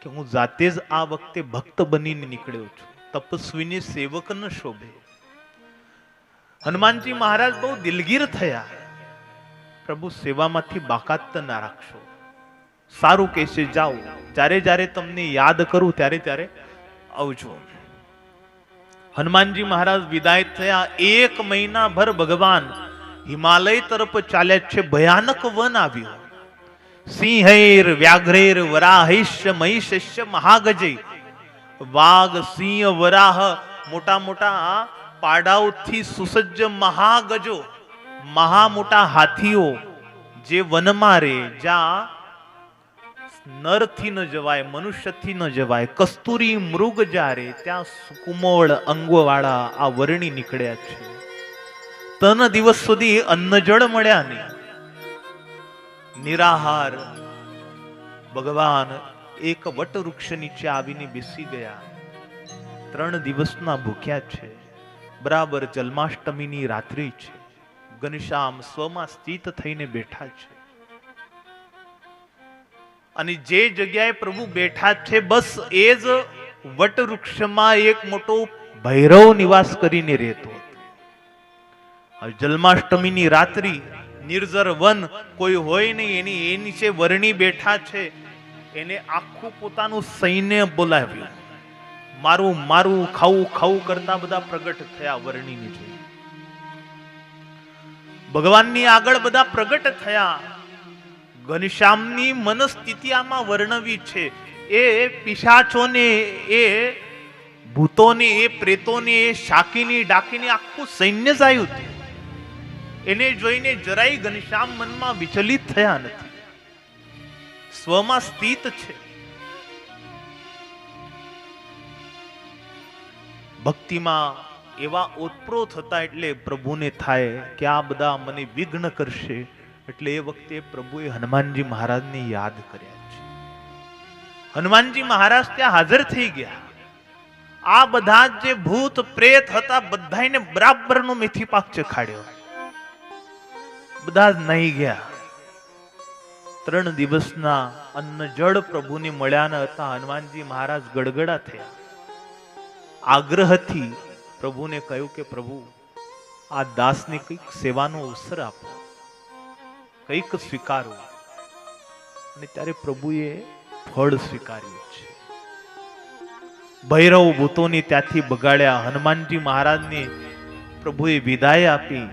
કે હું જાતે જ આ વખતે ભક્ત બનીને નીકળ્યો છું, તપસ્વીને સેવક ન શોભે. હનુમાનજી મહારાજ બહુ દિલગીર થયા. પ્રભુ સેવામાંથી બાકાત ના રાખશો. સારું કહેશે, જાઓ, જ્યારે તમને યાદ કરું ત્યારે આવજો. હનુમાનજી મહારાજ વિદાય થયા. 1 મહિના ભર ભગવાન હિમાલય તરફ ચાલ્યા છે. ભયાનક વન આવ્યો. સિંહૈર વ્યાઘ્રેર વરાહૈશ્ય મહિષસ્ય મહાગજય. વાઘ, સિંહ, વરાહ, મોટા મોટા પાડાઓથી સુસજ્જ મહાગજો, મહા મોટા હાથીઓ જે વનમાં રહે, જ્યાં નરથી ન જવાય, મનુષ્યથી ન જવાય, કસ્તુરી મૃગ જારે, ત્યાં સુકુમોળ અંગોવાળા આ વર્ણી નીકળ્યા છે. 3 દિવસ સુધી અન્ન જળ મળ્યા નહીં, નિરાહાર ભગવાન એક વટવૃક્ષ નીચે આવીને બેસી ગયા. 3 દિવસના ભૂખ્યા છે. બરાબર જન્માષ્ટમીની રાત્રિ છે. ઘનશ્યામ સ્વમાં સ્થિત થઈને બેઠા છે. અને જે જગ્યાએ પ્રભુ બેઠા છે બસ એ જ વટવૃક્ષમાં એક મોટો ભૈરવ નિવાસ કરીને રહેતો હતો. જન્માષ્ટમીની રાત્રિ, નિર્જર વન, કોઈ હોય નહીં, એની એ નીચે વર્ણી બેઠા છે. એને આખું પોતાનું સૈન્ય બોલાવ્યું. મારું મારું ખાવું ખાવું કરતા બધા પ્રગટ થયા વર્ણીને જોઈ. ભગવાનની આગળ બધા પ્રગટ થયા. ઘનશ્યામની મનસ્થિતિ આમાં વર્ણવી છે. એ પિશાચોને, એ ભૂતોને, એ પ્રેતોને, એ શાકીની ડાકીની આખું સૈન્ય જ આવ્યું હતું. એને જોઈને જરાય ઘનશ્યામ મનમાં વિચલિત થયા નથી. સ્વમાં સ્થિત છે. ભક્તિમાં એવા ઓતપ્રોત હતા એટલે પ્રભુને થાય કે આ બધા મને વિઘ્ન કરશે. એટલે એ વખતે પ્રભુએ હનુમાનજી મહારાજને યાદ કર્યા છે. હનુમાનજી મહારાજ ત્યાં હાજર થઈ ગયા. આ બધા જે ભૂત પ્રેત હતા બધાને બરાબરનો મેથી પાક ચખાડ્યો. બધા નહીં ગયા. 3 દિવસના અન્ન જળ પ્રભુને મળ્યા ન હતા. હનુમાનજી મહારાજ ગડગડા થયા. આગ્રહથી પ્રભુને કહ્યું કે પ્રભુ, આ દાસને કંઈક સેવાનો અવસર આપો, કંઈક સ્વીકારો. અને ત્યારે પ્રભુએ ફળ સ્વીકાર્યું છે. ભૈરવ ભૂતોને ત્યાંથી બગાડ્યા. હનુમાનજી મહારાજને પ્રભુએ વિદાય આપી.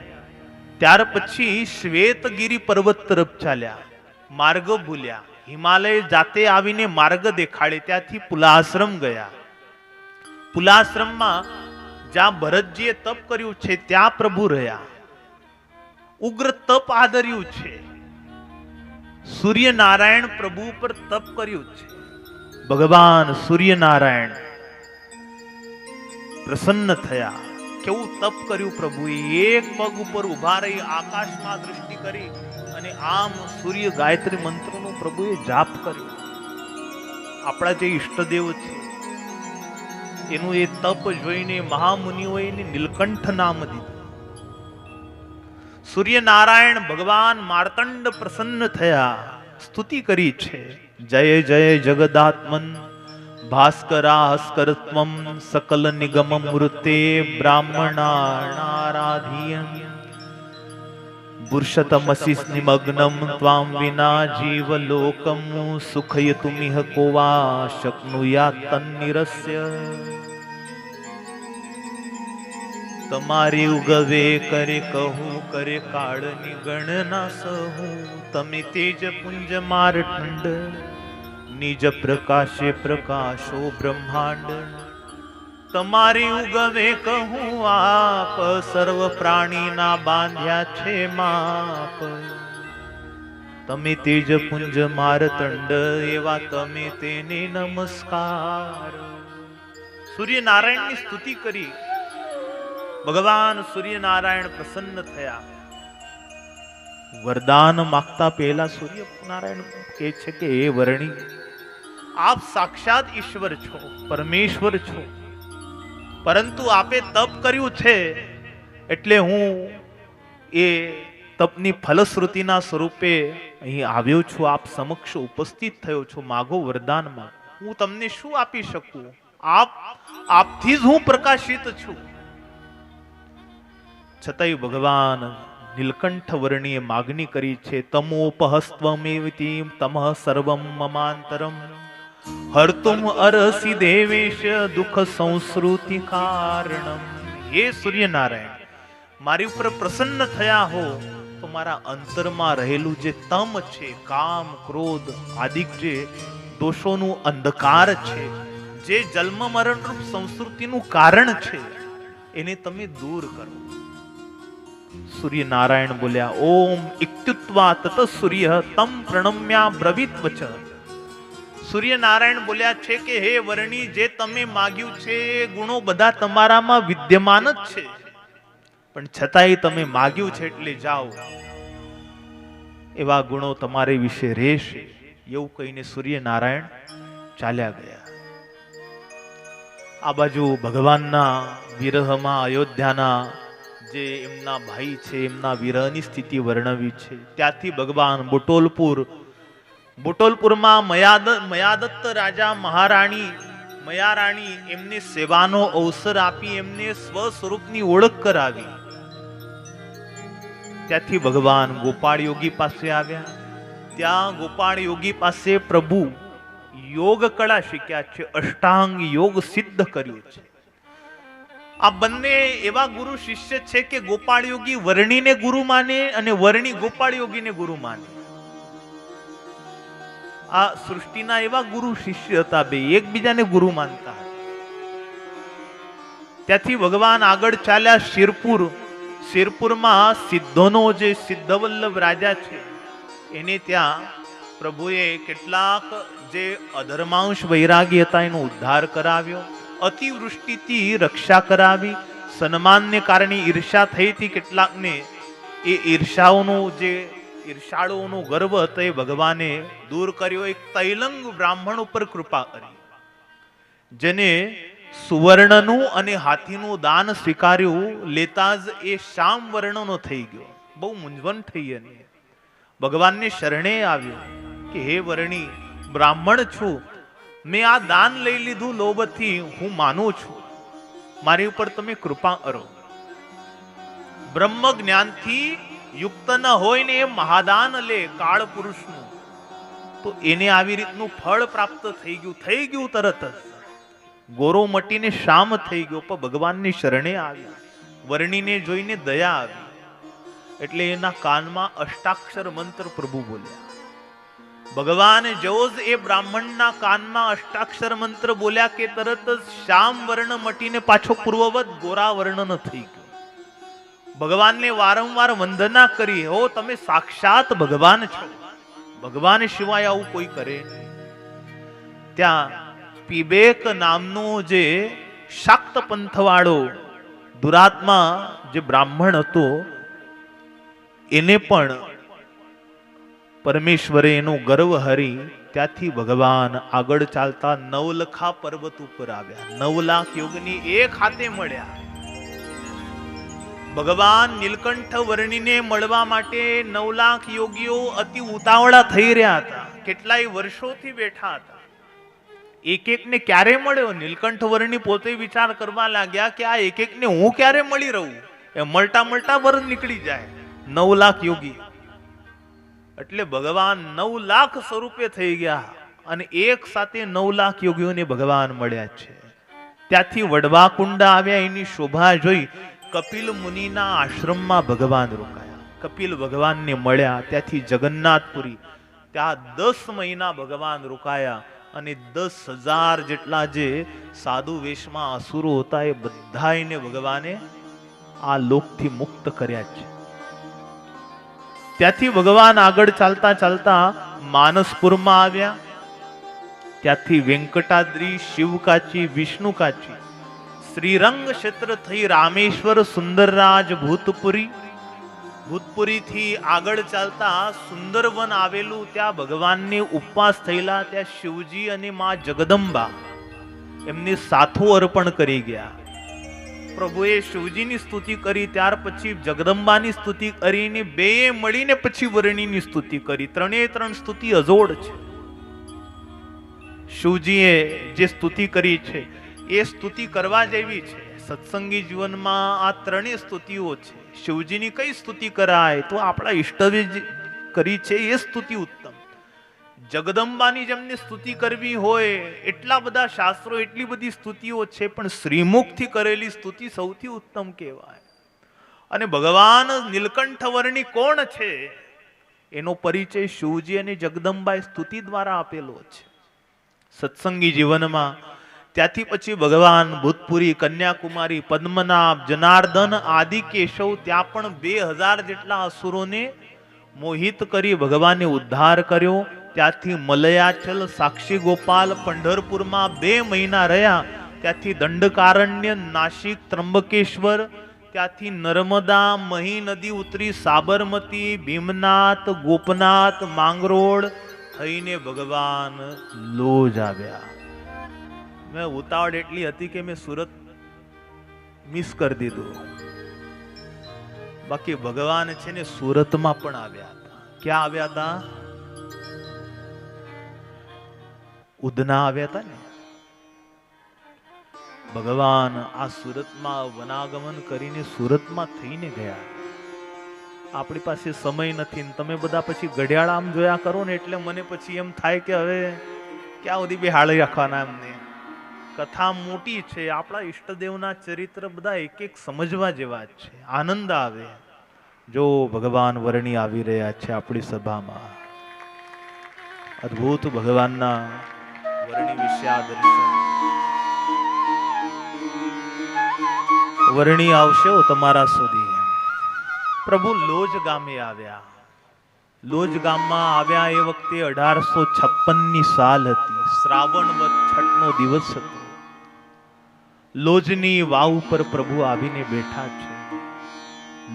ત્યાર પછી શ્વેતગીરી પર્વત તરફ ચાલ્યા. માર્ગ ભૂલ્યા. હિમાલય જાતે આવીને માર્ગ દેખાડે. ત્યાંથી પુલાશ્રમ ગયા. પુલાશ્રમમાં જ્યાં ભરતજીએ તપ કર્યું છે ત્યાં પ્રભુ રહ્યા. ઉગ્ર તપ આદર્યું છે. સૂર્યનારાયણ પ્રભુ ઉપર તપ કર્યું છે. ભગવાન સૂર્યનારાયણ પ્રસન્ન થયા. કેવું તપ કર્યું પ્રભુએ! એક પગ ઉપર ઉભા રહી આકાશમાં દૃષ્ટિ કરી અને આમ સૂર્ય ગાયત્રી મંત્રનો પ્રભુએ જાપ કર્યો. આપણા જે ઈષ્ટદેવ છે એનું એ તપ જોઈને મહામુનિઓએ એને નીલકંઠ નામ દીધું. સૂર્યનારાયણ ભગવાન માર્તંડ પ્રસન્ન થયા. સ્તુતિ કરી છે. જય જય જગદાત્મન ભાસ્કરાસ્કરત્વમ સકલ નિગમ મૂર્તે બ્રાહ્મણારાધ્યં પુરુષતમસી નિમગ્નમ ત્વામ વિના જીવલોકમ સુખયતુમિહ કોવા શક્નુયાત તન્નિરસ્ય. તમારી ઉગવે કરે કહું, કરે કાળની ગણના સહુ. તમે તેજ પુંજ માર ઠંડ, નિજ પ્રકાશે પ્રકાશો બ્રહ્માંડ. તમારી ઉગવે કહું આપ, સર્વ પ્રાણીના બાંધ્યા છે માપ. તમે તેજ પુંજ મારતંડ, એવા તમે તેને નમસ્કાર. સૂર્યનારાયણની સ્તુતિ કરી. ભગવાન સૂર્યનારાયણ પ્રસન્ન થયા. વરદાન માંગતા પહેલા સૂર્યનારાયણ કહે છે કે હે વર્ણી, આપ સાક્ષાત ઈશ્વર છો, પરમેશ્વર છો. પરંતુ આપે તપ કર્યું છે એટલે હું એ તપની ફલશ્રુતિના સ્વરૂપે અહીં આવ્યો છું. આપ સમક્ષ ઉપસ્થિત થયો છું. માગો વરદાનમાં. હું તમને શું આપી શકું? આપથી જ હું પ્રકાશિત છું. છતાંય ભગવાન નીલકંઠ વર્ણીએ માગણી કરી છે. તમોપહસ્ત્વમેતિ તમઃ સર્વમ મમાંતરમ હર્તુમ અરસી દેવેશ દુઃખ સંસ્કૃતિ કારણમ. હે સૂર્યનારાયણ, મારી ઉપર પ્રસન્ન થયા હો તો મારા અંતરમાં રહેલું જે તમ છે, કામ ક્રોધ આદિક જે દોષોનું અંધકાર છે, જે જન્મ મરણ રૂપ સંસ્કૃતિનું કારણ છે, એને તમે દૂર કરો. સૂર્યનારાયણ બોલ્યા ઓમ ઇત્યુત્વા તત સૂર્ય તમ પ્રણમ્યા બ્રવીત વચ. સૂર્યનારાયણ બોલ્યા છે કે હે વર્ણી, જે તમે માગ્યું છે એ ગુણો બધા તમારામાં વિદ્યમાન જ છે, પણ છતાંય તમે માગ્યું છે એટલે જાઓ. એવા ગુણો તમારે વિશે રહેશે. એવું કહીને સૂર્યનારાયણ ચાલ્યા ગયા. આ બાજુ ભગવાનના વિરહમાં અયોધ્યાના જે એમના ભાઈ છે એમના વિરહની સ્થિતિ વર્ણવી છે. ત્યાંથી ભગવાન બુટોલપુરમાં મયાદત્ત રાજા મયારાણી એમને સેવાનો અવસર આપી એમને સ્વ સ્વરૂપની ઓળખ કરાવી. ત્યાંથી ભગવાન ગોપાળ યોગી પાસે આવ્યા. ત્યાં ગોપાળ યોગી પાસે પ્રભુ યોગ કળા શીખ્યા છે, અષ્ટાંગ યોગ સિદ્ધ કર્યું છે. આ બંને એવા ગુરુ શિષ્ય છે કે ગોપાળ યોગી વર્ણીને ગુરુ માને અને વર્ણી ગોપાળ યોગીને ગુરુ માને. આ સૃષ્ટિના એવા ગુરુ શિષ્ય હતા, બે એકબીજાને ગુરુ માનતા. ત્યાંથી ભગવાન આગળ ચાલ્યા શિરપુરમાં સિદ્ધોનો જે સિદ્ધવલ્લભ રાજા છે એને ત્યાં પ્રભુએ કેટલાક જે અધર્માંશ વૈરાગી હતા એનો ઉદ્ધાર કરાવ્યો. અતિવૃષ્ટિથી રક્ષા કરાવી. સન્માનને કારણે ઈર્ષા થઈ હતી કેટલાકને, એ ઈર્ષાળુઓનો ગર્વ હતો એ ભગવાને દૂર કર્યો. એક તૈલંગ બ્રાહ્મણ ઉપર કૃપા કરી, જેને સુવર્ણનું અને હાથીનું દાન સ્વીકાર્યું. લેતા જ એ શ્યામ વર્ણનો થઈ ગયો. બહુ મૂંઝવણ થઈ એની. ભગવાનને શરણે આવ્યો કે હે વર્ણી, બ્રાહ્મણ છું, મેં આ દાન લઈ લીધું લોભથી, હું માનું છું, મારી ઉપર તમે કૃપા કરો. બ્રહ્મ જ્ઞાનથી યુક્ત ન હોય ને એ મહાદાન લે કાળ પુરુષનું, તો એને આવી રીતનું ફળ પ્રાપ્ત થઈ ગયું તરત જ. ગોરો મટીને શામ થઈ ગયો, પણ ભગવાનની શરણે આવ્યો. વર્ણીને જોઈને દયા આવી એટલે એના કાનમાં અષ્ટાક્ષર મંત્ર પ્રભુ બોલ્યા. ભગવાન જેવો જ એ બ્રાહ્મણના કાનમાં અષ્ટાક્ષર મંત્ર બોલ્યા કે તરત જ શ્યામ વર્ણ મટીને પાછો પૂર્વવત ગોરા વર્ણન થઈ ગયો. ભગવાનને વારંવાર વંદના કરી, હો તમે સાક્ષાત ભગવાન છો, ભગવાન સિવાય આવું કોઈ કરે નહીં. ત્યાં પીબેક નામનો જે શાક્ત પંથવાળો દુરાત્મા જે બ્રાહ્મણ હતો એને પણ પરમેશ્વરે એનું ગર્વ હરી. ત્યાંથી ભગવાન આગળ ચાલતા નવલખા પર્વત ઉપર આવ્યા. 9 લાખ યોગની એક હાથે મળ્યા. ભગવાન નીલકંઠ વર્ણીને મળવા માટે 9 લાખ યોગીઓ અતિ ઉતાવળા થઈ રહ્યા હતા. કેટલાય વર્ષોથી બેઠા હતા. એક ને ક્યારે મળ્યો? નીલકંઠ વર્ણી પોતે વિચાર કરવા લાગ્યા કે આ એક ને હું ક્યારે મળી રહું? એ મળતા વર્ષ નીકળી જાય. 9 લાખ યોગી એટલે ભગવાન 9 લાખ સ્વરૂપે થઈ ગયા અને એક સાથે 9 લાખ યોગીઓને ભગવાન મળ્યા છે. ત્યાંથી વડવા કુંડ આવ્યા. એની શોભા જોઈ કપિલ મુનિના આશ્રમમાં ભગવાન રોકાયા. કપિલ ભગવાનને મળ્યા. ત્યાંથી જગન્નાથપુરી, ત્યાં 10 મહિના ભગવાન રોકાયા અને 10,000 જેટલા જે સાધુ વેશમાં અસુરો હતા એ બધાને ભગવાને આ લોકથી મુક્ત કર્યા છે. ત્યાંથી ભગવાન આગળ ચાલતા માનસપુરમાં આવ્યા. ત્યાંથી વેંકટાદ્રી, શિવકાચી, વિષ્ણુકાચી, શ્રીરંગ ક્ષેત્ર થઈ રામેશ્વર, સુંદરરાજ, ભૂતપુરીથી આગળ ચાલતા સુંદરવન આવેલું, ત્યાં ભગવાનને ઉપવાસ થયેલા. ત્યાં શિવજી અને માં જગદંબા એમને સાથો અર્પણ કરી ગયા. પ્રભુએ શિવજીની સ્તુતિ કરી, ત્યાર પછી જગદંબાની સ્તુતિ કરીને બે મળીને પછી વર્ણીની સ્તુતિ કરી. 3 સ્તુતિ અજોડ છે. શિવજીએ જે સ્તુતિ કરી છે એ સ્તુતિ કરવા જેવી છે. સત્સંગી જીવનમાં આ 3 સ્તુતિઓ છે. શિવજીની કઈ સ્તુતિ કરાય તો આપણા ઈષ્ટદેવે કરી છે એ સ્તુતિ ઉત્તમ. જગદંબાની જેમને સ્તુતિ કરવી હોય એટલા બધા શાસ્ત્રો, એટલી બધી સ્તુતિઓ છે, પણ શ્રીમુખથી કરેલી સ્તુતિ સૌથી ઉત્તમ કહેવાય. અને ભગવાન નીલકંઠ વર્ણી કોણ છે એનો પરિચય શિવજી અને જગદંબાએ સ્તુતિ દ્વારા આપેલો છે સત્સંગી જીવનમાં. ત્યાંથી પછી ભગવાન ભૂતપુરી, કન્યાકુમારી, પદ્મનાભ, જનાર્દન, આદિ કેશવ, ત્યાં પણ 2000 જેટલા અસુરોને મોહિત કરી ભગવાને ઉદ્ધાર કર્યો. ત્યાંથી મલયાચલ, સાક્ષી ગોપાલ, પંઢરપુરમાં 2 મહિના રહ્યા. ત્યાંથી દંડકારણ્ય, નાસિક, ત્રંબકેશ્વર, ત્યાંથી નર્મદા, મહી નદી ઉતરી, સાબરમતી, ભીમનાથ, ગોપનાથ, માંગરોળ, થઈને ભગવાન લોજ આવ્યા. મેં ઉતાવળ એટલી હતી કે મેં સુરત મિસ કરી દીધું. બાકી ભગવાન છે ને સુરતમાં પણ આવ્યા હતા. ક્યાં આવ્યા હતા? ઉધના આવ્યા હતા ને. ભગવાન આ સુરતમાં વનાગમન કરીને સુરતમાં થઈને ગયા. આપણી પાસે સમય નથી ને તમે બધા પછી ઘડિયાળ આમ જોયા કરો ને એટલે મને પછી એમ થાય કે હવે ક્યાં સુધી બેહાળી રાખવાના એમને. કથા મોટી છે. આપણા ઈષ્ટદેવના ચરિત્ર બધા એક એક સમજવા જેવા જ છે. આનંદ આવે. જો ભગવાન વર્ણી આવી રહ્યા છે આપણી સભામાં. અદ્ભુત ભગવાનના વર્ણી વિશે આ દર્શન. વર્ણી આવશે તમારા સુધી. પ્રભુ લોજ ગામે આવ્યા. લોજ ગામમાં આવ્યા એ વખતે 1856 સાલ હતી. શ્રાવણ વદ 6નો દિવસ હતો. લોજની વાવ ઉપર પ્રભુ આવીને બેઠા છે.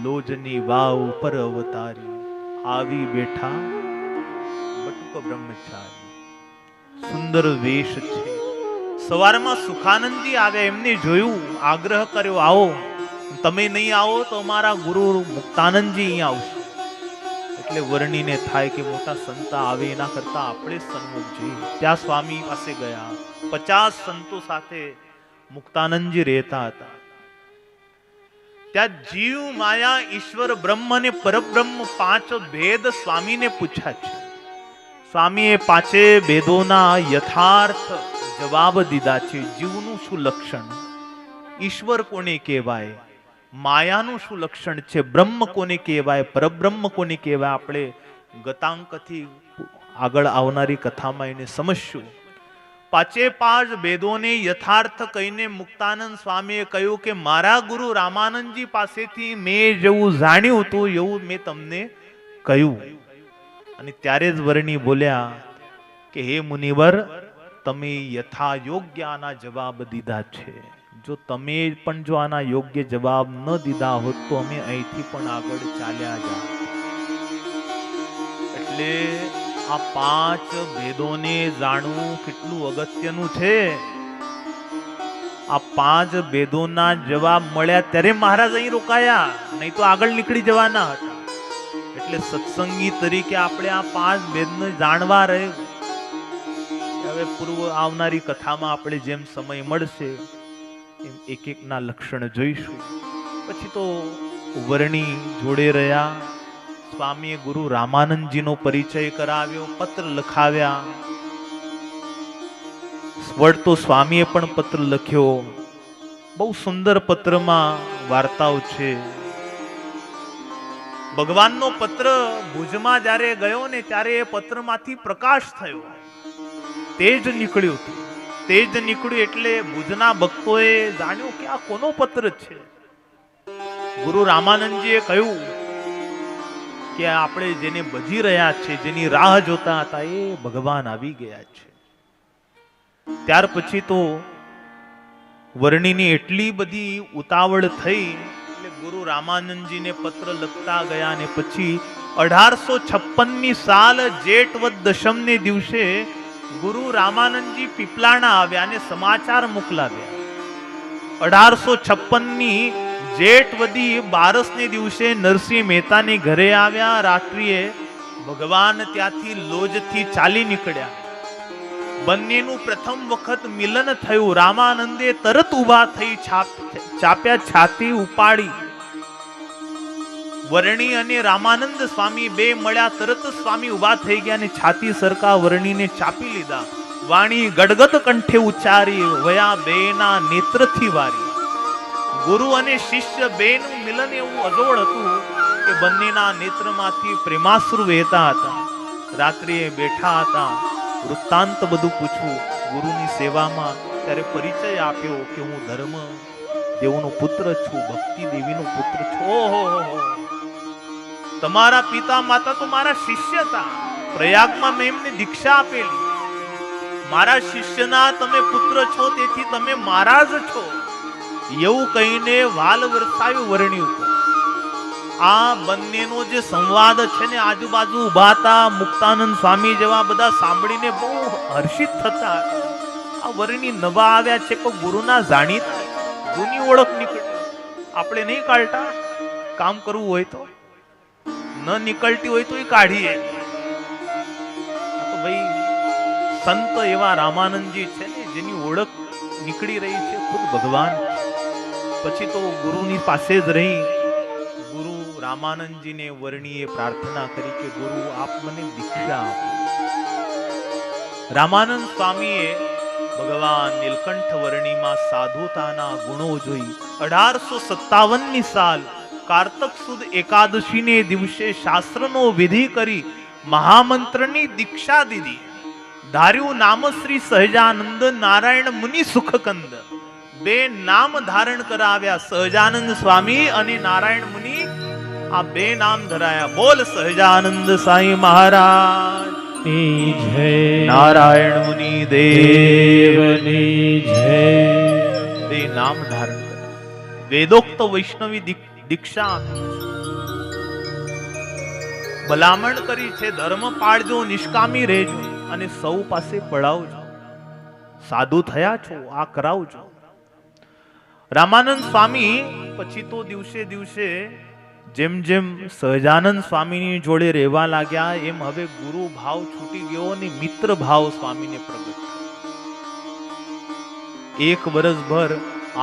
લોજની વાવ ઉપર અવતારી આવી બેઠા બટુક બ્રહ્મચારી. સુંદર વેશ છે. સવારમાં સુખાનંદજી આવ્યા. એમને જોયું, આગ્રહ કર્યો આવો. તમે નહીં આવો તો અમારા ગુરુ મુક્તાનંદજી અહીંયા આવશે. એટલે વર્ણીને થાય કે મોટા સંત આવે એના કરતા આપણે સન્મુખ જઈએ. ત્યાં સ્વામી પાસે ગયા. 50 સંતો સાથે મુક્તાનંદજી રહેતા હતા. ત્યાં જીવ, માયા, ઈશ્વર, બ્રહ્મ અને પરબ્રહ્મ 5 ભેદ સ્વામીને પૂછ્યા છે. સ્વામીએ 5 ભેદોના યથાર્થ જવાબ દીધા છે. જીવનું શું લક્ષણ, ઈશ્વર કોને કહેવાય, માયાનું શું લક્ષણ છે, બ્રહ્મ કોને કહેવાય, પરબ્રહ્મ કોને કહેવાય. આપણે ગતાંકથી આગળ આવનારી કથામાં એને સમજશું. 5 ભેદોને યથાર્થ કહીને મુક્તાનંદ સ્વામીએ કહ્યું કે મારા ગુરુ રામાનંદજી પાસેથી મેં જેવું જાણ્યું હતું એવું મેં તમને કહ્યું. અને ત્યારે જ વર્ણી બોલ્યા કે હે મુનિવર, તમે યથા યોગ્ય આના જવાબ દીધા છે. જો તમે પણ જો આના યોગ્ય જવાબ ન દીધા હોત તો અમે અહીંથી પણ આગળ ચાલ્યા જાત. એટલે આ 5 ભેદોને જાણવું કેટલું અગત્યનું છે. આ 5 ભેદોના જવાબ મળ્યા ત્યારે મહારાજ અહીં રોકાયા, નહીં તો આગળ નીકળી જવાના હતા. એટલે સત્સંગી તરીકે આપણે આ 5 ભેદને જાણવા રહ્યું. હવે પૂર્વ આવનારી કથામાં આપણે જેમ સમય મળશે એમ એક એકના લક્ષણ જોઈશું. પછી તો વર્ણી જોડે રહ્યા. સ્વામીએ ગુરુ રામાનંદજીનો પરિચય કરાવ્યો, પત્ર લખાવ્યા. વળતો સ્વામીએ પણ પત્ર લખ્યો. બહુ સુંદર પત્રમાં વાર્તાઓ છે. ભગવાનનો પત્ર ભુજમાં જ્યારે ગયો ને ત્યારે એ પત્રમાંથી પ્રકાશ થયો, તેજ નીકળ્યું હતું. તેજ નીકળ્યું એટલે ભુજના ભક્તોએ જાણ્યું કે આ કોનો પત્ર છે. ગુરુ રામાનંદજીએ કહ્યું કે આપણે જેને ભજી રહ્યા છે, જેની રાહ જોતા હતા, એ ભગવાન આવી ગયા છે. ત્યાર પછી તો વર્ણીની એટલી બધી ઉતાવળ થઈ એટલે ગુરુ રામાનંદજીને પત્ર લખતા ગયા. ને પછી 1856 સાલ જેઠ વદ 10ને દિવસે ગુરુ રામાનંદજી પીપલાણા આવ્યા અને સમાચાર મોકલાવ્યા. 1856 જેઠ વદી 12ને દિવસે નરસિંહ મહેતાની ઘરે આવ્યા. રાત્રિએ ભગવાન ત્યાંથી લોજથી ચાલી નીકળ્યા. બંનેનું પ્રથમ વખત મિલન થયું. રામાનંદે તરત ઊભા થઈ ચાપ્યા છાતી ઉપાડી. વર્ણી અને રામાનંદ સ્વામી બે મળ્યા. તરત સ્વામી ઊભા થઈ ગયા અને છાતી સરકા વર્ણીને ચાપી લીધા. વાણી ગડગદ કંઠે ઉચ્ચારી, વયા બેના નેત્રથી વારી. ગુરુ અને શિષ્ય બેનું મિલન એવું અજોડ હતું કે બંનેના નેત્રમાંથી પ્રેમાશ્રુ વહેતા હતા. રાત્રિએ બેઠા હતા, વૃત્તાંત બધું પૂછવું ગુરુની સેવામાં. ત્યારે પરિચય આપ્યો કે હું ધર્મ દેવનો પુત્ર છું, ભક્તિ દેવીનો પુત્ર છું. ઓહો, તમારા પિતા માતા તો મારા શિષ્ય હતા. પ્રયાગમાં મેં એમને દીક્ષા આપેલી. મારા શિષ્યના તમે પુત્ર છો, તેથી તમે મારા જ છો. એવું કહીને વાલ વરસાયું વર્ણ્યું. આ બંનેનો જે સંવાદ છે ને, આજુબાજુ ઉભા હતા મુક્તાનંદ સ્વામી જેવા બધા સાંભળીને બહુ હર્ષિત થતા. આ વરની નવા આવ્યા છે તો ગુરુના જાણીતા, જૂની ઓળખ નીકળી. આપણે નહીં કાઢતા, કામ કરવું હોય તો ન નીકળતી હોય તો એ કાઢીએ. તો ભાઈ સંત એવા રામાનંદજી છે ને, જેની ઓળખ નીકળી રહી છે ખુદ ભગવાન. પછી તો ગુરુની પાસે જ રહી ગુરુ રામાનંદજીને વર્ણીએ પ્રાર્થના કરી કે ગુરુ આપ મને દીક્ષા આપો. રામાનંદ સ્વામીએ ભગવાન નીલકંઠ વર્ણીમાં સાધુતાના ગુણો જોઈ 1857ની સાલ કારતક સુદ એકાદશીને દિવસે શાસ્ત્રનો વિધિ કરી મહામંત્રની દીક્ષા દીધી. ધાર્યું નામ શ્રી સહજાનંદ નારાયણ મુનિ સુખકંદ. બે નામ ધારણ કરાવ્યા, સહજાનંદ સ્વામી અને નારાયણ મુનિ. આ બે નામ ધરાયા. બોલ સહજાનંદ સાઈ મહારાજ જય, નારાયણ મુનિ દેવની જય. બે નામ ધારણ કર્યા. વેદોક્ત વૈષ્ણવી દીક્ષા આપી. ભલામણ કરી છે ધર્મ પાળજો, નિષ્કામી રહેજો અને સૌ પાસે પડાવજો. સાધુ થયા છો, આ કરાવજો. રામાનંદ સ્વામી પછી તો દિવસે દિવસે જેમ જેમ સહજાનંદ સ્વામીની જોડે રહેવા લાગ્યા, એમ હવે ગુરુ ભાવ છૂટી ગયો અને મિત્ર ભાવ સ્વામીને પ્રગટ થયો. એક વર્ષભર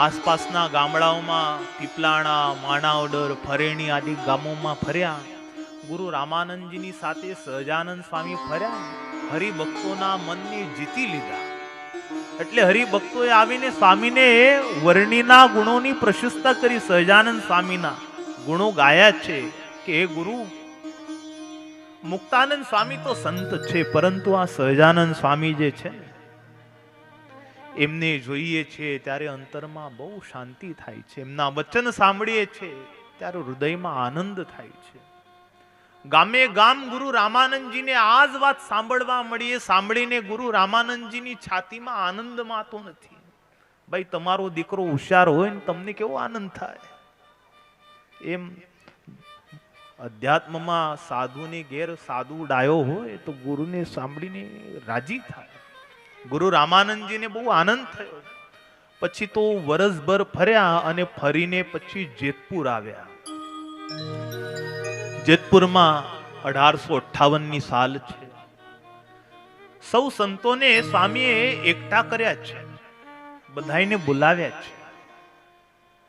આસપાસના ગામડાઓમાં પીપલાણા, માણાવદર, ફરેણી આદિ ગામોમાં ફર્યા. ગુરુ રામાનંદજીની સાથે સહજાનંદ સ્વામી ફર્યા. હરિભક્તોના મનને જીતી લીધા. એટલે હરિભક્તોએ આવીને સ્વામીને વર્ણિના ગુણોની પ્રશંસા કરી. સહજાનંદ સ્વામીના ગુણો ગાયા છે કે હે ગુરુ, મુક્તાનંદ સ્વામી તો સંત છે, પરંતુ આ સહજાનંદ સ્વામી જે છે એમને જોઈએ છે ત્યારે અંતરમાં બહુ શાંતિ થાય છે. એમના વચન સાંભળીએ છે ત્યારે હૃદયમાં આનંદ થાય છે. ગામે ગામ ગુરુ રામાનંદજીને આ જ વાત સાંભળવા મળી. સાંભળીને ગુરુ રામાનંદજીની છાતીમાં આનંદ માતો નથી. ભાઈ તમારો દીકરો હોશિયાર હોય ને તમને કેવો આનંદ થાય. એમ અધ્યાત્મમાં સાધુને ઘેર સાધુ ડાયો હોય તો ગુરુને સાંભળીને રાજી થાય. ગુરુ રામાનંદજીને બહુ આનંદ થયો. પછી તો વરસભર ફર્યા અને ફરીને પછી જેતપુર આવ્યા. જેતપુરમાં 1858ની સાલ છે. સૌ સંતોને સ્વામીએ એકઠા કર્યા છે, બધાને બોલાવ્યા છે.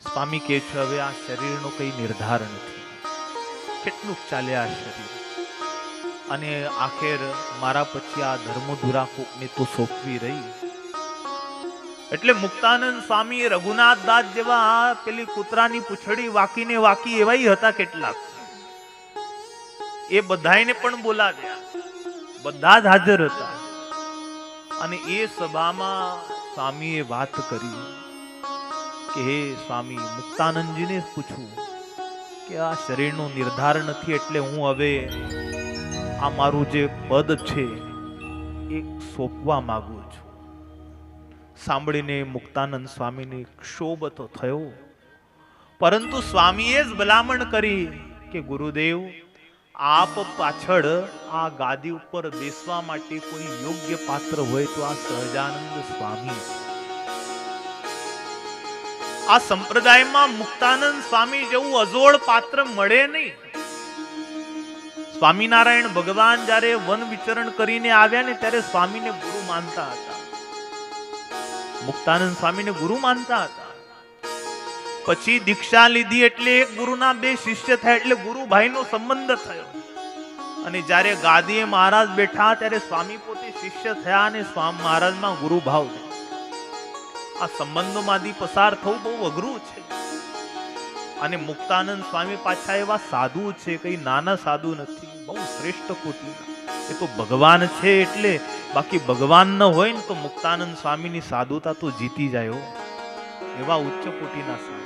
સ્વામી કહે છે હવે આ શરીરનો કઈ નિર્ધાર નથી, કેટલું ચાલે આ શરીર, અને આખેર મારા પછી આ ધર્મધુરા કોકને તો સોંપવી રહી. એટલે મુક્તાનંદ સ્વામી રઘુનાથ દાસ જેવા પેલી કૂતરાની પૂંછડી વાકીને વાકી એવાય હતા કેટલાક. એ બધાને પણ બોલાવ્યા, બધા જ હાજર હતા. અને એ સભામાં સ્વામીએ વાત કરી કે હે સ્વામી, મુક્તાનંદજીને પૂછું કે આ શરીરનો નિર્ધાર નથી, એટલે હું હવે આ મારું જે પદ છે એ સોંપવા માંગુ છું. સાંભળીને મુક્તાનંદ સ્વામીને ક્ષોભ તો થયો, પરંતુ સ્વામીએ જ ભલામણ કરી કે ગુરુદેવ, આપ પાછળ આ ગાદી ઉપર બેસવા માટે કોઈ યોગ્ય પાત્ર હોય તો આ સહજાનંદ સ્વામી. આ સંપ્રદાયમાં મુક્તાનંદ સ્વામી જેવું અજોડ પાત્ર મળે નહીં. સ્વામિનારાયણ ભગવાન જ્યારે વન વિચરણ કરીને આવ્યા ને ત્યારે સ્વામીને ગુરુ માનતા હતા, મુક્તાનંદ સ્વામીને ગુરુ માનતા હતા. પછી દીક્ષા લીધી એટલે એક ગુરુના બે શિષ્ય થયા, એટલે ગુરુભાઈનો સંબંધ થયો. અને જ્યારે ગાદીએ મહારાજ બેઠા ત્યારે સ્વામી પોતે શિષ્ય થયા અને સ્વામી મહારાજમાં ગુરુ ભાવ. આ સંબંધોમાંથી પસાર થવું બહુ અઘરું છે. અને મુક્તાનંદ સ્વામી પાછા એવા સાધુ છે, કઈ નાના સાધુ નથી, બહુ શ્રેષ્ઠ કોટીના. એ તો ભગવાન છે એટલે, બાકી ભગવાન ન હોય ને તો મુક્તાનંદ સ્વામીની સાધુતા તો જીતી જાય હો. એવા ઉચ્ચ કોટીના સાધુ.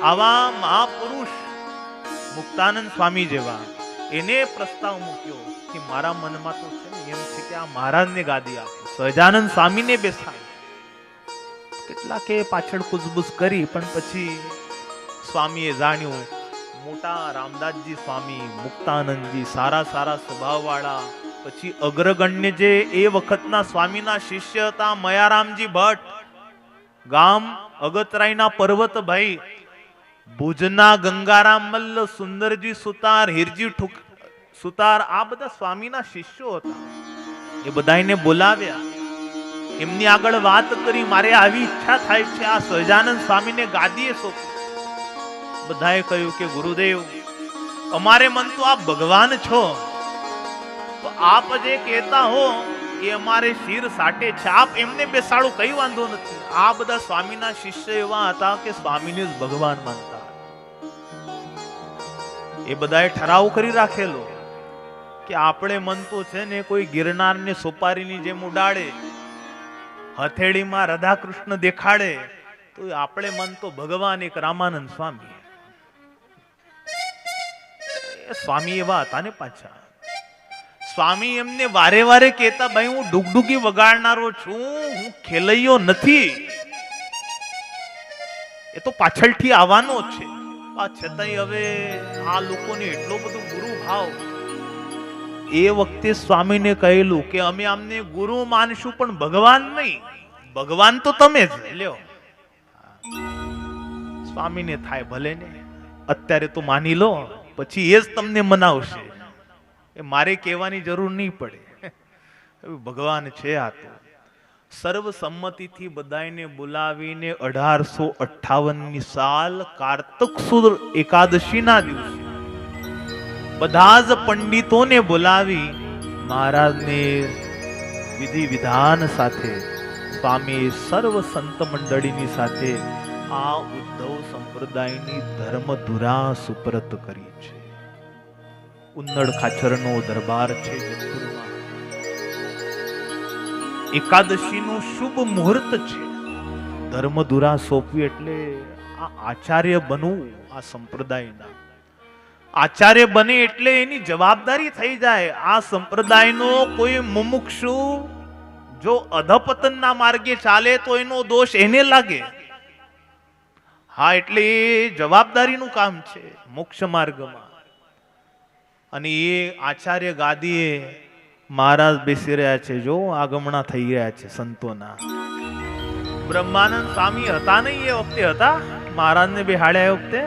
આવા મહાપુરુષ મુક્તાનંદ સ્વામી જેવા, એને પ્રસ્તાવ મૂક્યો કે મારા મનમાં તો છે ને એમ છે કે આ મહારાજને ગાદી આપો, સહજાનંદ સ્વામીને બેસાડો. કેટલાકે પાછળ કુજબુજ કરી, પણ પછી સ્વામીએ જાણ્યું, મોટા રામદાસજી સ્વામી, મુક્તાનંદજી, સારા સારા સ્વભાવવાળા, પછી અગ્રગણ્ય જે એ વખતના સ્વામીના શિષ્ય હતા મયારામજી ભટ્ટ, ગામ અગતરાયના પર્વતભાઈ, ભુજના ગંગારામ મલ્લ, સુંદરજી સુતાર, હિરજી સુતાર, આ બધા સ્વામીના શિષ્યો હતા. એ બધાને બોલાવ્યા, એમની આગળ વાત કરી, મારે આવી ઈચ્છા થાય છે આ સહજાનંદ સ્વામીને ગાદીએ સોંપો. બધાએ કહ્યું કે ગુરુદેવ, અમારે મન તો આપ ભગવાન છો, તો આપ જે કહેતા હો એ અમારે શિર સાટે છે, આપ એમને બેસાડો, કઈ વાંધો નથી. આ બધા સ્વામીના શિષ્ય એવા હતા કે સ્વામીને જ ભગવાન માનતા. એ બધાએ ઠરાવ કરી રાખેલો કે આપણે મન તો છે ને કોઈ ગિરનારને સોપારીની જેમ ઉડાડે, હથેળીમાં રાધાકૃષ્ણ દેખાડે, તો આપણે મન તો ભગવાન એક રામાનંદ સ્વામી. સ્વામી એવા હતા ને પાછા. સ્વામી એમને વારે વારે કહેતા, ભાઈ હું ડુગડુગી વગાડનારો છું, હું ખેલૈયો નથી, એ તો પાછળથી આવવાનો છે. છતાંય હવે આ લોકોને એટલો બધો ગુરુ ભાવ. એ વખતે સ્વામીને કહેલું કે અમે આમને ગુરુ માનશું પણ ભગવાન નહીં, ભગવાન તો તમે જ લ્યો. સ્વામીને થાય ભલે ને, અત્યારે તો માની લો, પછી એ જ તમને મનાવશે, એ મારે કહેવાની જરૂર નહીં પડે. ભગવાન છે આ તો. સર્વસંમતિથી બધાને બોલાવીને 1858ની સાલ કારતક સુદ એકાદશીના દિવસે બધા જ પંડિતોને બોલાવી મહારાજને વિધિ વિધાન સાથે સ્વામી સર્વ સંત મંડળીની સાથે આ ઉદ્ધવ સંપ્રદાયની ધર્મધુરા સુપ્રત કરી છે. ઉન્નડ ખાચરનો દરબાર છે જેતપુરમાં. એકાદશીનું શુભ મુહૂર્ત છે. ધર્મધુરા સોંપવી એટલે આ આચાર્ય બનવું. આ સંપ્રદાયના આચાર્ય બને એટલે એની જવાબદારી થઈ જાય. આ સંપ્રદાયનો કોઈ મુમુક્ષુ જો અધપતનના માર્ગે ચાલે તો એનો દોષ એને લાગે. હા, એટલે એ જવાબદારીનું કામ છે મોક્ષ માર્ગમાં. અને એ આચાર્ય ગાદીએ મહારાજ બેસી રહ્યા છે. જો આગમણા થઈ રહ્યા છે સંતોના. બ્રહ્માનંદ સ્વામી હતા નહીં એ વખતે, હતા મહારાજને બેહાડ્યા એ વખતે.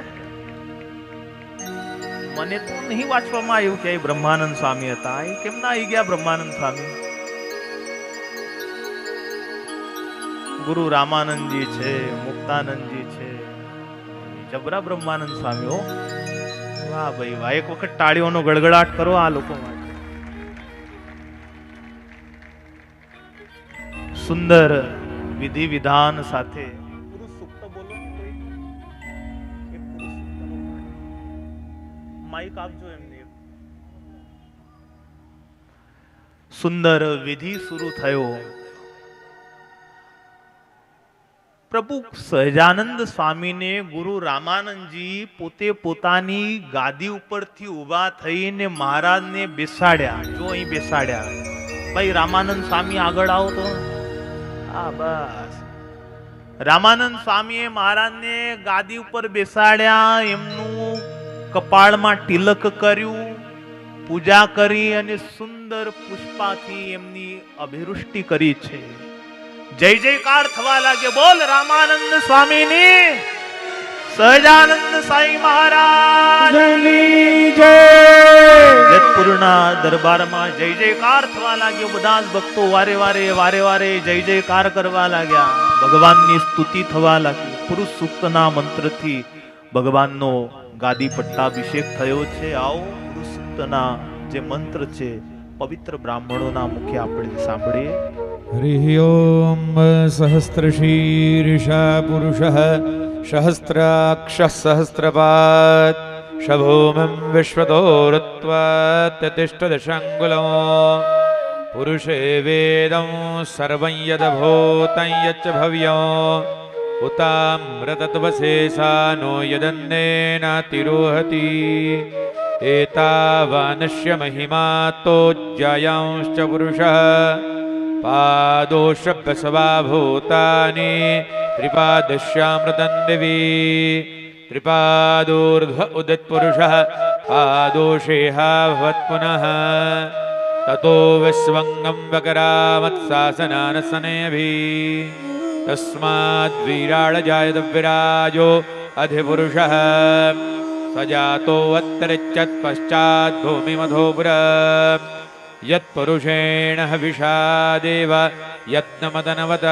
મને તો નહીં વાંચવામાં આવ્યું કે બ્રહ્માનંદ સ્વામી હતા. એ કેમ ના આવી ગયા બ્રહ્માનંદ સ્વામી? ગુરુ રામાનંદજી છે, મુક્તાનંદજી છે, જબરા બ્રહ્માનંદ સ્વામી. હો વાહ ભાઈ વાહ, એક વખત તાળીઓનો ગડગડાટ કરો આ લોકો માટે. સુંદર વિધિ વિધાન સાથે પુરુષ સૂક્ત બોલો ને કોઈ. એક પુરુષ સૂક્તનો માઈક આપજો એમને. સુંદર વિધિ શરૂ થયો. પ્રભુ સહજાનંદ સ્વામીને ગુરુ રામાનંદજી પોતે પોતાની ગાદી ઉપરથી ઊભા થઈને મહારાજને બેસાડ્યા. જો અહીં બેસાડ્યા. ભાઈ રામાનંદ સ્વામી આગળ આવો તો. હા બસ. રામાનંદ સ્વામીએ મહારાજને ગાદી ઉપર બેસાડ્યા. એમનું કપાળમાં તિલક કર્યું, પૂજા કરી અને સુંદર પુષ્પાથી એમની અભિવૃષ્ટિ કરી છે. જય જયકાર થવા લાગે. બોલ રામાનંદ સ્વામીની, સહજાનંદ સાઈ મહારાજની જય. જેતપુરના દરબારમાં જય જયકાર થવા લાગ્યો. બધા જ ભક્તો વારે વારે જય જયકાર કરવા લાગ્યા. ભગવાનની સ્તુતિ થવા લાગી. પુરુષ સૂક્તના મંત્રથી ભગવાનનો ગાદી પટ્ટાભિષેક થયો છે. આવો પુરુષ સૂક્તના જે મંત્ર છે પવિત્ર બ્રાહ્મણોના મુખે આપણે સાંભળીએ. હરિ ઓમ સહસ્રશીર્ષા પુરુષઃ સહસ્રાક્ષ સહસ્રપાદ શભોમં વિશ્વદોરત્વાત તિષ્ઠદશાંગુલો પુરુષે વેદં સર્વં યદભૂतं યચ્ચ ભવ્યો ઉતામ્રતત્વશેષાનો યદન્નેનાતિરોહતિ એતાવાનસ્ય મહિમા તો જ્યાંશ્ચ પુરુષઃ પાદોષભ્યસવા ભૂતાની ત્રિપાદશ્યામૃતં દિવી त्रिपादोर्ध्व उदितपुरुषः पादोषेहाभवत् पुनः ततो विस्वङ्गं वकरामत्सासनानसनेभिः तस्माद् वीराळजायत विराजो अधिपुरुषः स जातो अत्तरिच्यत् पश्चात् भूमिमधोपुर यत्पुरुषेण हविषा देव यत्नमदनवत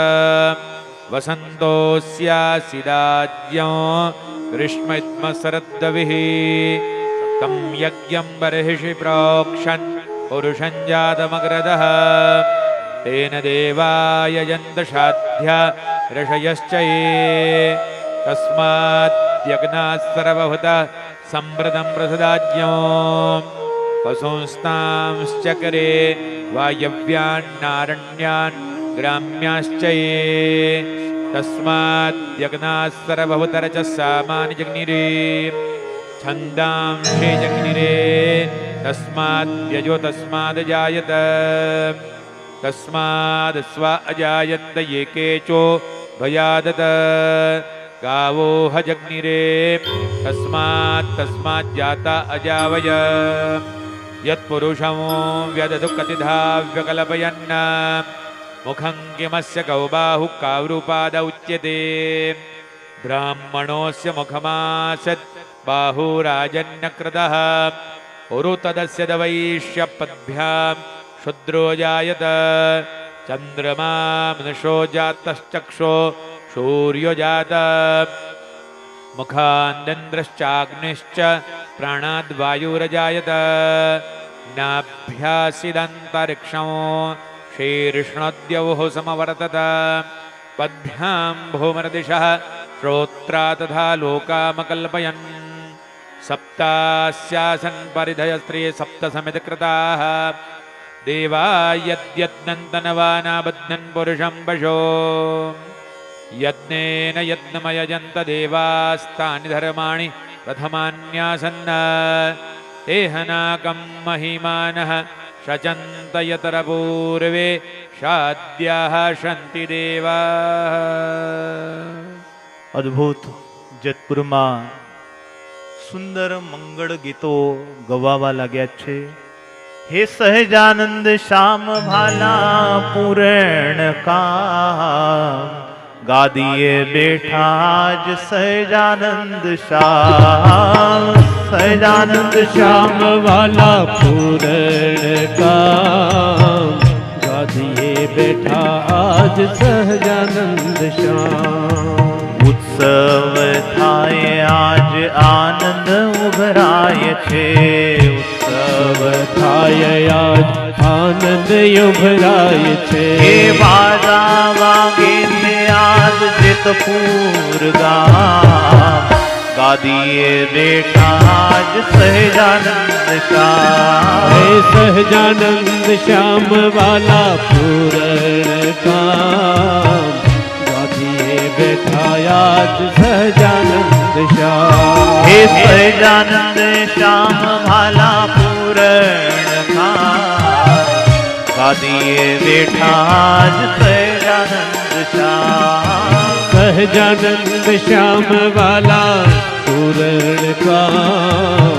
वसन्तोऽस्यासिदाज्ञो ग्रीष्मैत्मशरद्दविः तं यज्ञं बर्हिषि प्रोक्षन् पुरुषं जातमग्रदः तेन देवाय यन्तशाध्या ऋषयश्च ये तस्मात् यज्ञात् सर्वभूतः सम्प्रदं प्रसदाज्ञो पशुंस्तांश्चक्रे वायव्यान्नारण्यान् ग्राम्याश्च ये तस्मात् यज्ञात् सर्वभूतरचः सामानि जग्निरे छन्दांसि जग्निरे तस्मात् यजो तस्माद् जायत तस्माद् स्व अजायन्त ये केचो भयादत गावो ह जग्निरे तस्मात् जाता अजावय यत्पुरुषं व्यदधु कतिधा व्यकल्पयन् मुखं किमस्य कौ बाहुः काव्रूपाद उच्यते ब्राह्मणोऽस्य मुखमासत् बाहुराजन्यकृतः उरु तदस्य दवैष्यपद्भ्यां शूद्रो जायत चन्द्रमा मनुषो जातश्चक्षो सूर्यो जात मुखान्निन्द्रश्चाग्निश्च प्राणाद्वायुरजायत नाभ्यासिदन्तरिक्षं शीर्ष्णोद्यौः समवर्तत पद्भ्यां भूमरदिशः श्रोत्रा तथा लोकामकल्पयन् सप्तास्यासन् परिधयस्त्रे सप्तसमितकृताः देवा यद्यत्नन्तनवानाबध्नन् पुरुषं पशो यज्ञेन यज्ञमयजन्त देवास्तानि धर्माणि प्रथमान्यासन् तेहनाकं महिमानः शचन्त यतरपूर्वे शाद्याः शन्ति देवाः। અદ્ભુત જેતપુરમાં સુંદર મંગળ ગીતો ગવાવા लाग्યા છે। हे સહજાનંદ શ્યામ ભાલા પૂરણ કા गादिए बैठा आज सहजानंद श्याम, सहजानंद श्याम वाला पूरण का गादिए बैठा आज सहजानंद श्याम। उत्सव थाय आज आनंद उभराय छे, उत्सव थाय आज आनंद उभराय छे। हे बाजा वागे आज जेतपुर गाम गादिए बैठा आज सहजानंद श्याम। हे सहजानंद श्याम वाला पूरण काम गादिए बैठा आज सहजानंद श्याम। हे सहजानंद श्याम वाला पूरण काम गादिए बैठा आज सहजानंद सहजानंद श्याम वाला पूरण काम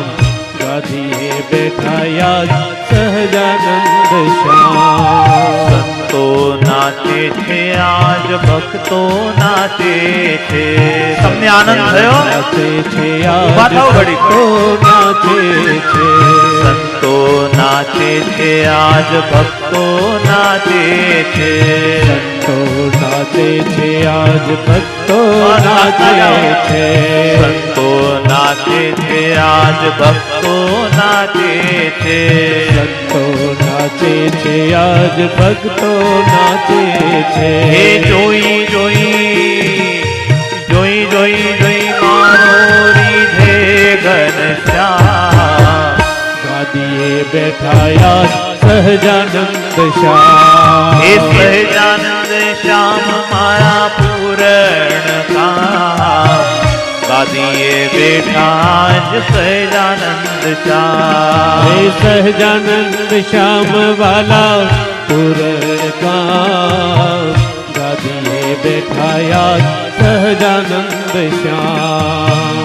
गादिए बैठा आज सहजानंद श्याम। संतो नाचे छे आज भक्तो नाचे छे, તમને આનંદ થયો? નાચે છે आज ભક્તો નાચે છે, સંતો નાચે છે आज ભક્તો નાચે છે, સંતો નાચે છે आज ભક્તો નાચે છે, સંતો નાચે છે आज ભક્તો નાચે છે, સંતો નાચે છે आज ભક્તો નાચે છે। હે જોઈ જોઈ જોઈ જોઈ જોઈ મારો રીધે ઘનશ્યામ ગાદીએ बैठा आज सहजानंद श्याम। हे सहजानंद श्याम मारा पूरण काम गादिए बैठा आज सहजानंद श्याम। हे सहजानंद श्याम वाला पूरण काम गादिए बैठा आज सहजानंद श्याम।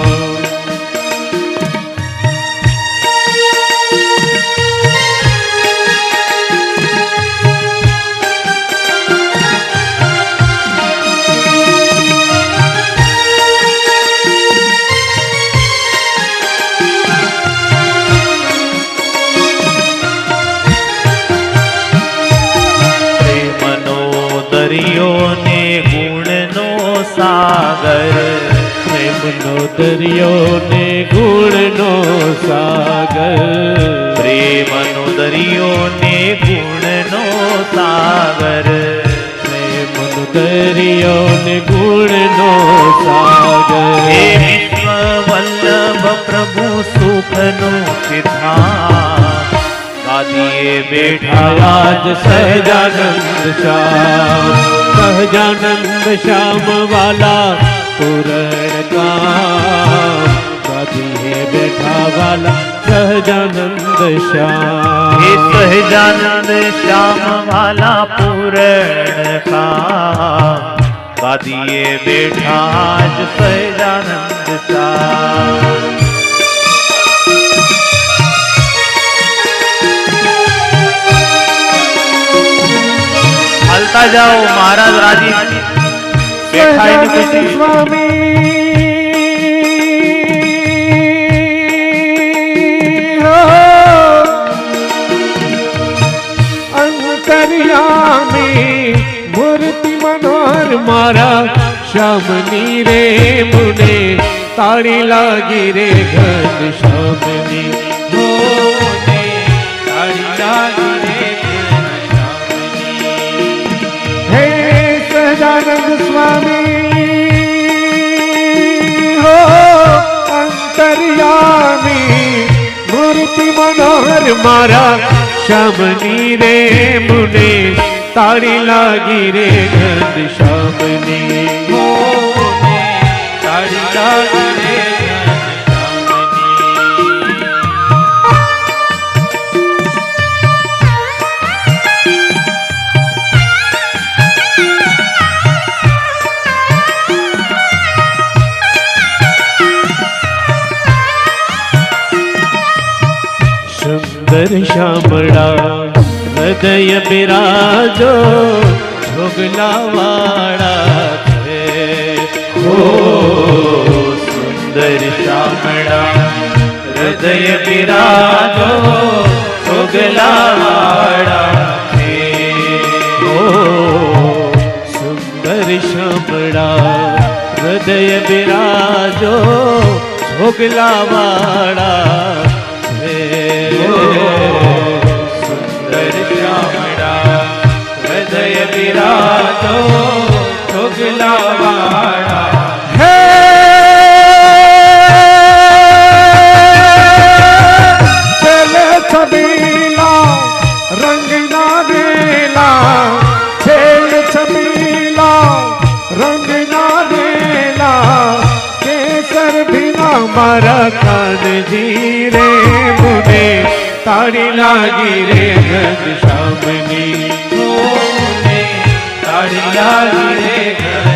પ્રેમનો દરિયો ને ગુણનો સાગર, પ્રેમનો દરિયો ને ગુણનો સાગર, પ્રેમનો દરિયો ને ગુણનો સાગર. હે વિશ્વ વલ્લભ પ્રભુ સુખનો સિદ્ધાંત, ગાદીએ બેઠા આજ સહજાનંદ શ્યામ, સહજાનંદ શ્યામ વાલા પૂરણ કામ, ગાદીએ બેઠા વાલા સહજાનંદ શ્યામ. હે સહજાનંદ શ્યામ વાલા પૂરણ કામ, ગાદીએ બેઠા જ સહજાનંદ શ્યામ. હાલતા જાઓ, મહારાજ રાજી બેઠા એની ખુશી. અંતર્યામી મૂર્તિ મનોહર મારા શ્યામની રે મુને, તાળી લાગી રે ઘન શ્યામની મોને, તાળી લાગી રે ઘન શ્યામની. હે સહજાનંદ સ્વામી હો અંતર્યામી મૂર્તિ મનોહર મારા શ્યામની રે મુને, તાળી લાગી રે ઘન શ્યામની મોને, તાળી લાગી રે ઘન સુંદર શ્યામળા હૃદય બિરાજો જોગલાવાળા છે. ઓ સુંદર શ્યામળા હૃદય બિરાજો જોગલાવાળા છે. ઓ સુંદર શ્યામળા હૃદય બિરાજો જોગલાવાળા છે. સુંદર શ્યામળા હૃદય બિરાજો જોગલાવાળા. હે ચલે છબીલા રંગના રેલા, છેડ છબીલા રંગના રેલા, કેસર ભીના મારા કાનજી રે મુને, તાળી લાગી રે ઘન શ્યામની મોને, તાળી લાગી રે ઘન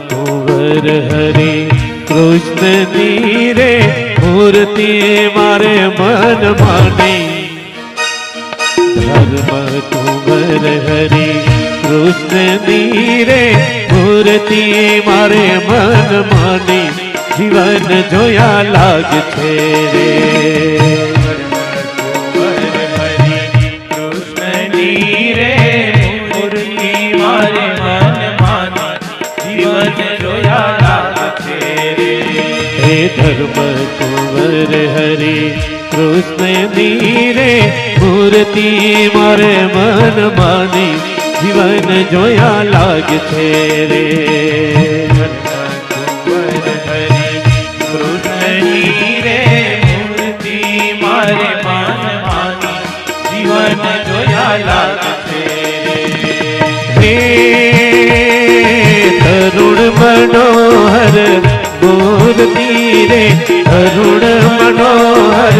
કુંવર હરે કૃષ્ણની રે મૂર્તિ મારે મન માની. ધર્મ કુંવર હરે કૃષ્ણની રે મૂર્તિ મારે મન માની, જીવન જોયા લાગ છે રે. કૃષ્ણની રે મૂર્તિ મારે મન માની, જીવન જોયા લાગ છે રે. હે ધર્મ કુંવર હરે કૃષ્ણની રે મૂર્તિ મારે મન માની, જીવન જોયા લાગ છે રે. કૃષ્ણની રે મૂર્તિ મારે મન માની, જીવન જોયા લાગ છે રે. હે તરુણ મનોહર મૂર્તિ રે, તરુણ મનોહર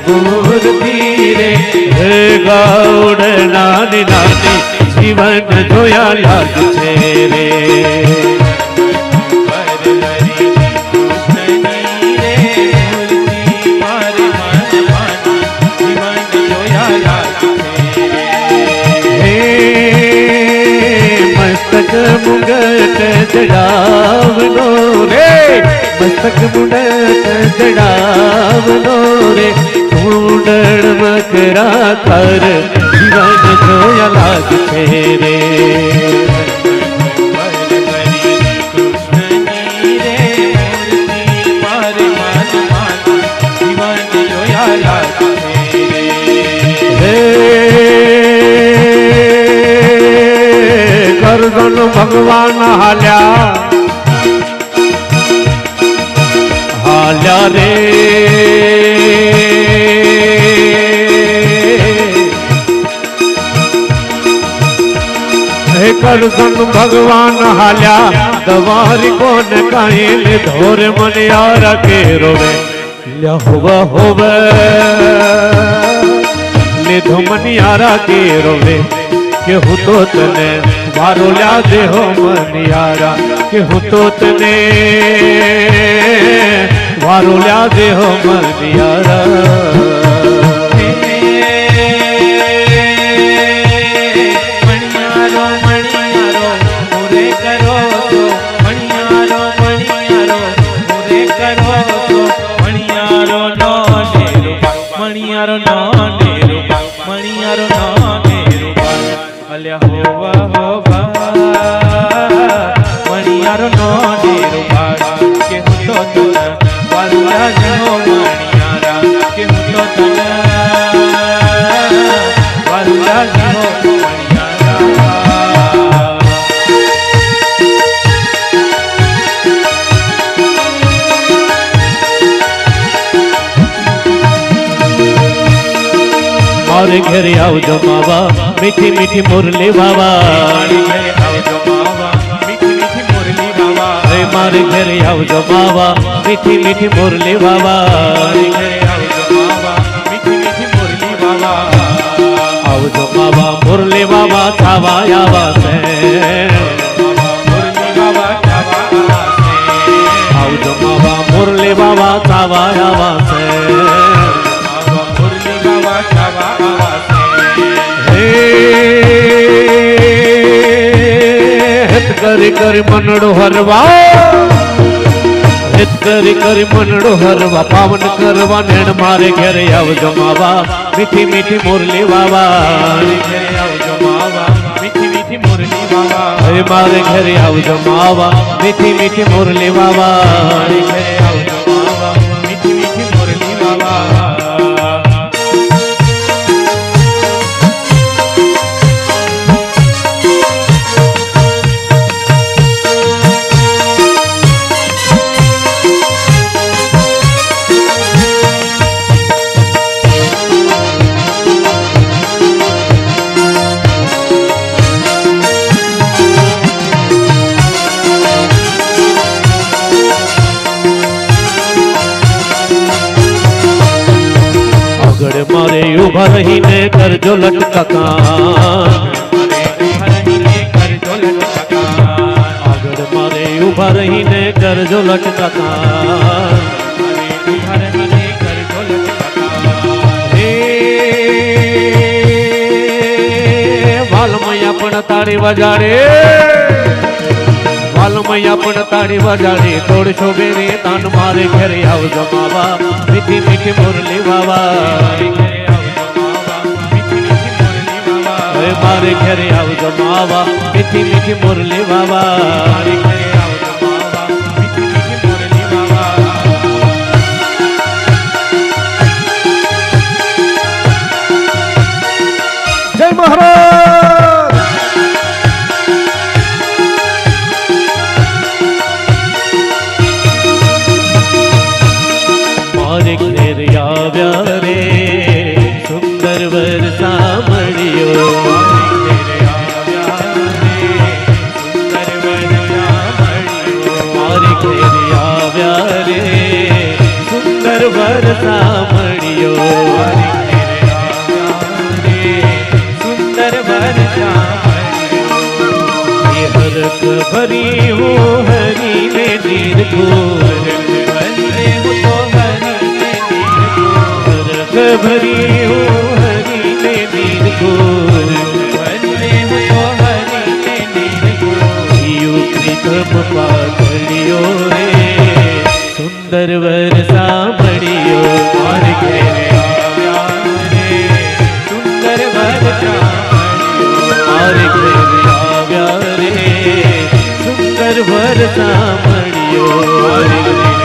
મૂર્તિ રે, હે ગૌડ નાની નાની, જીવન જોયા લાગ છે રે. હે મસ્તક મુગટ જડાવનો રે મસ્તક મુંડત જડાવનો રે કુંડળ મકરા કર જીવન જોયા લાગશે રે કરજણ ભગવાન હાલ્યા હાલ્યા રે હે કરજણ ભગવાન હાલ્યા દવારી કોન કાઈલ ધોર મન યાર કે રોવે હોવે હોવે લીધો મન યારા કે રોવે કે હું તો તને વારો લ્યા દેહો મનિયારા કે હું તો તને વારો લ્યા દેહો મનિયારા મણિયારો નો ડેરો મણિયારો નો ડેરો અલ્યા હોવા હોવા મણિયારો નો ડેરો કે હું તો તને વારુલા જનો મણિયારા કે હું તો તને વારુલા જનો મારે ઘરે આવજો માવા મીઠી મીઠી મુરલી વાવા મારે ઘરે આવજો માવા મીઠી મીઠી મુરલી વાવા આવજો માવા મુરલી વાવા થાવા આવા છે આવજો માવા મુરલી વાવા થાવા આવા છે હિત કરી મનડો હરવા હિત કરી મનડો હરવા પાવન કરવા નેણ મારે ઘેરે આવજો માવા મીઠી મીઠી મુરલી વાવા હે મારે ઘેરે આવજો માવા મીઠી મીઠી મુરલી વાવા મારે ઉભા રહીને કરજો લટકાકાન આગળ મારે ઉભા રહીને કરજો લટકાકાન વાલમૈયા પણ તાળી વજાડે વાલમૈયા પણ તાળી વજાડે તોડશો બેરે તાન મારે ઘરે આવજો માવા મીઠી મીઠી મુરલી વાવા મારે ઘરે આવજો માવા મીઠી મીઠી મુરલી વાવા જય મહારાજ મારે ઘેર આવ્યા રે સુંદર વરસા મળ્યો વરસા મળ્યો સુંદર વરસા હરક ભરી હું હરીને દીર્ઘો હરક ભરી હું હરીને દીર્ઘો મારે ઘેર આવ્યા રે સુંદર વર સાંભળ્યો મારે ઘેર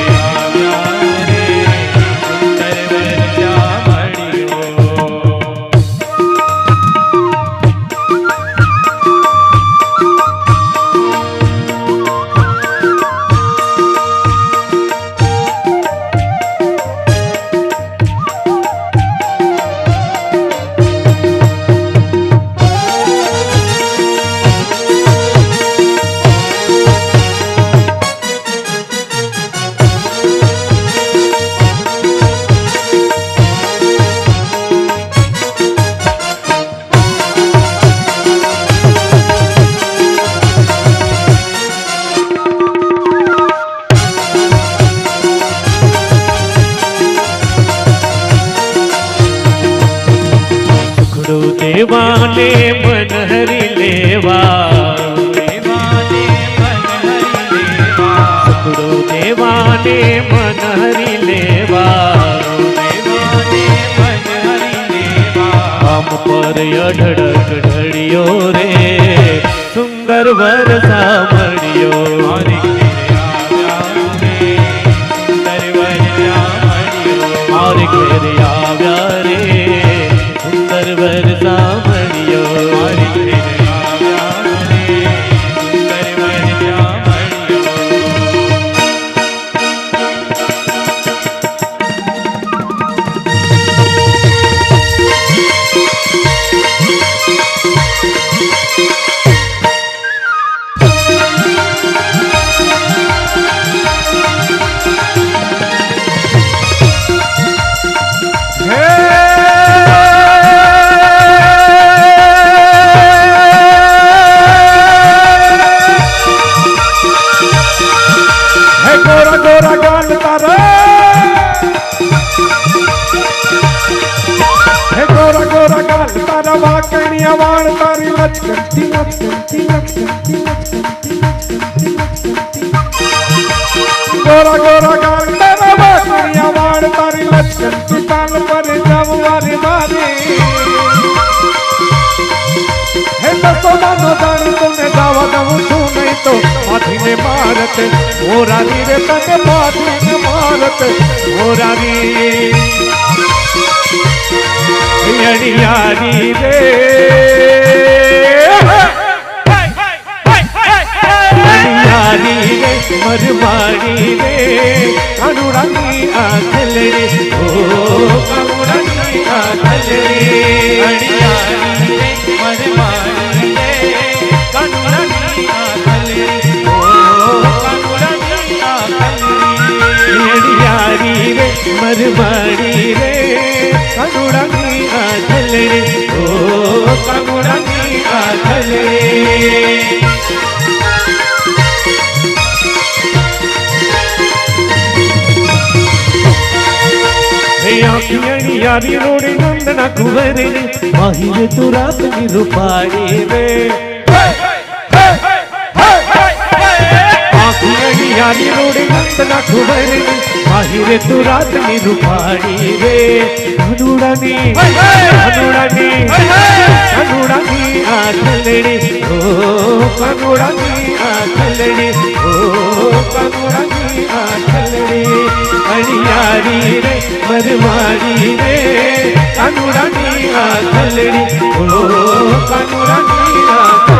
દેવાને મન હરી લેવા સકડો દેવાને મન હરી લેવા આમ પર અઢળક ઢળ્યો રે સુંદર વર સાંભળ્યો મારે ઘેર આવ્યા રે સુંદર વર સાંભળ્યો गोरा गोरा गाल तेरा बाकड़िया वाण तारी लचकन की ताल पर जब वारी मारी हे दसोदा नो जानी तुमने दावा दऊं छू नहीं तो माथी ने मारत ओ रानी रे तने माथी ने मारत ओ रानी यारी रे यारी रे मरवाड़ी रे कनुरानी आंखल रे ओ कनुरानी आंखल रे यारी रे मरवाड़ी रे कनुरानी आंखल रे ओ कनुरानी आंखल रे यारी रे मरवाड़ी रे कनुरानी आंखल रे ओ कनुरानी आंखल रे आखियां यारी रोड़ी नंदना कुंवर रे माहिर तू रात की रूपाड़ी रे आखियां यारी रोड़ी नंदना कुंवर रे माहिर तू रात की रूपाड़ी रे अनुरानी अनुरानी अनुरानी आंखल रे ओ अनुरानी आंखल रे ओ अनुरानी आंखल रे अड़ियारी रे मरवाड़ी रे अनुरानी आंखल रे ओ अनुरानी आंखल